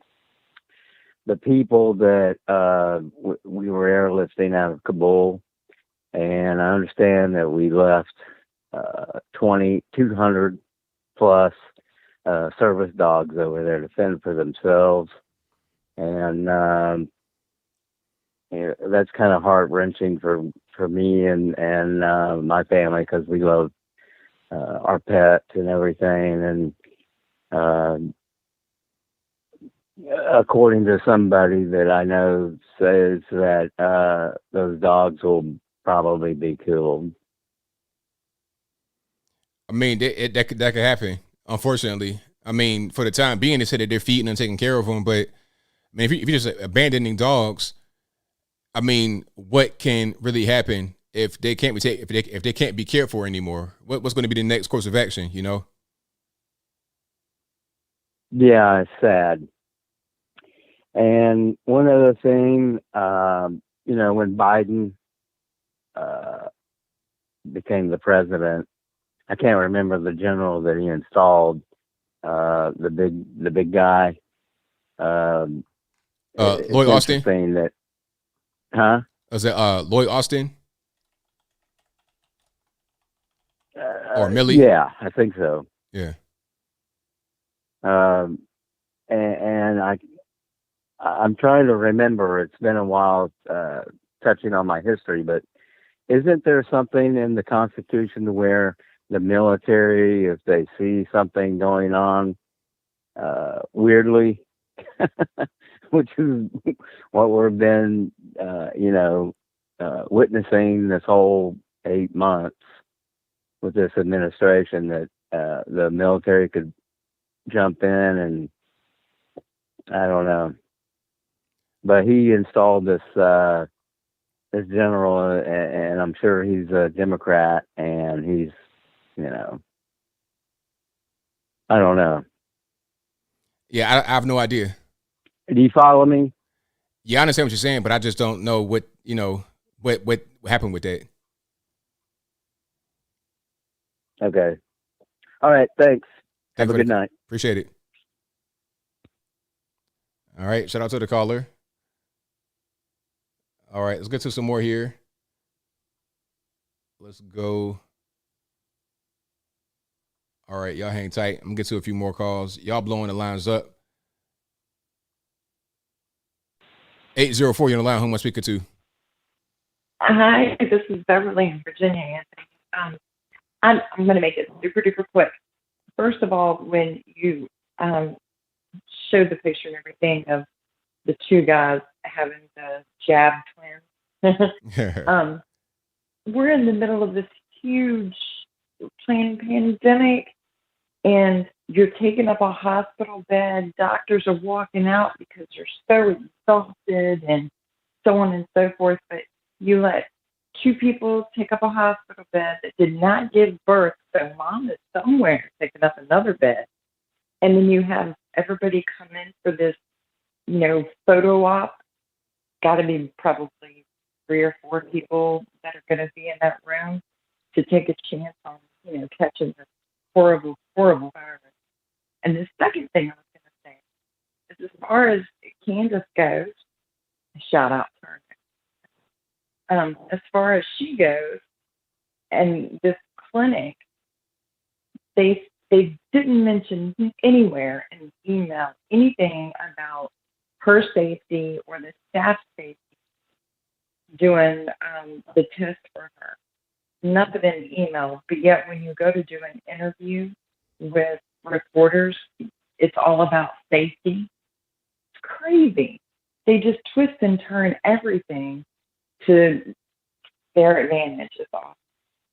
the people that we were airlifting out of Kabul, and I understand that we left 200 plus service dogs over there to fend for themselves, and that's kind of heart-wrenching for me and my family, because we love our pets and everything, and according to somebody that I know says that those dogs will probably be killed. I mean, that could happen, unfortunately. I mean, for the time being, they said that they're feeding and taking care of them, but I mean, if you're just abandoning dogs, I mean, what can really happen if they can't be if they can't be cared for anymore? What's going to be the next course of action? You know? Yeah, it's sad. And one other thing, when Biden became the president, I can't remember the general that he installed, the big guy. Lloyd Austin. That, huh? Was it Lloyd Austin or Millie? Yeah, I think so. Yeah. And I'm trying to remember. It's been a while, touching on my history, but isn't there something in the Constitution where the military, if they see something going on weirdly, which is what we've been, witnessing this whole 8 months with this administration, that the military could jump in, and I don't know. But he installed this general, and I'm sure he's a Democrat, and he's, I don't know. Yeah, I have no idea. Do you follow me? Yeah, I understand what you're saying, but I just don't know what happened with that. Okay. All right. Thanks. Have a good night. Appreciate it. All right. Shout out to the caller. All right. Let's get to some more here. Let's go. All right. Y'all hang tight. I'm going to get to a few more calls. Y'all blowing the lines up. 804, you're on the line. Who am I speaking to? Hi, this is Beverly in Virginia, Anthony. I'm going to make it super duper quick. First of all, when you showed the picture and everything of the two guys having the jab twins, we're in the middle of this huge pandemic, and you're taking up a hospital bed. Doctors are walking out because they're so exhausted and so on and so forth. But you let two people take up a hospital bed that did not give birth, so mom is somewhere taking up another bed. And then you have everybody come in for this, photo op. Got to be probably 3 or 4 people that are going to be in that room to take a chance on, catching this horrible, horrible virus. And the second thing I was going to say is, as far as Candace goes, shout out to her. As far as she goes, and this clinic, they didn't mention anywhere in the email anything about her safety or the staff safety doing the test for her. Nothing in the email, but yet when you go to do an interview with reporters, it's all about safety. It's crazy. They just twist and turn everything to their advantage is all.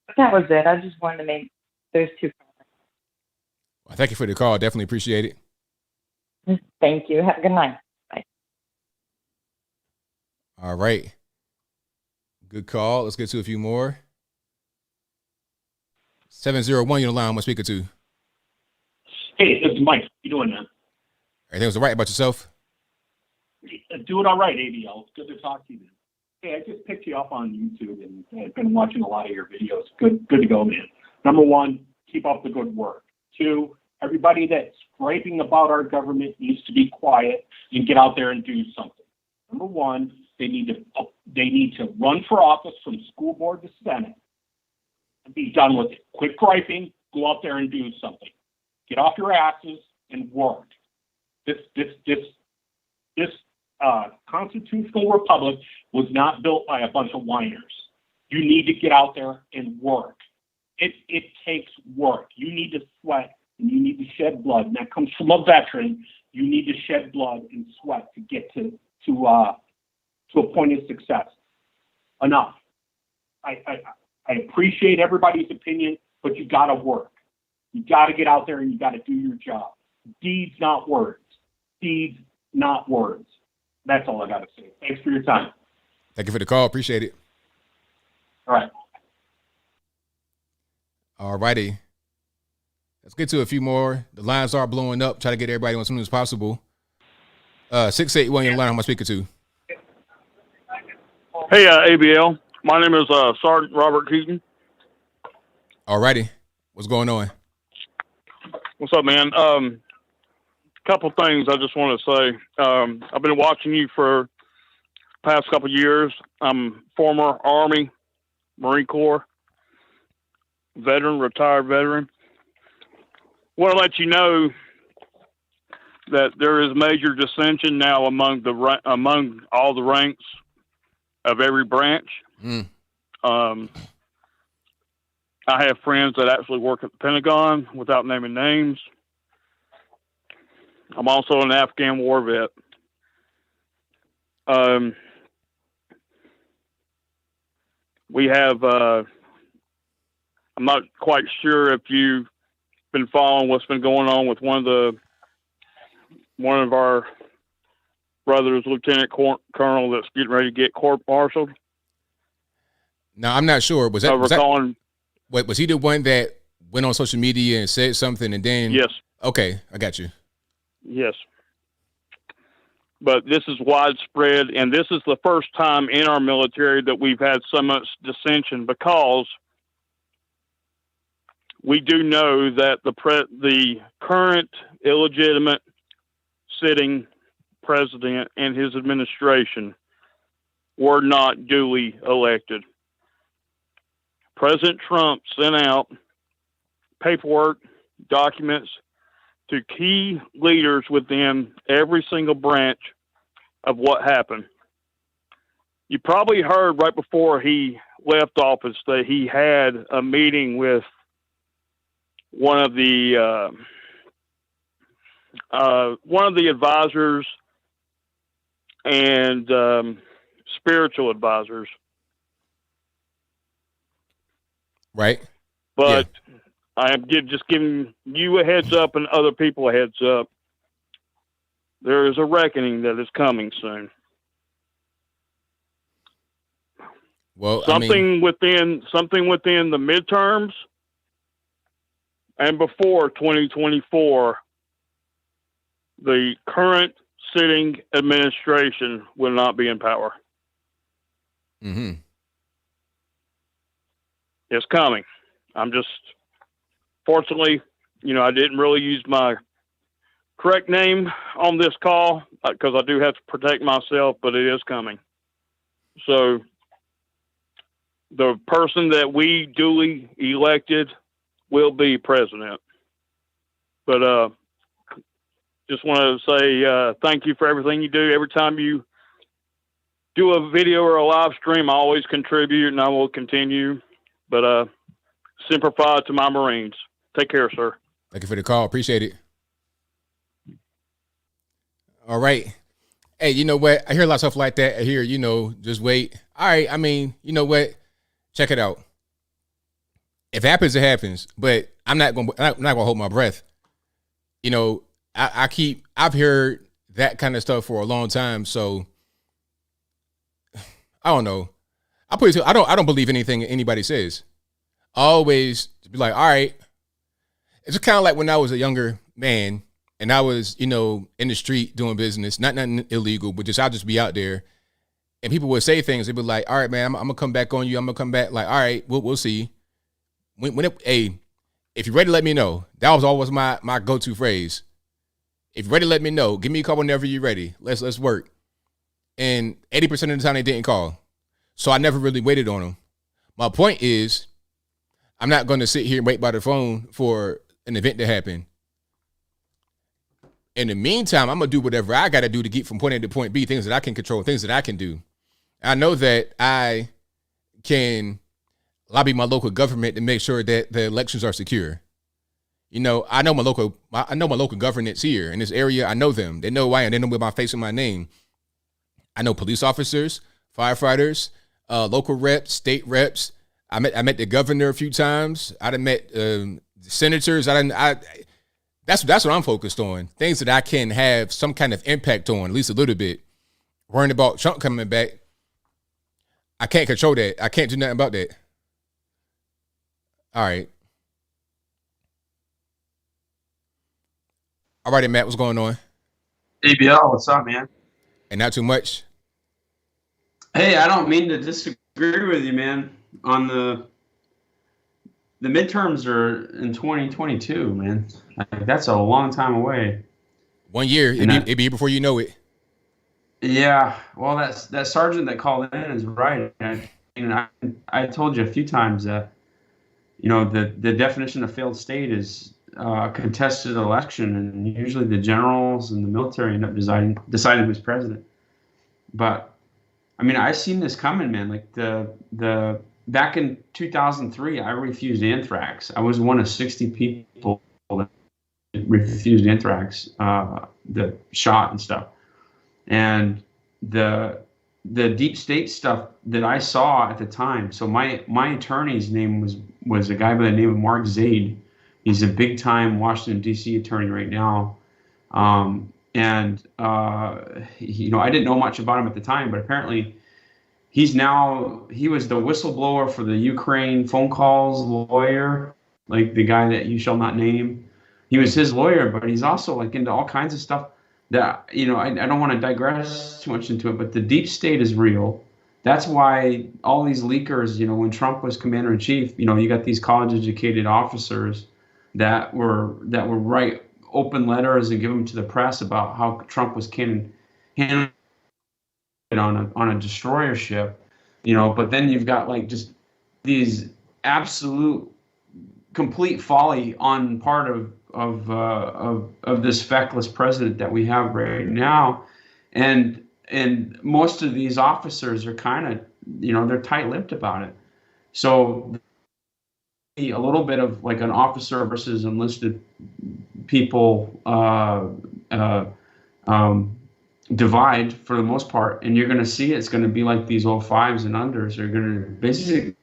But that was it. I just wanted to make those 2 comments. Well, thank you for the call. Definitely appreciate it. Thank you. Have a good night. Bye. All right. Good call. Let's get to a few more. 701, you're on the line. I'm speaking to. Hey, this is Mike. How you doing, man? Everything was all right about yourself? Doing all right, ABL. It's good to talk to you, man. Hey, I just picked you up on YouTube, and I've been watching a lot of your videos. Good to go, man. Number 1, keep up the good work. 2, everybody that's griping about our government needs to be quiet and get out there and do something. Number 1, they need to run for office from school board to Senate and be done with it. Quit griping. Go out there and do something. Get off your asses and work. This constitutional republic was not built by a bunch of whiners. You need to get out there and work. It takes work. You need to sweat and you need to shed blood. And that comes from a veteran. You need to shed blood and sweat to get to a point of success. Enough. I appreciate everybody's opinion, but you got to work. You got to get out there and you got to do your job. Deeds, not words. Deeds, not words. That's all I got to say. Thanks for your time. Thank you for the call. Appreciate it. All right. All righty. Let's get to a few more. The lines are blowing up. Try to get everybody on as soon as possible. 681, your line. Who am I speaking to? Hey, ABL. My name is Sergeant Robert Keaton. Alrighty. What's going on? What's up, man? Couple things I just want to say. I've been watching you for the past couple years. I'm former Army, Marine Corps veteran, retired veteran. Want to let you know that there is major dissension now among all the ranks of every branch. I have friends that actually work at the Pentagon, without naming names. I'm also an Afghan war vet. We have, I'm not quite sure if you've been following what's been going on with one of our brothers, Lieutenant Colonel, that's getting ready to get court-martialed. No, I'm not sure. Was he the one that went on social media and said something and then? Yes. Okay, I got you. Yes. But this is widespread, and this is the first time in our military that we've had so much dissension, because we do know that the current illegitimate sitting president and his administration were not duly elected. President Trump sent out paperwork, documents to key leaders within every single branch of what happened. You probably heard right before he left office that he had a meeting with one of the advisors and spiritual advisors. Right. But I am just giving you a heads up and other people a heads up. There is a reckoning that is coming soon. Well, something within the midterms and before 2024, the current sitting administration will not be in power. Mm-hmm. It's coming. I'm just, fortunately, I didn't really use my correct name on this call because I do have to protect myself, but it is coming. So the person that we duly elected will be president. But just want to say thank you for everything you do. Every time you do a video or a live stream, I always contribute, and I will continue. But Semper Fi to my Marines. Take care, sir. Thank you for the call. Appreciate it. All right. Hey, you know what? I hear a lot of stuff like that. I hear, just wait. All right. I mean, you know what? Check it out. If it happens, it happens. But I'm not gonna hold my breath. I've heard that kind of stuff for a long time. So I don't know. I don't believe anything anybody says. I always be like, all right. It's kind of like when I was a younger man and I was, in the street doing business, nothing illegal, but I'll just be out there. And people would say things. They'd be like, all right, man, I'm going to come back on you. I'm going to come back. Like, all right, we'll see. If you're ready, let me know. That was always my go-to phrase. If you're ready, let me know. Give me a call whenever you're ready. Let's work. And 80% of the time they didn't call. So I never really waited on them. My point is, I'm not going to sit here and wait by the phone for an event to happen. In the meantime, I'm going to do whatever I got to do to get from point A to point B, things that I can control, things that I can do. I know that I can lobby my local government to make sure that the elections are secure. I know my local governance here in this area. I know them. They know who I am. They know my face and my name. I know police officers, firefighters, local reps, state reps. I met the governor a few times. I done met senators. That's what I'm focused on. Things that I can have some kind of impact on, at least a little bit. Worrying about Trump coming back, I can't control that. I can't do nothing about that. All right. All righty, Matt, what's going on? ABL, what's up, man? And not too much. Hey, I don't mean to disagree with you, man. On the midterms are in 2022, man. Like, that's a long time away. 1 year, it'd be before you know it. Yeah, well, that sergeant that called in is right. I told you a few times that, you know, the definition of failed state is a contested election, and usually the generals and the military end up deciding who's president. But I mean, I've seen this coming, man. Like the back in 2003, I refused anthrax. I was one of 60 people that refused anthrax, the shot and stuff. And the deep state stuff that I saw at the time. So my attorney's name was a guy by the name of Mark Zaid. He's a big time Washington D.C. attorney right now. You know, I didn't know much about him at the time, but apparently he was the whistleblower for the Ukraine phone calls lawyer, like the guy that you shall not name. He was his lawyer, but he's also like into all kinds of stuff that, you know, I don't want to digress too much into it, but the deep state is real. That's why all these leakers, you know, when Trump was commander in chief, you know, you got these college educated officers that were write open letters and give them to the press about how Trump was handling it on a destroyer ship, you know. But then you've got like just these absolute complete folly on part of this feckless president that we have right now, and most of these officers are kind of, you know, they're tight-lipped about it. So a little bit of like an officer versus enlisted people divide for the most part, and you're going to see it's going to be like these old fives and unders are going to basically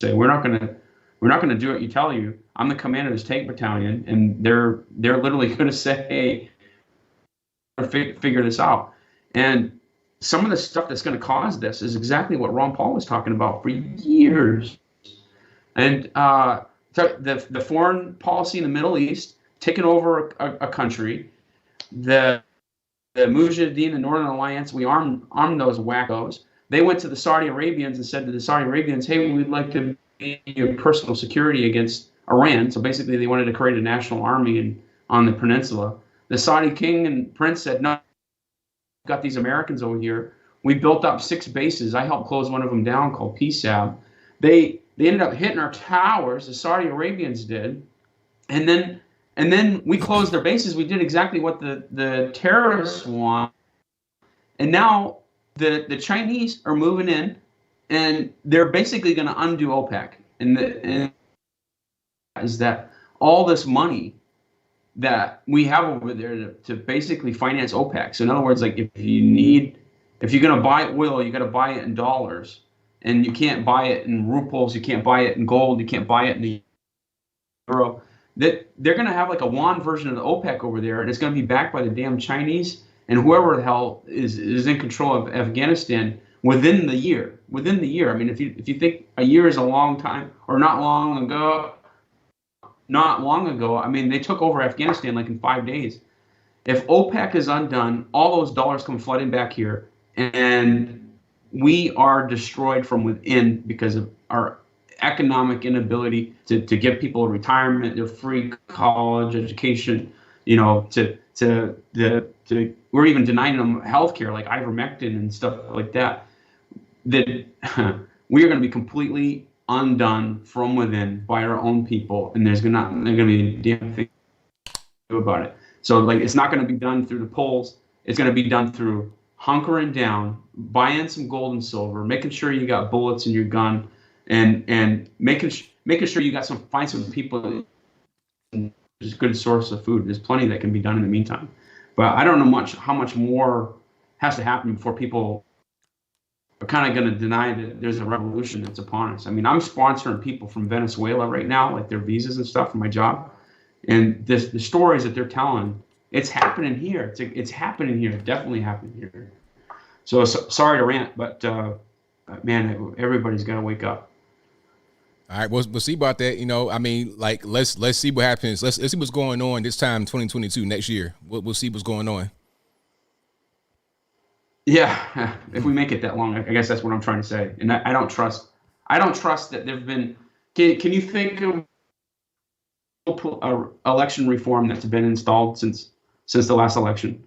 say, we're not going to do what you tell you. I'm the commander of this tank battalion, and they're literally going to say, hey, figure this out. And some of the stuff that's going to cause this is exactly what Ron Paul was talking about for years. And so the foreign policy in the Middle East, taking over a country, the Mujahideen, the Northern Alliance, we armed those wackos. They went to the Saudi Arabians and said to the Saudi Arabians, hey, we'd like to be your personal security against Iran. So basically they wanted to create a national army on the peninsula. The Saudi king and prince said, no, we've got these Americans over here. We built up 6 bases. I helped close one of them down called PSAB. They ended up hitting our towers, the Saudi Arabians did. And then we closed their bases. We did exactly what the terrorists want. And now the Chinese are moving in, and they're basically going to undo OPEC. And is that all this money that we have over there to basically finance OPEC. So in other words, like if you're going to buy oil, you got to buy it in dollars. And you can't buy it in rubles, you can't buy it in gold, you can't buy it in the euro. That they're going to have like a yuan version of the OPEC over there, and it's going to be backed by the damn Chinese and whoever the hell is in control of Afghanistan within the year. I mean, if you think a year is a long time, or not long ago, I mean, they took over Afghanistan like in 5 days. If OPEC is undone, all those dollars come flooding back here, and we are destroyed from within because of our economic inability to give people a retirement, their free college education, you know, we're even denying them healthcare like ivermectin and stuff like that. That we are going to be completely undone from within by our own people, and there's going to be a damn thing to do about it. So like, it's not going to be done through the polls. It's going to be done through hunkering down, buying some gold and silver, making sure you got bullets in your gun, and making sure you got find some people. There's a good source of food. There's plenty that can be done in the meantime. But I don't know how much more has to happen before people are kind of going to deny that there's a revolution that's upon us. I mean, I'm sponsoring people from Venezuela right now, like their visas and stuff for my job. And the stories that they're telling, it's happening here. It's happening here. Definitely happening here. So sorry to rant, but man, everybody's got to wake up. All right, we'll see about that. You know, I mean, like let's see what happens. Let's see what's going on this time, 2022, next year. We'll see what's going on. Yeah, if we make it that long, I guess that's what I'm trying to say. And I don't trust that there've been. Can you think of election reform that's been installed since the last election?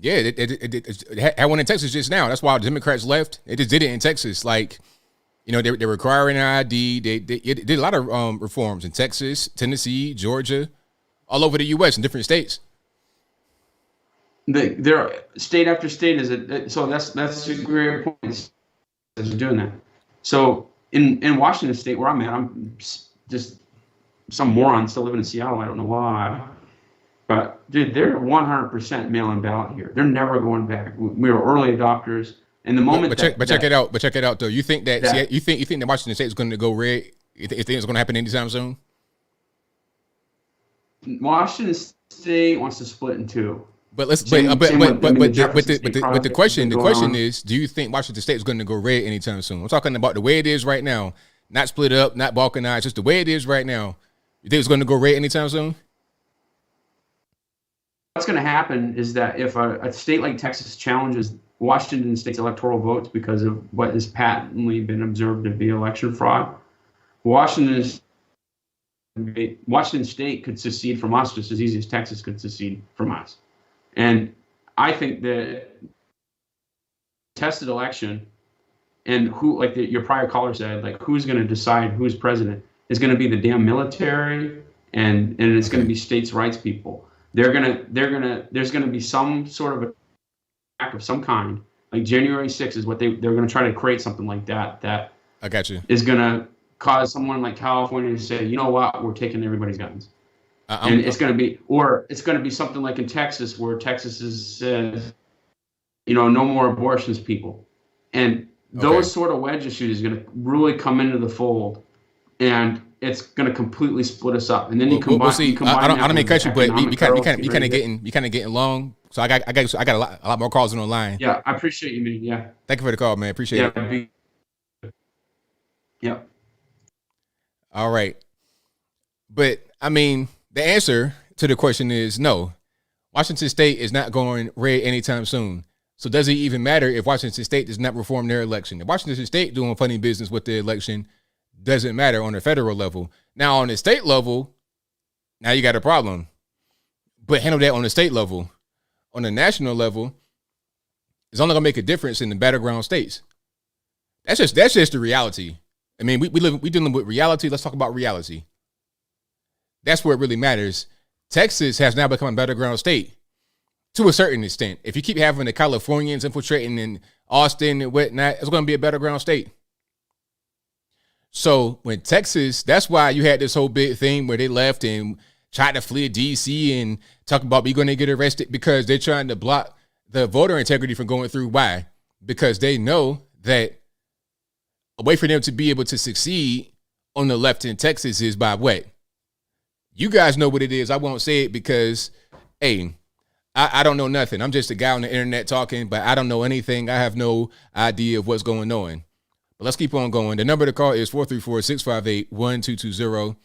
Yeah, it had one in Texas just now. That's why the Democrats left. They just did it in Texas. Like, they're requiring an ID. They did a lot of reforms in Texas, Tennessee, Georgia, all over the U.S. in different states. There, state after state so that's a great point. They're doing that. So in Washington State, where I'm at, I'm just some moron still living in Seattle. I don't know why. But dude, they're 100% mail-in ballot here. They're never going back. We were early adopters, and the moment. Check it out though. You think that you think that Washington State is going to go red? You think it's going to happen anytime soon? Washington State wants to split in two. But the question is, do you think Washington State is going to go red anytime soon? I'm talking about the way it is right now, not split up, not balkanized, just the way it is right now. You think it's going to go red anytime soon? What's going to happen is that if a state like Texas challenges Washington State's electoral votes because of what has patently been observed to be election fraud, Washington State could secede from us just as easy as Texas could secede from us. And I think that tested election and who, like your prior caller said, like who's going to decide who's president is going to be the damn military and it's going to be states' rights people. There's going to be some sort of attack of some kind. Like January 6th is what they're going to try to create something like that. I got you. Is going to cause someone like California to say, you know what, we're taking everybody's guns. And it's going to be something like in Texas, where Texas says, no more abortions, people. And those sort of wedge issues is going to really come into the fold, and it's going to completely split us up. And then you combine. We'll see. I don't mean to cut you, but we kind of getting long. So I got a lot more calls on the line. Yeah, I appreciate you, man. Yeah. Thank you for the call, man. Appreciate it. Yeah. All right, but I mean, the answer to the question is no. Washington State is not going red anytime soon. So does it even matter if Washington State does not reform their election? If Washington State doing funny business with the election, doesn't matter on the federal level. Now on the state level, now you got a problem. But handle that on the state level. On the national level, it's only gonna make a difference in the battleground states. That's just the reality. I mean, we dealing with reality. Let's talk about reality. That's where it really matters. Texas has now become a battleground state to a certain extent. If you keep having the Californians infiltrating in Austin and whatnot, it's going to be a battleground state. So when Texas, that's why you had this whole big thing where they left and tried to flee D.C. and talk about we're going to get arrested because they're trying to block the voter integrity from going through. Why? Because they know that a way for them to be able to succeed on the left in Texas is by what? You guys know what it is. I won't say it because, hey, I don't know nothing. I'm just a guy on the internet talking, but I don't know anything. I have no idea of what's going on. But let's keep on going. The number to call is 434-658-1220.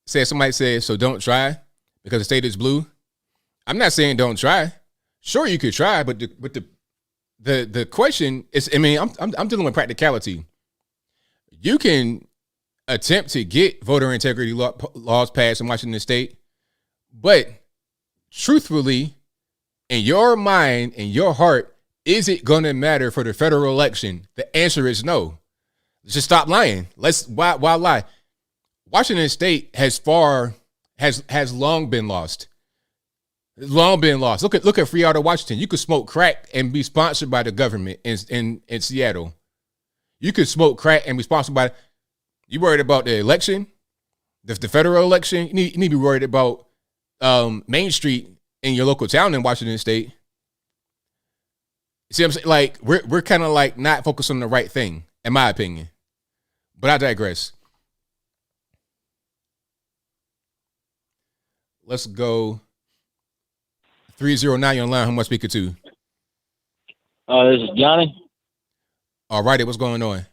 Somebody says, so don't try because the state is blue. I'm not saying don't try. Sure, you could try, but the question is, I mean, I'm dealing with practicality. You can attempt to get voter integrity laws passed in Washington State, but truthfully, in your mind, in your heart, is it going to matter for the federal election? The answer is no. Just stop lying. Why lie? Washington State has long been lost. Long been lost. Look at Free Out of Washington. You could smoke crack and be sponsored by the government in Seattle. You could smoke crack and be sponsored by. You worried about the election, the federal election? You need to be worried about Main Street in your local town in Washington State. See what I'm saying? Like we're kind of like not focused on the right thing, in my opinion. But I digress. Let's go. 309 online. Who am I speaking to? This is Johnny. All righty, what's going on?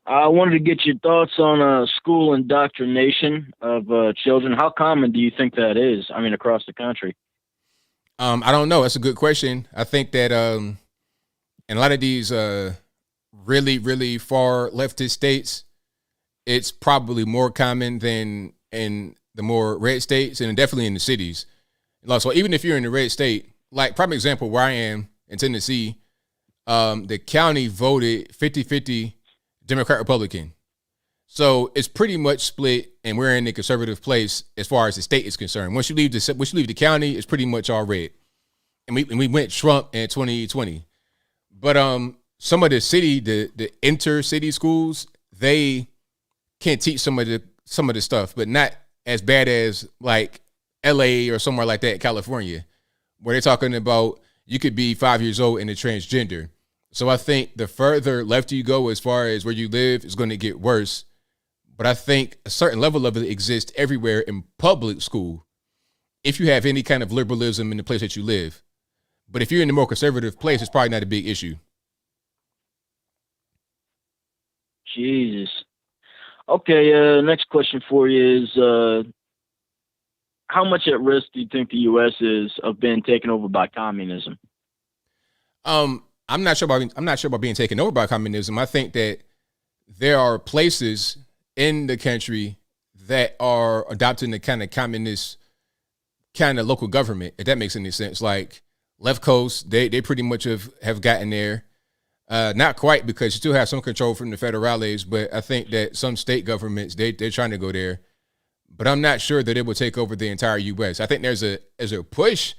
I wanted to get your thoughts on school indoctrination of children. How common do you think that is? I mean, across the country. I don't know. That's a good question. I think that in a lot of these really, really far leftist states, it's probably more common than in the more red states and definitely in the cities. So even if you're in the red state, like prime example where I am in Tennessee, the county voted 50-50 Democrat Republican. So it's pretty much split, and we're in a conservative place as far as the state is concerned. Once you leave the county, it's pretty much all red. And we went Trump in 2020. But some of the inter-city schools, they can teach some of the stuff, but not as bad as like LA or somewhere like that, California, where they're talking about you could be 5 years old and a transgender. So I think the further left you go as far as where you live is going to get worse. But I think a certain level of it exists everywhere in public school if you have any kind of liberalism in the place that you live. But if you're in a more conservative place, it's probably not a big issue. Jesus. Okay, next question for you is how much at risk do you think the U.S. is of being taken over by communism? I'm not sure about being taken over by communism. I think that there are places in the country that are adopting the kind of communist kind of local government, if that makes any sense. Like left coast, they pretty much have gotten there. Not quite, because you still have some control from the federales, but I think that some state governments, they're trying to go there. But I'm not sure that it will take over the entire U.S. I think there's a push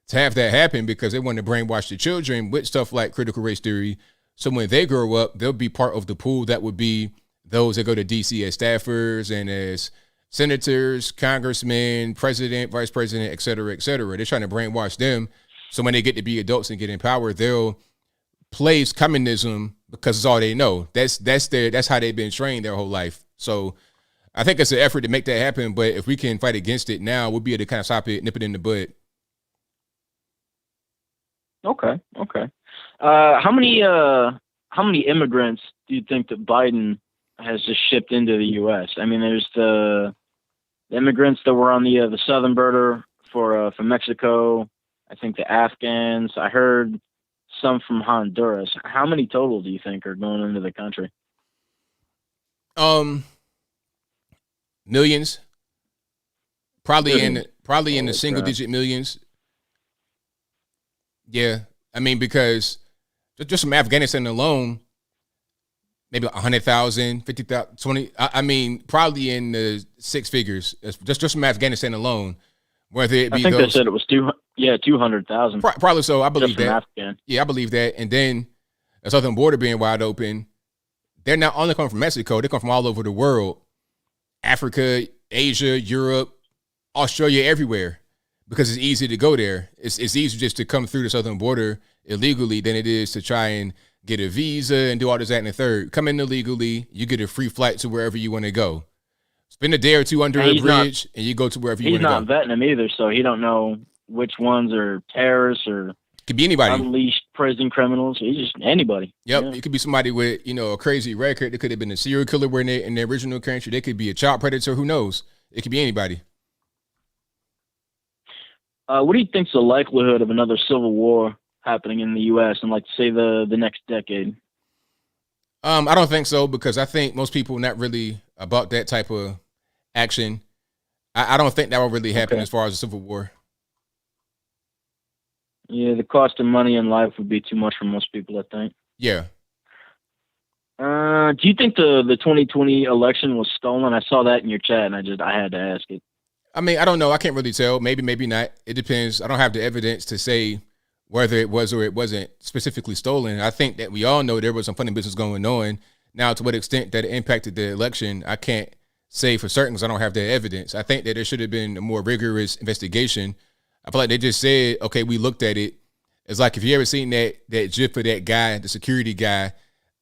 to have that happen because they want to brainwash the children with stuff like critical race theory. So when they grow up, they'll be part of the pool that would be those that go to D.C. as staffers and as senators, congressmen, president, vice president, et cetera, et cetera. They're trying to brainwash them. So when they get to be adults and get in power, they'll place communism because it's all they know. That's how they've been trained their whole life. So I think it's an effort to make that happen. But if we can fight against it now, we'll be able to kind of stop it, nip it in the bud. Okay. How many immigrants do you think that Biden has just shipped into the U.S.? I mean, there's the immigrants that were on the southern border from Mexico. I think the Afghans. I heard some from Honduras. How many total do you think are going into the country? Millions. Probably in the single digit millions. Yeah. I mean, because just from Afghanistan alone, maybe 100,000, 50,000, 20. I mean, probably in the six figures. Just from Afghanistan alone. Whether it be I think they said it was 200,000. Probably so. I believe that. Afghan. Yeah, I believe that. And then the southern border being wide open, they're not only coming from Mexico, they come from all over the world. Africa, Asia, Europe, Australia, everywhere. Because it's easy to go there. It's easier just to come through the southern border illegally than it is to try and get a visa and do all this, that, and the third. Come in illegally, you get a free flight to wherever you want to go. Spend a day or two under a bridge, and you go to wherever you want to go. He's not vetting them either, so he don't know which ones are terrorists or could be anybody. Unleashed prison criminals. He's just anybody. Yep, it could be somebody with a crazy record. They could have been a serial killer when they in their original country. They could be a child predator. Who knows? It could be anybody. What do you think's the likelihood of another civil war happening in the U.S. in, like, say, the next decade? I don't think so, because I think most people are not really about that type of action. I don't think that will really happen as far as a civil war. Yeah, the cost of money and life would be too much for most people, I think. Yeah. Do you think the 2020 election was stolen? I saw that in your chat, and I had to ask it. I mean, I don't know. I can't really tell. Maybe, maybe not. It depends. I don't have the evidence to say whether it was or it wasn't specifically stolen. I think that we all know there was some funny business going on. Now, to what extent that it impacted the election, I can't say for certain because I don't have the evidence. I think that there should have been a more rigorous investigation. I feel like they just said, okay, we looked at it. It's like if you ever seen that GIF of that guy, the security guy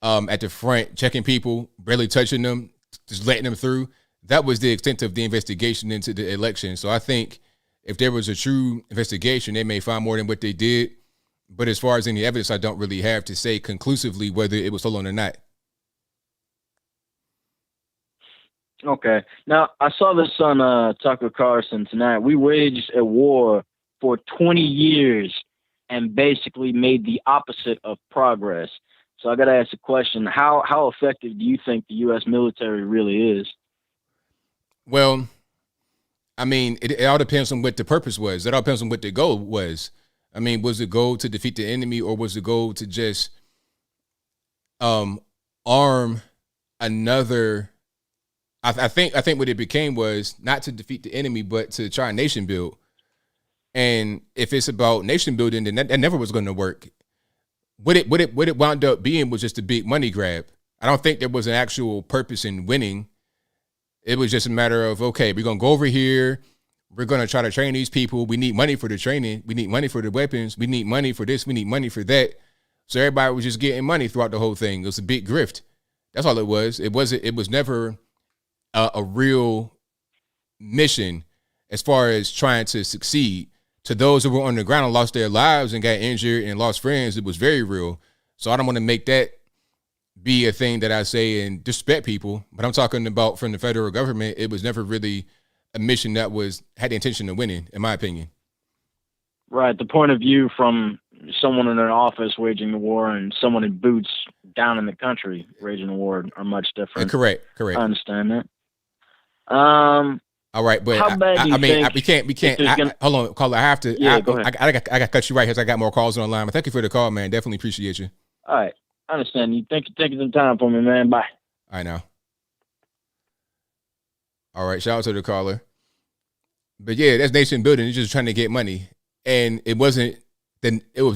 at the front, checking people, barely touching them, just letting them through. That was the extent of the investigation into the election. So I think if there was a true investigation, they may find more than what they did. But as far as any evidence, I don't really have to say conclusively whether it was stolen or not. Okay. Now, I saw this on Tucker Carlson tonight. We waged a war for 20 years and basically made the opposite of progress. So I got to ask a question. How effective do you think the U.S. military really is? Well, I mean, it all depends on what the purpose was. It all depends on what the goal was. I mean, was the goal to defeat the enemy, or was the goal to just arm another? I think what it became was not to defeat the enemy, but to try a nation build. And if it's about nation building, then that never was going to work. What it wound up being was just a big money grab. I don't think there was an actual purpose in winning. It was just a matter of, okay, we're going to go over here. We're going to try to train these people. We need money for the training. We need money for the weapons. We need money for this. We need money for that. So everybody was just getting money throughout the whole thing. It was a big grift. That's all it was. It was never a real mission as far as trying to succeed. To those who were on the ground and lost their lives and got injured and lost friends, it was very real. So I don't want to make that be a thing that I say and disrespect people, but I'm talking about from the federal government. It was never really a mission that had the intention of winning, in my opinion. Right. The point of view from someone in an office waging the war and someone in boots down in the country waging the war are much different. Correct. I understand that. All right, but how bad do you think we can't. Hold on, caller. I have to. Yeah, go ahead. I got to cut you right here. I got more calls on the line. But thank you for the call, man. Definitely appreciate you. All right. I understand you. Thank you for taking some time for me, man. Bye. All right, now. All right, shout out to the caller. But yeah, that's nation building. It's just trying to get money. And it was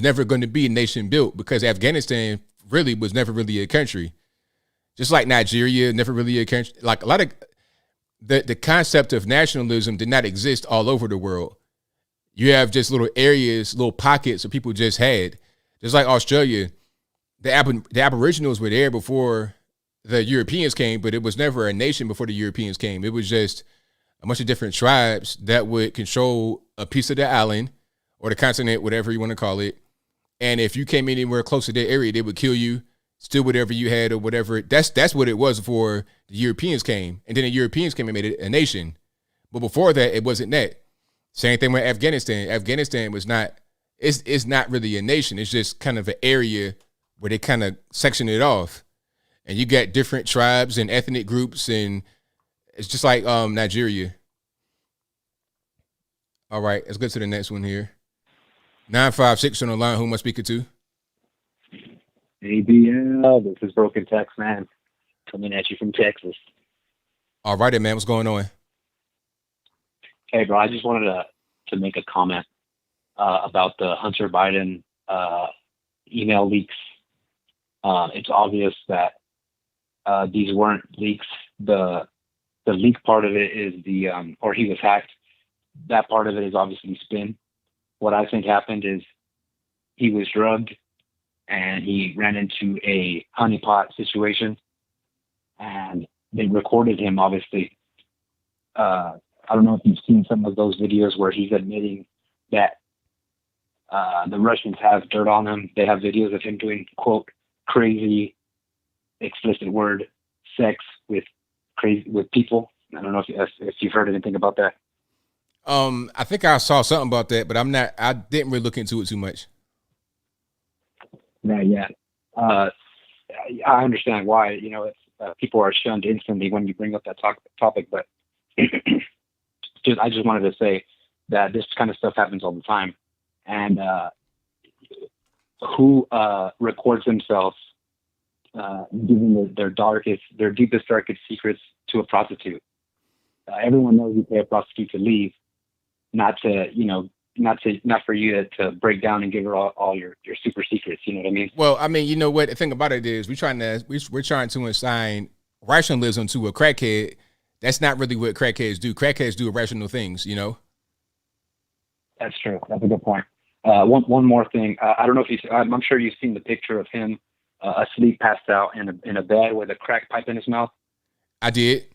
never going to be a nation built because Afghanistan really was never really a country. Just like Nigeria, never really a country. Like a lot of the concept of nationalism did not exist all over the world. You have just little areas, little pockets that people just had. Just like Australia, the Aboriginals were there before the Europeans came, but it was never a nation before the Europeans came. It was just a bunch of different tribes that would control a piece of the island or the continent, whatever you want to call it. And if you came anywhere close to their area, they would kill you, steal whatever you had or whatever. That's what it was before the Europeans came. And then the Europeans came and made it a nation. But before that, it wasn't that. Same thing with Afghanistan. Afghanistan was not, it's not really a nation. It's just kind of an area where they kind of section it off. And you got different tribes and ethnic groups, and it's just like Nigeria. All right, let's go to the next one here. 956 on the line. Who am I speaking to? ABL, this is Broken Tex, man. Coming at you from Texas. All righty, man. What's going on? Hey, bro, I just wanted to make a comment about the Hunter Biden email leaks. It's obvious that these weren't leaks. The leak part of it is or he was hacked. That part of it is obviously spin. What I think happened is he was drugged and he ran into a honeypot situation, and they recorded him, obviously. I don't know if you've seen some of those videos where he's admitting that the Russians have dirt on him. They have videos of him doing, quote, crazy, explicit word, sex with people. I don't know if you've heard anything about that. I think I saw something about that, but I didn't really look into it too much. Right, yeah. I understand why, it's, people are shunned instantly when you bring up that topic, but I just wanted to say that this kind of stuff happens all the time. And who records themselves giving their deepest, darkest secrets to a prostitute? Everyone knows you pay a prostitute to leave, not for you to break down and give her all your super secrets. You know what I mean? Well, I mean, you know what? The thing about it is we're trying to assign rationalism to a crackhead. That's not really what crackheads do. Crackheads do irrational things, you know? That's true. That's a good point. One more thing. I don't know if I'm sure you've seen the picture of him asleep, passed out in a bed with a crack pipe in his mouth. I did.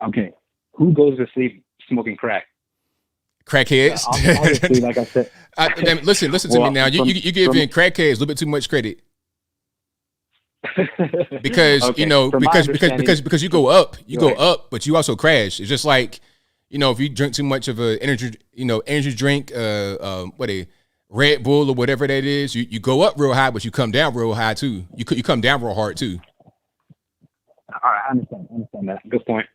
Okay. Who goes to sleep smoking crack? Crackheads. Obviously, like I said. Listen to me now. You giving crackheads a little bit too much credit. Because okay. because you go up, but you also crash. It's just like if you drink too much of a energy drink, what a Red Bull or whatever that is, you go up real high, but you come down real high too. You come down real hard too. All right, I understand that. Good point.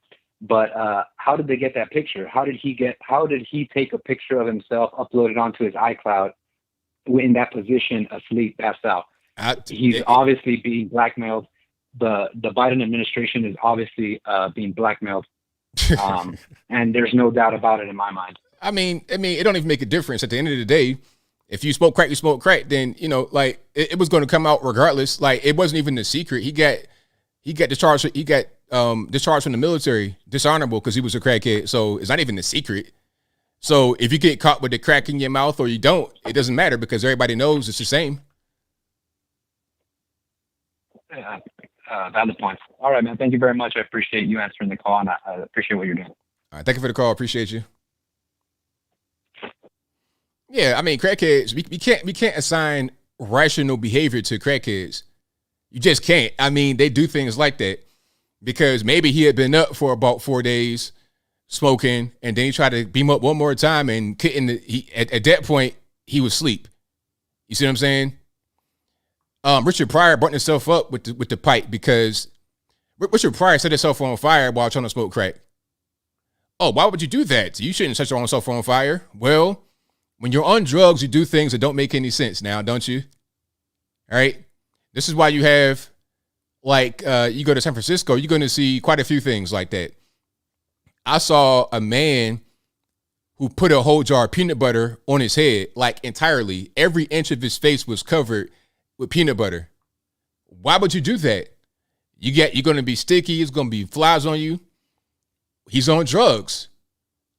But how did they get that picture? How did he take a picture of himself, upload it onto his iCloud in that position, asleep, passed out? He's obviously being blackmailed. The Biden administration is obviously being blackmailed. And there's no doubt about it in my mind. I mean, it don't even make a difference at the end of the day. If you smoke crack, you smoke crack. Then like it was going to come out regardless. Like it wasn't even a secret. He got discharged. He got discharged from the military, dishonorable because he was a crackhead. So it's not even a secret. So if you get caught with the crack in your mouth or you don't, it doesn't matter because everybody knows it's the same. Valid point. All right, man. Thank you very much. I appreciate you answering the call, and I appreciate what you're doing. All right, thank you for the call. Appreciate you. Yeah, I mean, crackheads. We can't assign rational behavior to crackheads. You just can't. I mean, they do things like that because maybe he had been up for about 4 days smoking, and then he tried to beam up one more time, and couldn't. At that point he was asleep. You see what I'm saying? Richard Pryor brought himself up with the pipe because Richard Pryor set himself on fire while trying to smoke crack. Oh, why would you do that? You shouldn't set your own self on fire. Well, when you're on drugs, you do things that don't make any sense now, don't you? All right. This is why you have, like, you go to San Francisco, you're going to see quite a few things like that. I saw a man who put a whole jar of peanut butter on his head, like entirely. Every inch of his face was covered with peanut butter. Why would you do that? You're going to be sticky. It's going to be flies on you. He's on drugs.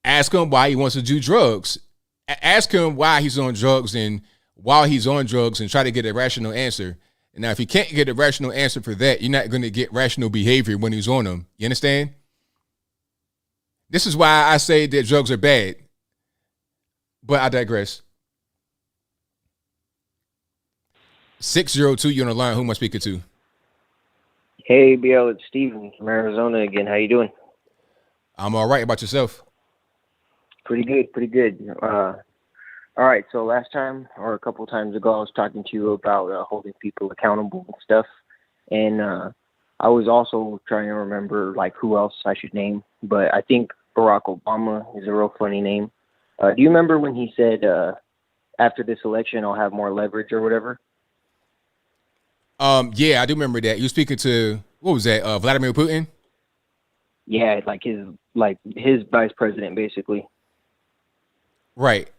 Ask him why he wants to do drugs. Ask him why he's on drugs and while he's on drugs and try to get a rational answer. And now, if you can't get a rational answer for that, you're not going to get rational behavior when he's on them. You understand? This is why I say that drugs are bad. But I digress. 602, you're on the line. Who am I speaking to? Hey, ABL, it's Steven from Arizona again. How you doing? I'm all right. About yourself? Pretty good. All right, so last time or a couple times ago, I was talking to you about holding people accountable and stuff. And I was also trying to remember, like, who else I should name. But I think Barack Obama is a real funny name. Do you remember when he said, after this election, I'll have more leverage or whatever? Yeah, I do remember that. You were speaking to, what was that, Vladimir Putin? Yeah, like his vice president, basically. Right.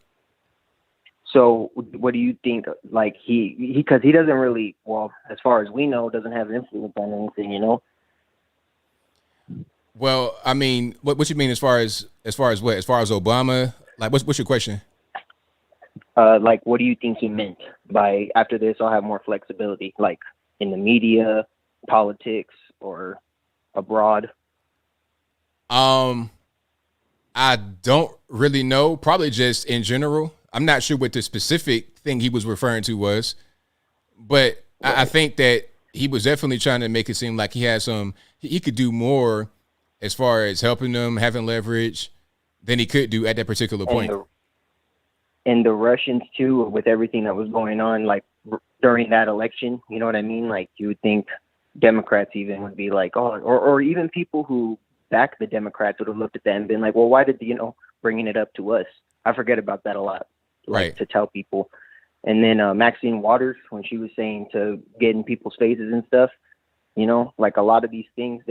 So what do you think, like, because he doesn't really, well, as far as we know, doesn't have influence on anything, you know? Well, I mean, what you mean as far as what? As far as Obama? Like, what's your question? Like, what do you think he meant by after this, I'll have more flexibility, like in the media, politics, or abroad? I don't really know. Probably just in general. I'm not sure what the specific thing he was referring to was, but right. I think that he was definitely trying to make it seem like he could do more as far as helping them, having leverage, than he could do at that particular point. And the Russians too, with everything that was going on, like during that election, you know what I mean? Like, you would think Democrats even would be like, oh, or even people who back the Democrats would have looked at that and been like, well, why did bringing it up to us? I forget about that a lot, like, right, to tell people. And then Maxine Waters, when she was saying to get in people's faces and stuff, you know, like a lot of these things,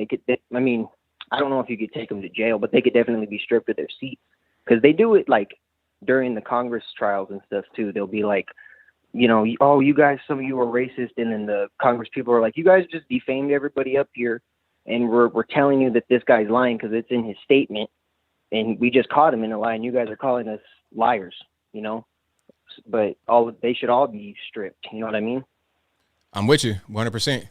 I mean, I don't know if you could take them to jail, but they could definitely be stripped of their seats because they do it like during the Congress trials and stuff too. They'll be like, you know, oh, you guys, some of you are racist. And then the Congress people are like, you guys just defamed everybody up here. And we're telling you that this guy's lying because it's in his statement. And we just caught him in a lie. And you guys are calling us liars, you know, but they should all be stripped. You know what I mean? I'm with you 100%.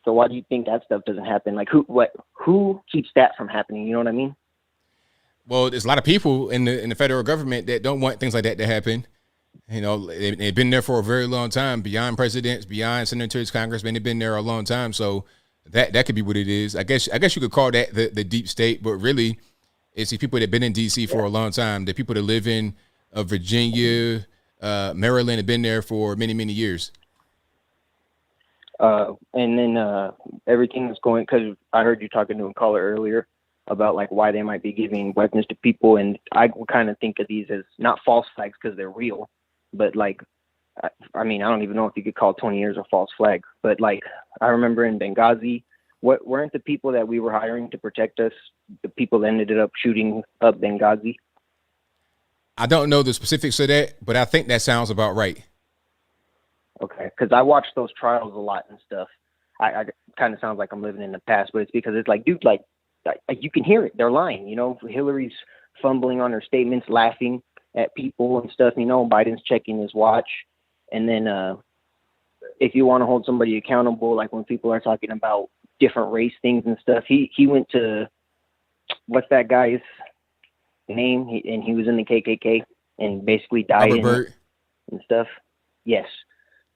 So why do you think that stuff doesn't happen? Like, who keeps that from happening? You know what I mean? Well, there's a lot of people in the federal government that don't want things like that to happen. You know, they've been there for a very long time, beyond presidents, beyond senators, congressmen. They've been there a long time. So that could be what it is. I guess you could call that the deep state, but really It's the people that have been in D.C. for a long time. The people that live in Virginia, Maryland, have been there for many, many years. And then everything is going, because I heard you talking to a caller earlier about like why they might be giving weapons to people, and I kind of think of these as not false flags because they're real, but like, I mean, I don't even know if you could call 20 years a false flag, but like I remember in Benghazi, weren't the people that we were hiring to protect us the people that ended up shooting up Benghazi? I don't know the specifics of that, but I think that sounds about right. Okay, because I watch those trials a lot and stuff. I kind of sounds like I'm living in the past, but it's because it's like, dude, like you can hear it. They're lying. You know, Hillary's fumbling on her statements, laughing at people and stuff. You know, Biden's checking his watch. And then if you want to hold somebody accountable, like when people are talking about different race things and stuff, he went to, what's that guy's name? And he was in the KKK and basically died in it and stuff. Yes.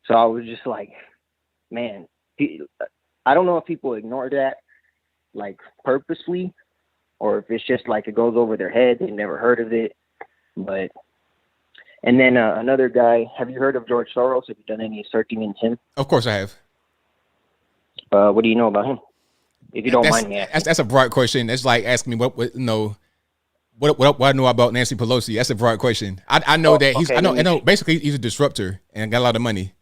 So I was just like, man, I don't know if people ignore that like purposely, or if it's just like it goes over their head. They never heard of it. But, and then another guy, have you heard of George Soros? Have you done any searching into him? Of course I have. What do you know about him? If you don't mind me asking. That's a broad question. That's like asking me what I know about Nancy Pelosi. That's a broad question. I know that he's, okay, I know basically he's a disruptor and got a lot of money.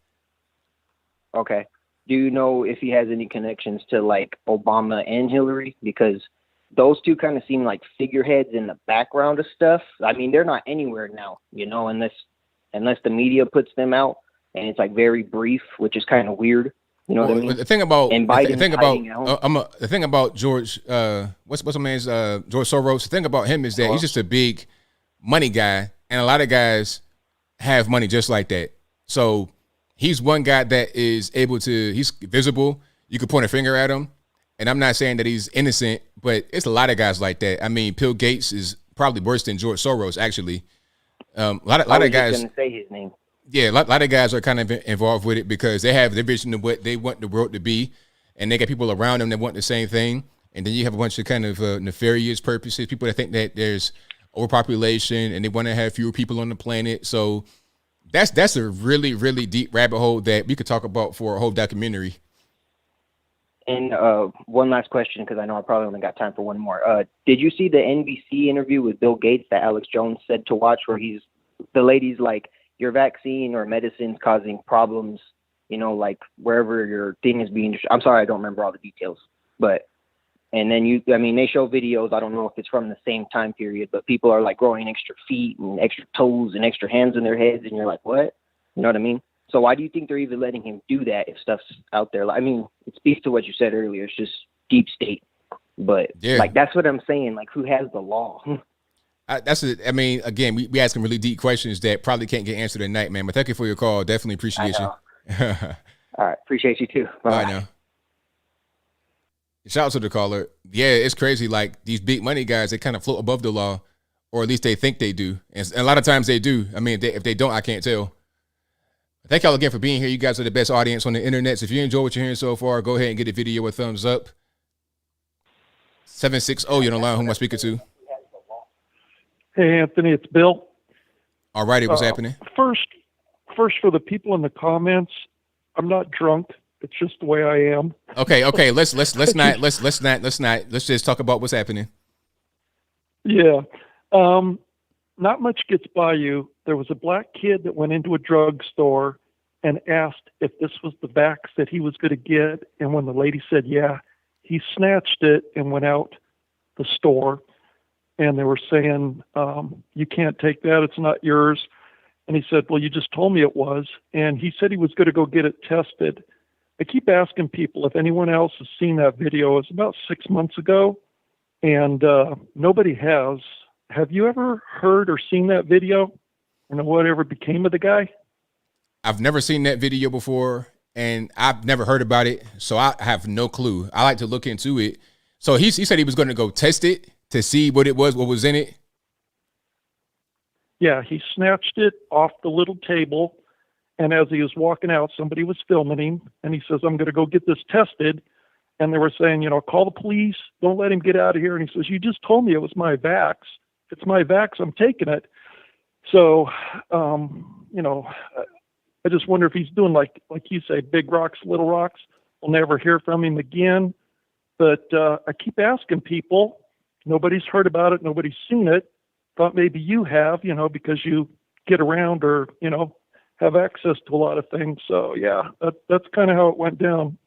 Okay. Do you know if he has any connections to like Obama and Hillary? Because those two kind of seem like figureheads in the background of stuff. I mean, they're not anywhere now, you know, unless the media puts them out, and it's like very brief, which is kind of weird. You know what I mean? The thing about the thing about George, what's my man's George Soros? The thing about him is that he's just a big money guy, and a lot of guys have money just like that. So he's one guy that is able to, he's visible. You could point a finger at him. And I'm not saying that he's innocent, but it's a lot of guys like that. I mean, Bill Gates is probably worse than George Soros, actually. A lot of guys. I was going to say his name. Yeah, a lot of guys are kind of involved with it because they have their vision of what they want the world to be. And they got people around them that want the same thing. And then you have a bunch of kind of nefarious purposes, people that think that there's overpopulation and they want to have fewer people on the planet. So that's a really, really deep rabbit hole that we could talk about for a whole documentary. And one last question, because I know I probably only got time for one more. Did you see the NBC interview with Bill Gates that Alex Jones said to watch, where the lady's like, your vaccine or medicine's causing problems, you know, like wherever your thing is being, I'm sorry, I don't remember all the details, but, and then they show videos, I don't know if it's from the same time period, but people are like growing extra feet and extra toes and extra hands in their heads, and you're like, what? You know what I mean? So why do you think they're even letting him do that if stuff's out there? I mean, it speaks to what you said earlier. It's just deep state. But like, that's what I'm saying. Like, who has the law? I mean, again, we asking really deep questions that probably can't get answered at night, man. But thank you for your call. Definitely appreciate you. All right. Appreciate you too. Bye. All right, now. Shout out to the caller. Yeah, it's crazy. Like, these big money guys, they kind of float above the law, or at least they think they do. And a lot of times they do. I mean, if they don't, I can't tell. Thank y'all again for being here. You guys are the best audience on the internet. So if you enjoy what you're hearing so far, go ahead and get the video a thumbs up. 760, you're on the line. Who am I speaking to? Hey, Anthony, it's Bill. All righty, what's happening? First, for the people in the comments, I'm not drunk. It's just the way I am. Okay. Let's just talk about what's happening. Yeah. Not much gets by you. There was a black kid that went into a drugstore and asked if this was the vax that he was going to get. And when the lady said, yeah, he snatched it and went out the store. And they were saying, you can't take that. It's not yours. And he said, well, you just told me it was. And he said he was going to go get it tested. I keep asking people if anyone else has seen that video. It was about 6 months ago, and nobody has. Have you ever heard or seen that video? Or know whatever became of the guy? I've never seen that video before, and I've never heard about it, so I have no clue. I like to look into it. So he said he was going to go test it to see what it was, what was in it. Yeah, he snatched it off the little table, and as he was walking out, somebody was filming him, and he says, I'm going to go get this tested. and they were saying, call the police, don't let him get out of here. And he says, you just told me it was my vax. If it's my vax, I'm taking it. So, I just wonder if he's doing like you say, big rocks, little rocks. We'll never hear from him again. But I keep asking people. Nobody's heard about it. Nobody's seen it. Thought maybe you have, because you get around or, have access to a lot of things. So yeah, that's kind of how it went down.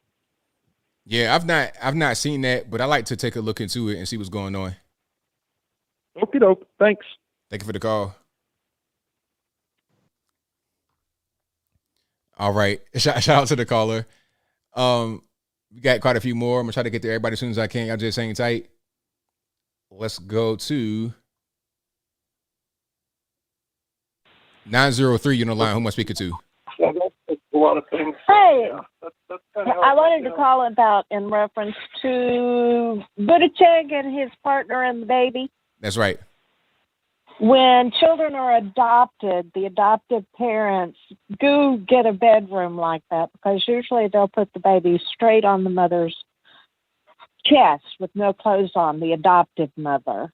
Yeah, I've not seen that, but I like to take a look into it and see what's going on. Okie doke. Thanks. Thank you for the call. All right. Shout out to the caller. We got quite a few more. I'm gonna try to get to everybody as soon as I can. I'm just hanging tight. Let's go to 903. You're on the line. Who am I speaking to? Yeah, that's a lot of things. Hey, That's kind of I wanted to call about in reference to Buttigieg and his partner and the baby. That's right. When children are adopted, the adoptive parents do get a bedroom like that because usually they'll put the baby straight on the mother's chest with no clothes on, the adoptive mother,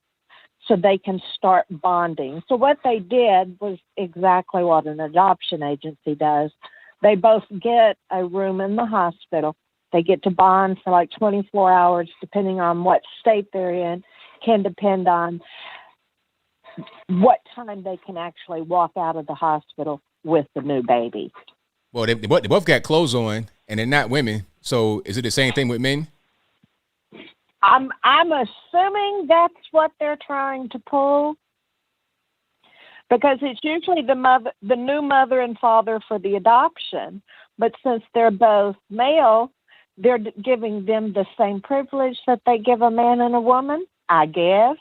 so they can start bonding. So what they did was exactly what an adoption agency does. They both get a room in the hospital. They get to bond for like 24 hours, depending on what state they're in, can depend on what time they can actually walk out of the hospital with the new baby. Well, they both got clothes on, and they're not women. So is it the same thing with men? I'm assuming that's what they're trying to pull, because it's usually the new mother and father for the adoption. But since they're both male, they're giving them the same privilege that they give a man and a woman, I guess.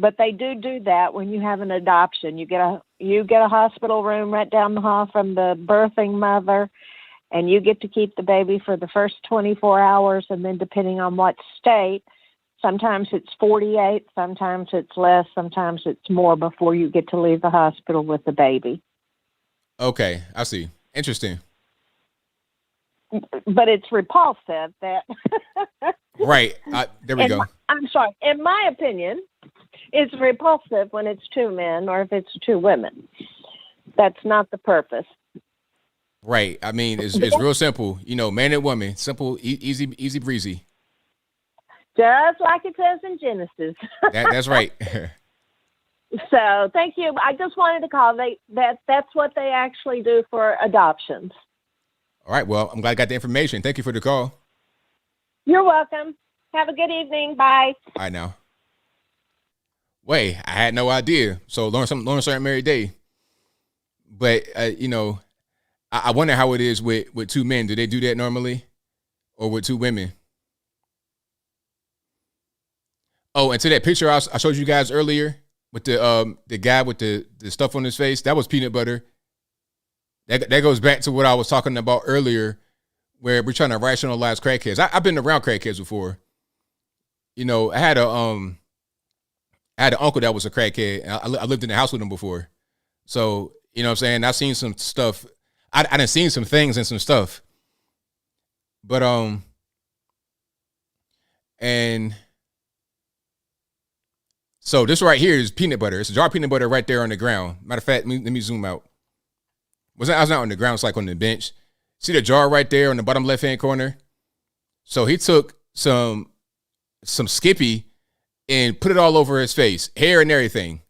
But they do that when you have an adoption. You get a hospital room right down the hall from the birthing mother, and you get to keep the baby for the first 24 hours, and then depending on what state, sometimes it's 48, sometimes it's less, sometimes it's more before you get to leave the hospital with the baby. Okay, I see. Interesting. But it's repulsive that... Right. There we go. I'm sorry. In my opinion, it's repulsive when it's two men or if it's two women. That's not the purpose. Right. I mean, it's real simple. Man and woman. Simple, easy breezy. Just like it says in Genesis. That's right. So thank you. I just wanted to call. That's what they actually do for adoptions. All right. Well, I'm glad I got the information. Thank you for the call. You're welcome. Have a good evening. Bye. All right now. Wait, I had no idea. So learn something every day. But I wonder how it is with two men. Do they do that normally, or with two women? Oh, and to that picture I showed you guys earlier with the guy with the stuff on his face, that was peanut butter. That goes back to what I was talking about earlier, where we're trying to rationalize crackheads. I've been around crackheads before. I had an uncle that was a crackhead. And I lived in the house with him before. So, you know what I'm saying? I've seen some stuff. I done seen some things and some stuff. But, and so this right here is peanut butter. It's a jar of peanut butter right there on the ground. Matter of fact, let me zoom out. I was not on the ground, it's like on the bench. See the jar right there on the bottom left-hand corner? So he took some Skippy and put it all over his face, hair and everything.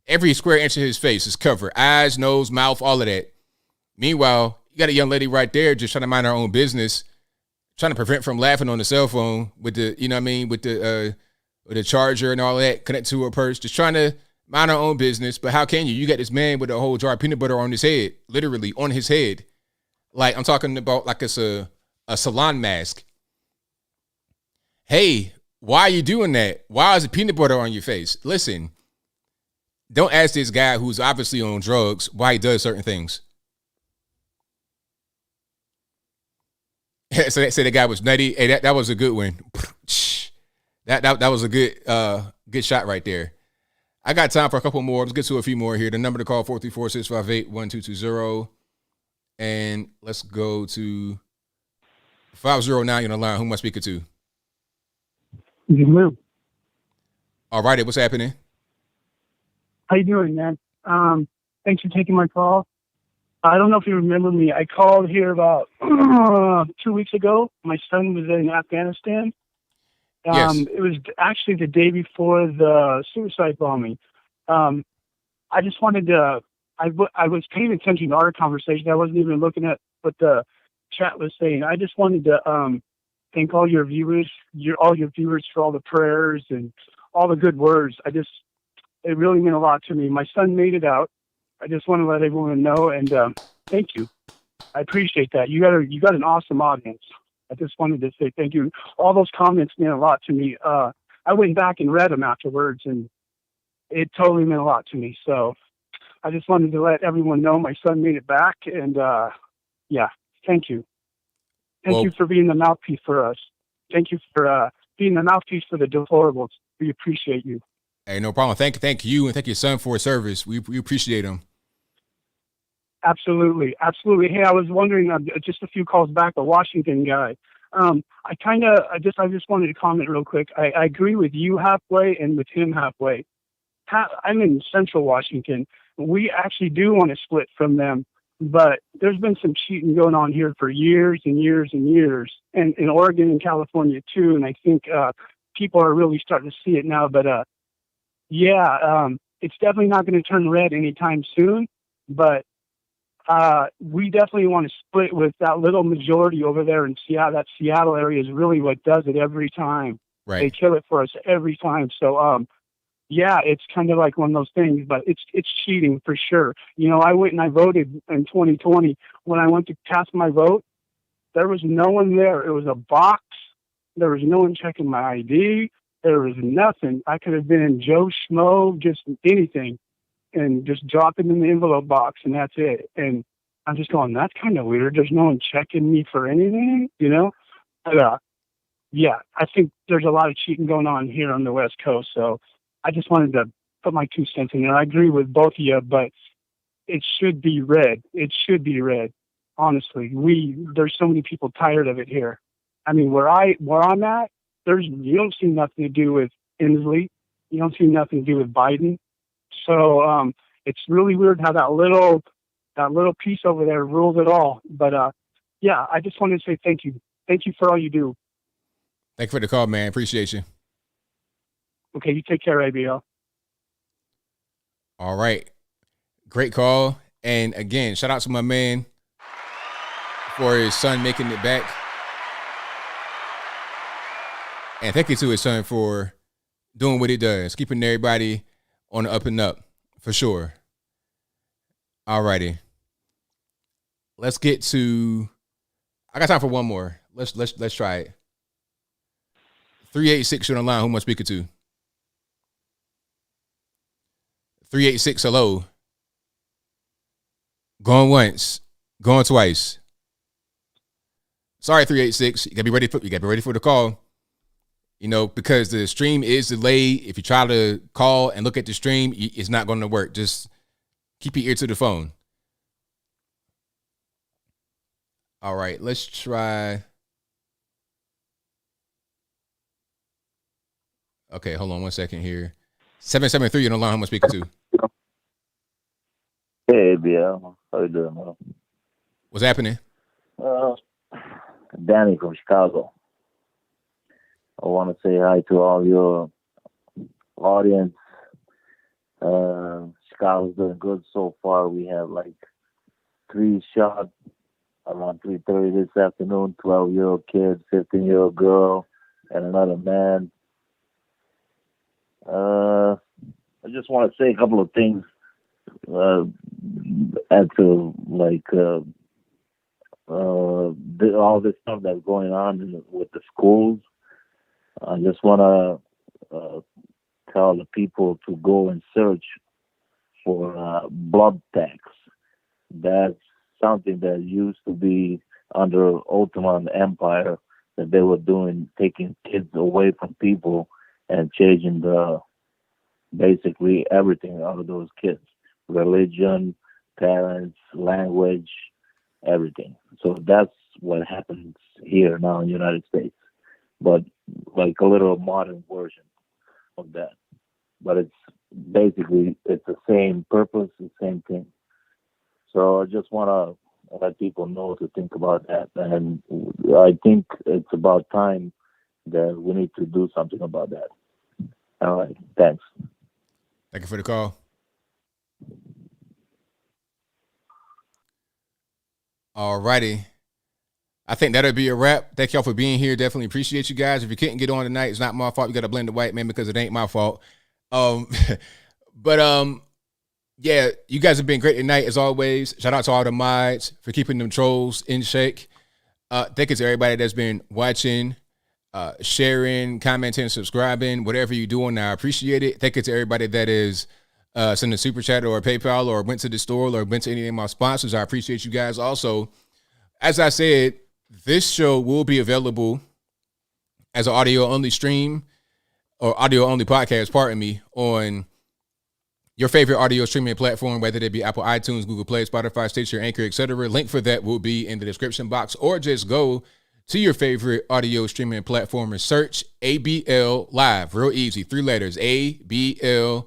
Every square inch of his face is covered. Eyes, nose, mouth, all of that. Meanwhile, you got a young lady right there just trying to mind her own business, trying to prevent from laughing on the cell phone with the, with the charger and all that connected to her purse, just trying to mind her own business. But how can you? You got this man with a whole jar of peanut butter on his head, literally on his head. Like, I'm talking about like it's a salon mask. Hey, why are you doing that? Why is the peanut butter on your face? Listen, don't ask this guy who's obviously on drugs why he does certain things. So the guy was nutty. Hey, that was a good one. That was a good shot right there. I got time for a couple more. Let's get to a few more here. The number to call 434-658-1220. And let's go to 509 on the line. Who am I speaking to? Lou. All righty, what's happening? How you doing, man? Thanks for taking my call. I don't know if you remember me. I called here about 2 weeks ago. My son was in Afghanistan. Yes. It was actually the day before the suicide bombing. I just wanted to. I was paying attention to our conversation. I wasn't even looking at what the chat was saying. I just wanted to thank all your viewers, all your viewers for all the prayers and all the good words. It really meant a lot to me. My son made it out. I just want to let everyone know, and thank you. I appreciate that. You got an awesome audience. I just wanted to say thank you. All those comments meant a lot to me. I went back and read them afterwards, and it totally meant a lot to me. So I just wanted to let everyone know my son made it back, and yeah, thank you. Thank you for being the mouthpiece for us. Thank you for being the mouthpiece for the deplorables. We appreciate you. Hey, no problem. Thank you, and thank your son for his service. We appreciate him. Absolutely. Hey, I was wondering, just a few calls back, the Washington guy. I just wanted to comment real quick. I agree with you halfway and with him halfway. I'm in Central Washington. We actually do want to split from them, but there's been some cheating going on here for years and years and years, and in Oregon and California too. And I think people are really starting to see it now. But it's definitely not going to turn red anytime soon. But we definitely want to split with that little majority over there in Seattle. That Seattle area is really what does it every time. Right. They kill it for us every time. So, it's kind of like one of those things, but it's cheating for sure. You know, I went and I voted in 2020. When I went to cast my vote, there was no one there. It was a box. There was no one checking my ID. There was nothing. I could have been Joe Schmo, just anything, and just drop it in the envelope box, and that's it. And I'm just going, that's kind of weird. There's no one checking me for anything, you know? But, I think there's a lot of cheating going on here on the West Coast. So I just wanted to put my 2 cents in there. I agree with both of you, but it should be red. It should be red. Honestly, there's so many people tired of it here. I mean, where I'm at, you don't see nothing to do with Inslee. You don't see nothing to do with Biden. So it's really weird how that little piece over there rules it all. But I just wanted to say thank you. Thank you for all you do. Thank you for the call, man. Appreciate you. Okay, you take care, ABL. All right. Great call. And again, shout out to my man for his son making it back. And thank you to his son for doing what he does, keeping everybody on the up and up, for sure. All righty. Let's get to, I got time for one more. Let's try it. 386, you're on the line. Who am I speaking to? 386, hello. Going once, going twice. Sorry, 386. You gotta be ready for the call. You know, because the stream is delayed. If you try to call and look at the stream, it's not going to work. Just keep your ear to the phone. All right, let's try. Okay, hold on 1 second here. 773, you're on the line. Who am I speaking to? Hey, ABL. How you doing, man? What's happening? Danny from Chicago. I want to say hi to all your audience. Chicago's doing good so far. We have like 3 shots around 3:30 this afternoon. 12-year-old kid, 15-year-old girl, and another man. I just want to say a couple of things. All this stuff that's going on with the schools. I just want to tell the people to go and search for blood tax. That's something that used to be under Ottoman Empire, that they were doing, taking kids away from people and changing basically everything out of those kids. Religion, parents, language, everything. So that's what happens here now in the United States. But like a little modern version of that. But it's basically it's the same purpose, the same thing. So I just want to let people know to think about that, and I think it's about time that we need to do something about that. All right, thanks. Thank you for the call. All righty. I think that'll be a wrap. Thank y'all for being here. Definitely appreciate you guys. If you couldn't get on tonight, it's not my fault. You got to blame the white man because it ain't my fault. Yeah, you guys have been great tonight as always. Shout out to all the mods for keeping them trolls in check. Thank you to everybody that's been watching, sharing, commenting, subscribing, whatever you're doing. I appreciate it. Thank you to everybody that is sending a super chat or a PayPal or went to the store or went to any of my sponsors. I appreciate you guys. Also, as I said, this show will be available as an audio-only stream or audio-only podcast, pardon me, on your favorite audio streaming platform, whether it be Apple iTunes, Google Play, Spotify, Stitcher, Anchor, etc. Link for that will be in the description box, or just go to your favorite audio streaming platform and search ABL Live. Real easy. 3 letters. ABL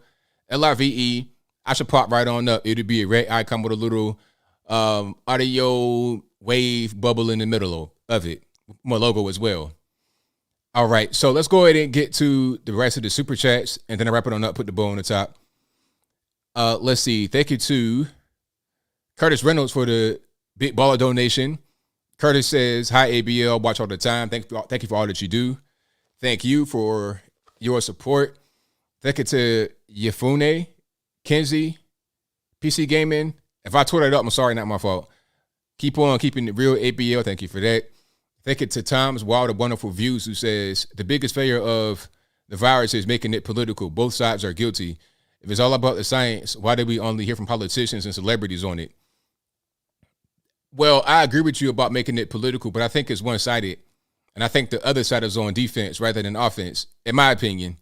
LIVE. I should pop right on up. It'll be a red icon with a little audio wave bubble in the middle of it. My logo as well. All right. So let's go ahead and get to the rest of the super chats, and then I wrap it on up, put the bow on the top. Let's see. Thank you to Curtis Reynolds for the big baller donation. Curtis says, hi, ABL. Watch all the time. Thank you for all that you do. Thank you for your support. Thank you to Yefune, Kenzie, PC Gaming. If I tore that up, I'm sorry, not my fault. Keep on keeping it real, ABL. Thank you for that. Thank you to Tom's Wild and Wonderful Views, who says, the biggest failure of the virus is making it political. Both sides are guilty. If it's all about the science, why did we only hear from politicians and celebrities on it? Well, I agree with you about making it political, but I think it's one-sided. And I think the other side is on defense rather than offense, in my opinion.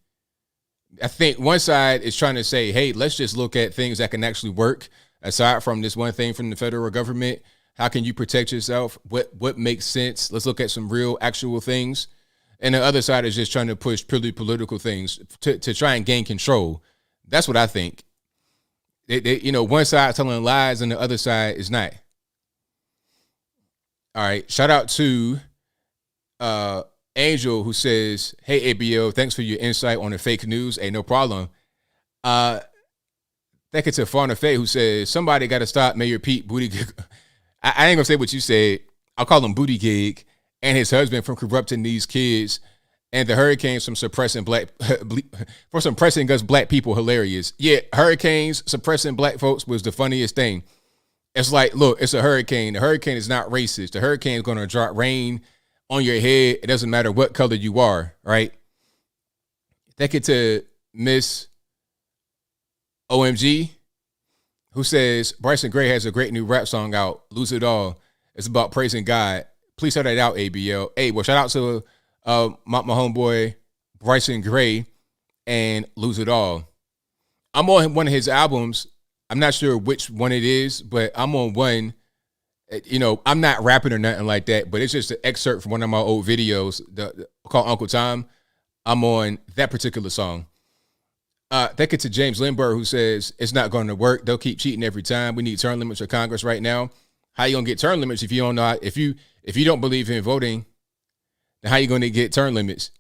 I think one side is trying to say, hey, let's just look at things that can actually work aside from this one thing from the federal government. How can you protect yourself? What makes sense? Let's look at some real, actual things. And the other side is just trying to push purely political things to try and gain control. That's what I think. One side telling lies and the other side is not. All right. Shout out to Angel, who says, hey, ABO, thanks for your insight on the fake news. Hey, no problem. Thank you to Fauna Faye, who says, somebody got to stop Mayor Pete Buttigieg. I ain't going to say what you said. I'll call him Buttigieg and his husband from corrupting these kids and the hurricanes from suppressing suppressing us black people. Hilarious. Yeah, hurricanes suppressing black folks was the funniest thing. It's like, look, it's a hurricane. The hurricane is not racist. The hurricane is going to drop rain on your head. It doesn't matter what color you are, right? Thank you to Miss OMG, who says, Bryson Gray has a great new rap song out, Lose It All. It's about praising God. Please shout that out, ABL. Hey, well, shout out to my homeboy, Bryson Gray, and Lose It All. I'm on one of his albums. I'm not sure which one it is, but I'm on one. I'm not rapping or nothing like that, but it's just an excerpt from one of my old videos called Uncle Tom. I'm on that particular song. Thank you to James Lindbergh, who says, it's not going to work. They'll keep cheating every time. We need term limits for Congress right now. How you going to get term limits if you don't know, if you don't believe in voting, then how you going to get term limits?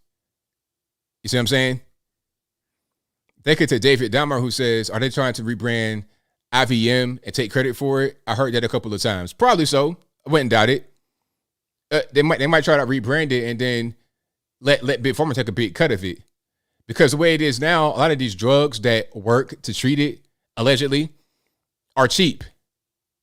You see what I'm saying? Thank you to David Dahmer, who says, are they trying to rebrand IVM and take credit for it? I heard that a couple of times. Probably so. I wouldn't doubt it. They might try to rebrand it and then let Big Pharma take a big cut of it. Because the way it is now, a lot of these drugs that work to treat it, allegedly, are cheap.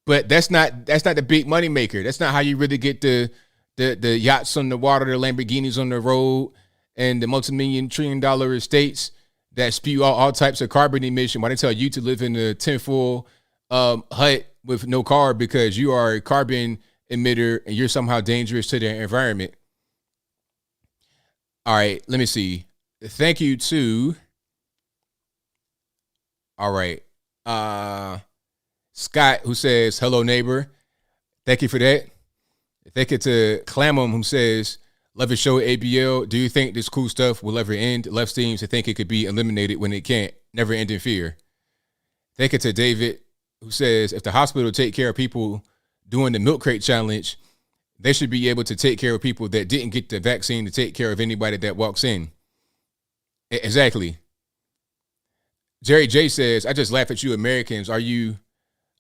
But that's not the big money maker. That's not how you really get the yachts on the water, the Lamborghinis on the road, and the multi-million $1 trillion estates that spew out all types of carbon emission. Why they tell you to live in a tinfoil hut with no car because you are a carbon emitter and you're somehow dangerous to the environment. All right, let me see. Thank you to, all right, Scott, who says, hello, neighbor. Thank you for that. Thank you to Clamum, who says, Love your show, ABL. Do you think this cool stuff will ever end? Left seems to think it could be eliminated when it can't. Never ending fear. Thank you to David, who says, if the hospital take care of people doing the milk crate challenge, they should be able to take care of people that didn't get the vaccine to take care of anybody that walks in. Exactly. Jerry J says, I just laugh at you Americans. I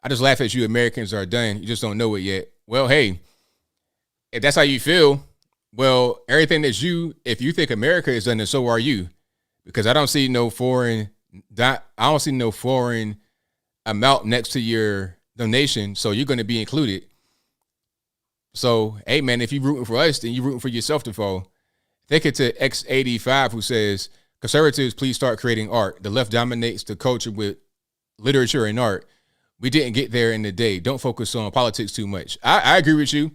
just laugh at you Americans are done. You just don't know it yet. Well, hey, if that's how you feel, well, everything that's if you think America is done, then so are you. Because I don't see no foreign amount next to your donation, so you're going to be included. So, hey, man, if you're rooting for us, then you're rooting for yourself to fall. Thank you to X85, who says, conservatives, please start creating art. The left dominates the culture with literature and art. We didn't get there in the day. Don't focus on politics too much. I agree with you.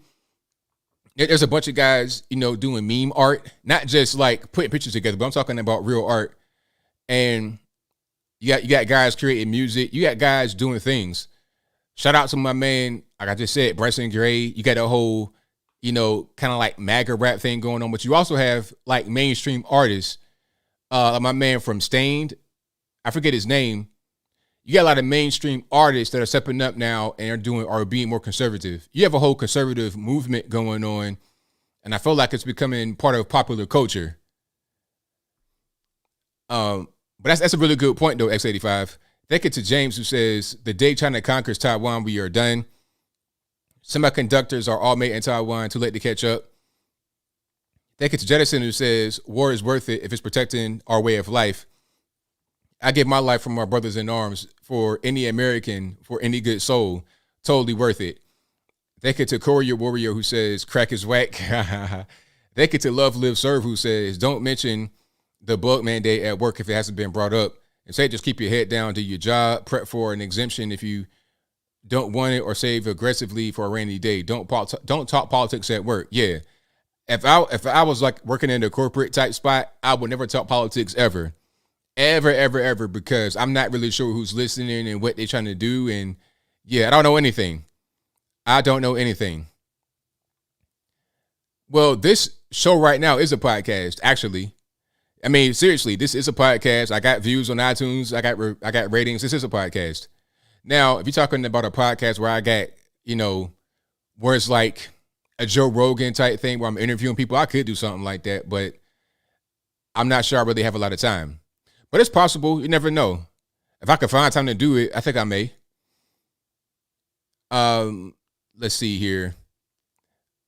There's a bunch of guys, doing meme art, not just like putting pictures together, but I'm talking about real art. And you got guys creating music. You got guys doing things. Shout out to my man, like I just said, Bryson Gray. You got a whole, kind of like MAGA rap thing going on. But you also have like mainstream artists. My man from Stained, I forget his name. You got a lot of mainstream artists that are stepping up now and are being more conservative. You have a whole conservative movement going on, and I feel like it's becoming part of popular culture. But that's a really good point, though, X85. Thank you to James, who says, the day China conquers Taiwan, we are done. Semiconductors are all made in Taiwan, too late to catch up. Thank you to Jettison, who says, war is worth it if it's protecting our way of life. I give my life for my brothers in arms, for any American, for any good soul. Totally worth it. Thank you to Courier Warrior, who says, crack is whack. Thank you to Love, Live, Serve, who says, don't mention the bug mandate at work if it hasn't been brought up. And say, just keep your head down, do your job, prep for an exemption if you don't want it, or save aggressively for a rainy day. Don't talk politics at work. Yeah. If I was like working in a corporate type spot, I would never talk politics ever. Ever, because I'm not really sure who's listening and what they're trying to do. And yeah, I don't know anything. Well, this show right now is a podcast, actually. I mean, seriously, this is a podcast. I got views on iTunes. I got ratings. This is a podcast. Now, if you're talking about a podcast where I got, where it's like a Joe Rogan type thing where I'm interviewing people, I could do something like that, but I'm not sure I really have a lot of time. But it's possible. You never know. If I could find time to do it, I think I may. Let's see here.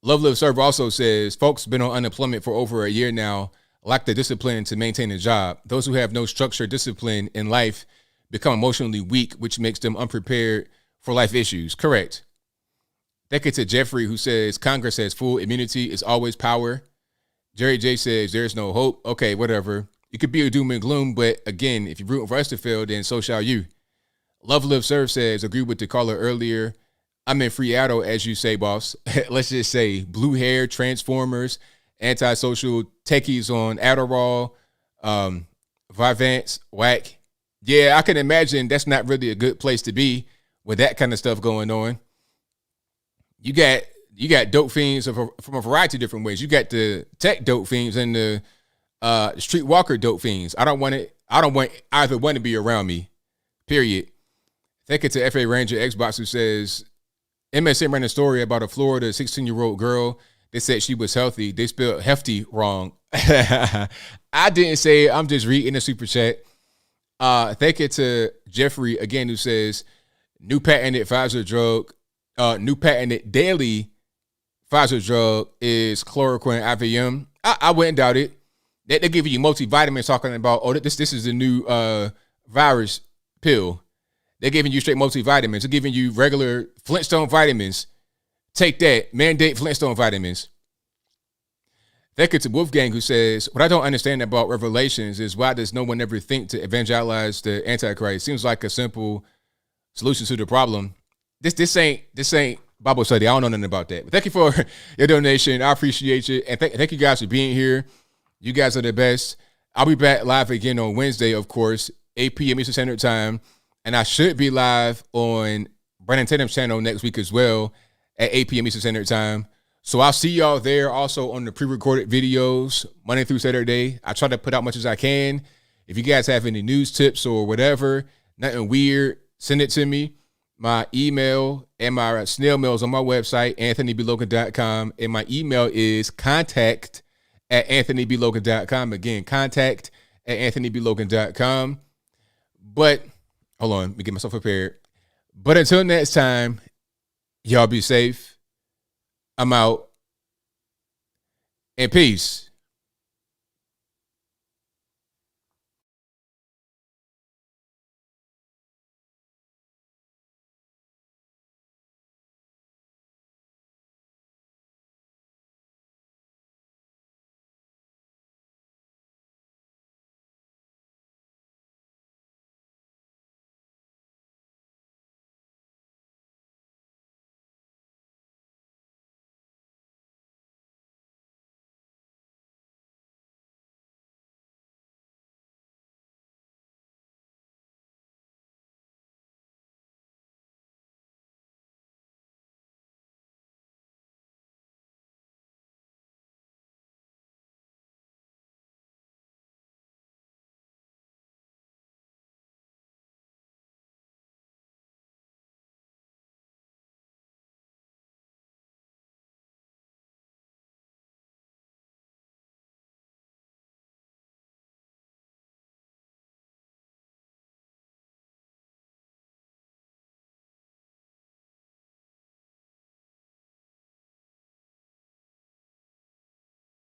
Love Live Serve also says, folks been on unemployment for over a year now, lack the discipline to maintain a job. Those who have no structure, discipline in life become emotionally weak, which makes them unprepared for life issues. Correct. Thank you to Jeffrey, who says, Congress has full immunity. It's always power. Jerry J says, there's no hope. Okay, whatever. It could be a doom and gloom, but again, if you're rooting for us to fail, then so shall you. Love, Live, Serve says, agree with the caller earlier. I'm in Freato, as you say, boss. Let's just say blue hair, Transformers, antisocial techies on Adderall, Vyvanse, whack. Yeah, I can imagine that's not really a good place to be with that kind of stuff going on. You got dope fiends from a variety of different ways. You got the tech dope fiends and the streetwalker dope fiends. I don't want either one to be around me. Period. Thank you to FA Ranger Xbox, who says, MSN ran a story about a Florida 16-year-old girl. They said she was healthy. They spelled hefty wrong. I didn't say it. I'm just reading the super chat. Thank you to Jeffrey again, who says, new patented daily Pfizer drug is chloroquine IVM. I wouldn't doubt it. They're giving you multivitamins, talking about, this is the new virus pill. They're giving you straight multivitamins. They're giving you regular Flintstone vitamins. Take that. Mandate Flintstone vitamins. Thank you to Wolfgang, who says, what I don't understand about Revelations is why does no one ever think to evangelize the Antichrist? Seems like a simple solution to the problem. This ain't Bible study. I don't know nothing about that. But thank you for your donation. I appreciate you. And thank you guys for being here. You guys are the best. I'll be back live again on Wednesday, of course, 8 p.m. Eastern Standard Time. And I should be live on Brandon Tatum's channel next week as well at 8 p.m. Eastern Standard Time. So I'll see y'all there also on the pre-recorded videos, Monday through Saturday. I try to put out much as I can. If you guys have any news tips or whatever, nothing weird, send it to me. My email and my snail mail is on my website, anthonyblogan.com. And my email is contact@anthonyblogan.com. Again, contact@anthonyblogan.com. But, hold on, let me get myself prepared. But until next time, y'all be safe. I'm out. And peace.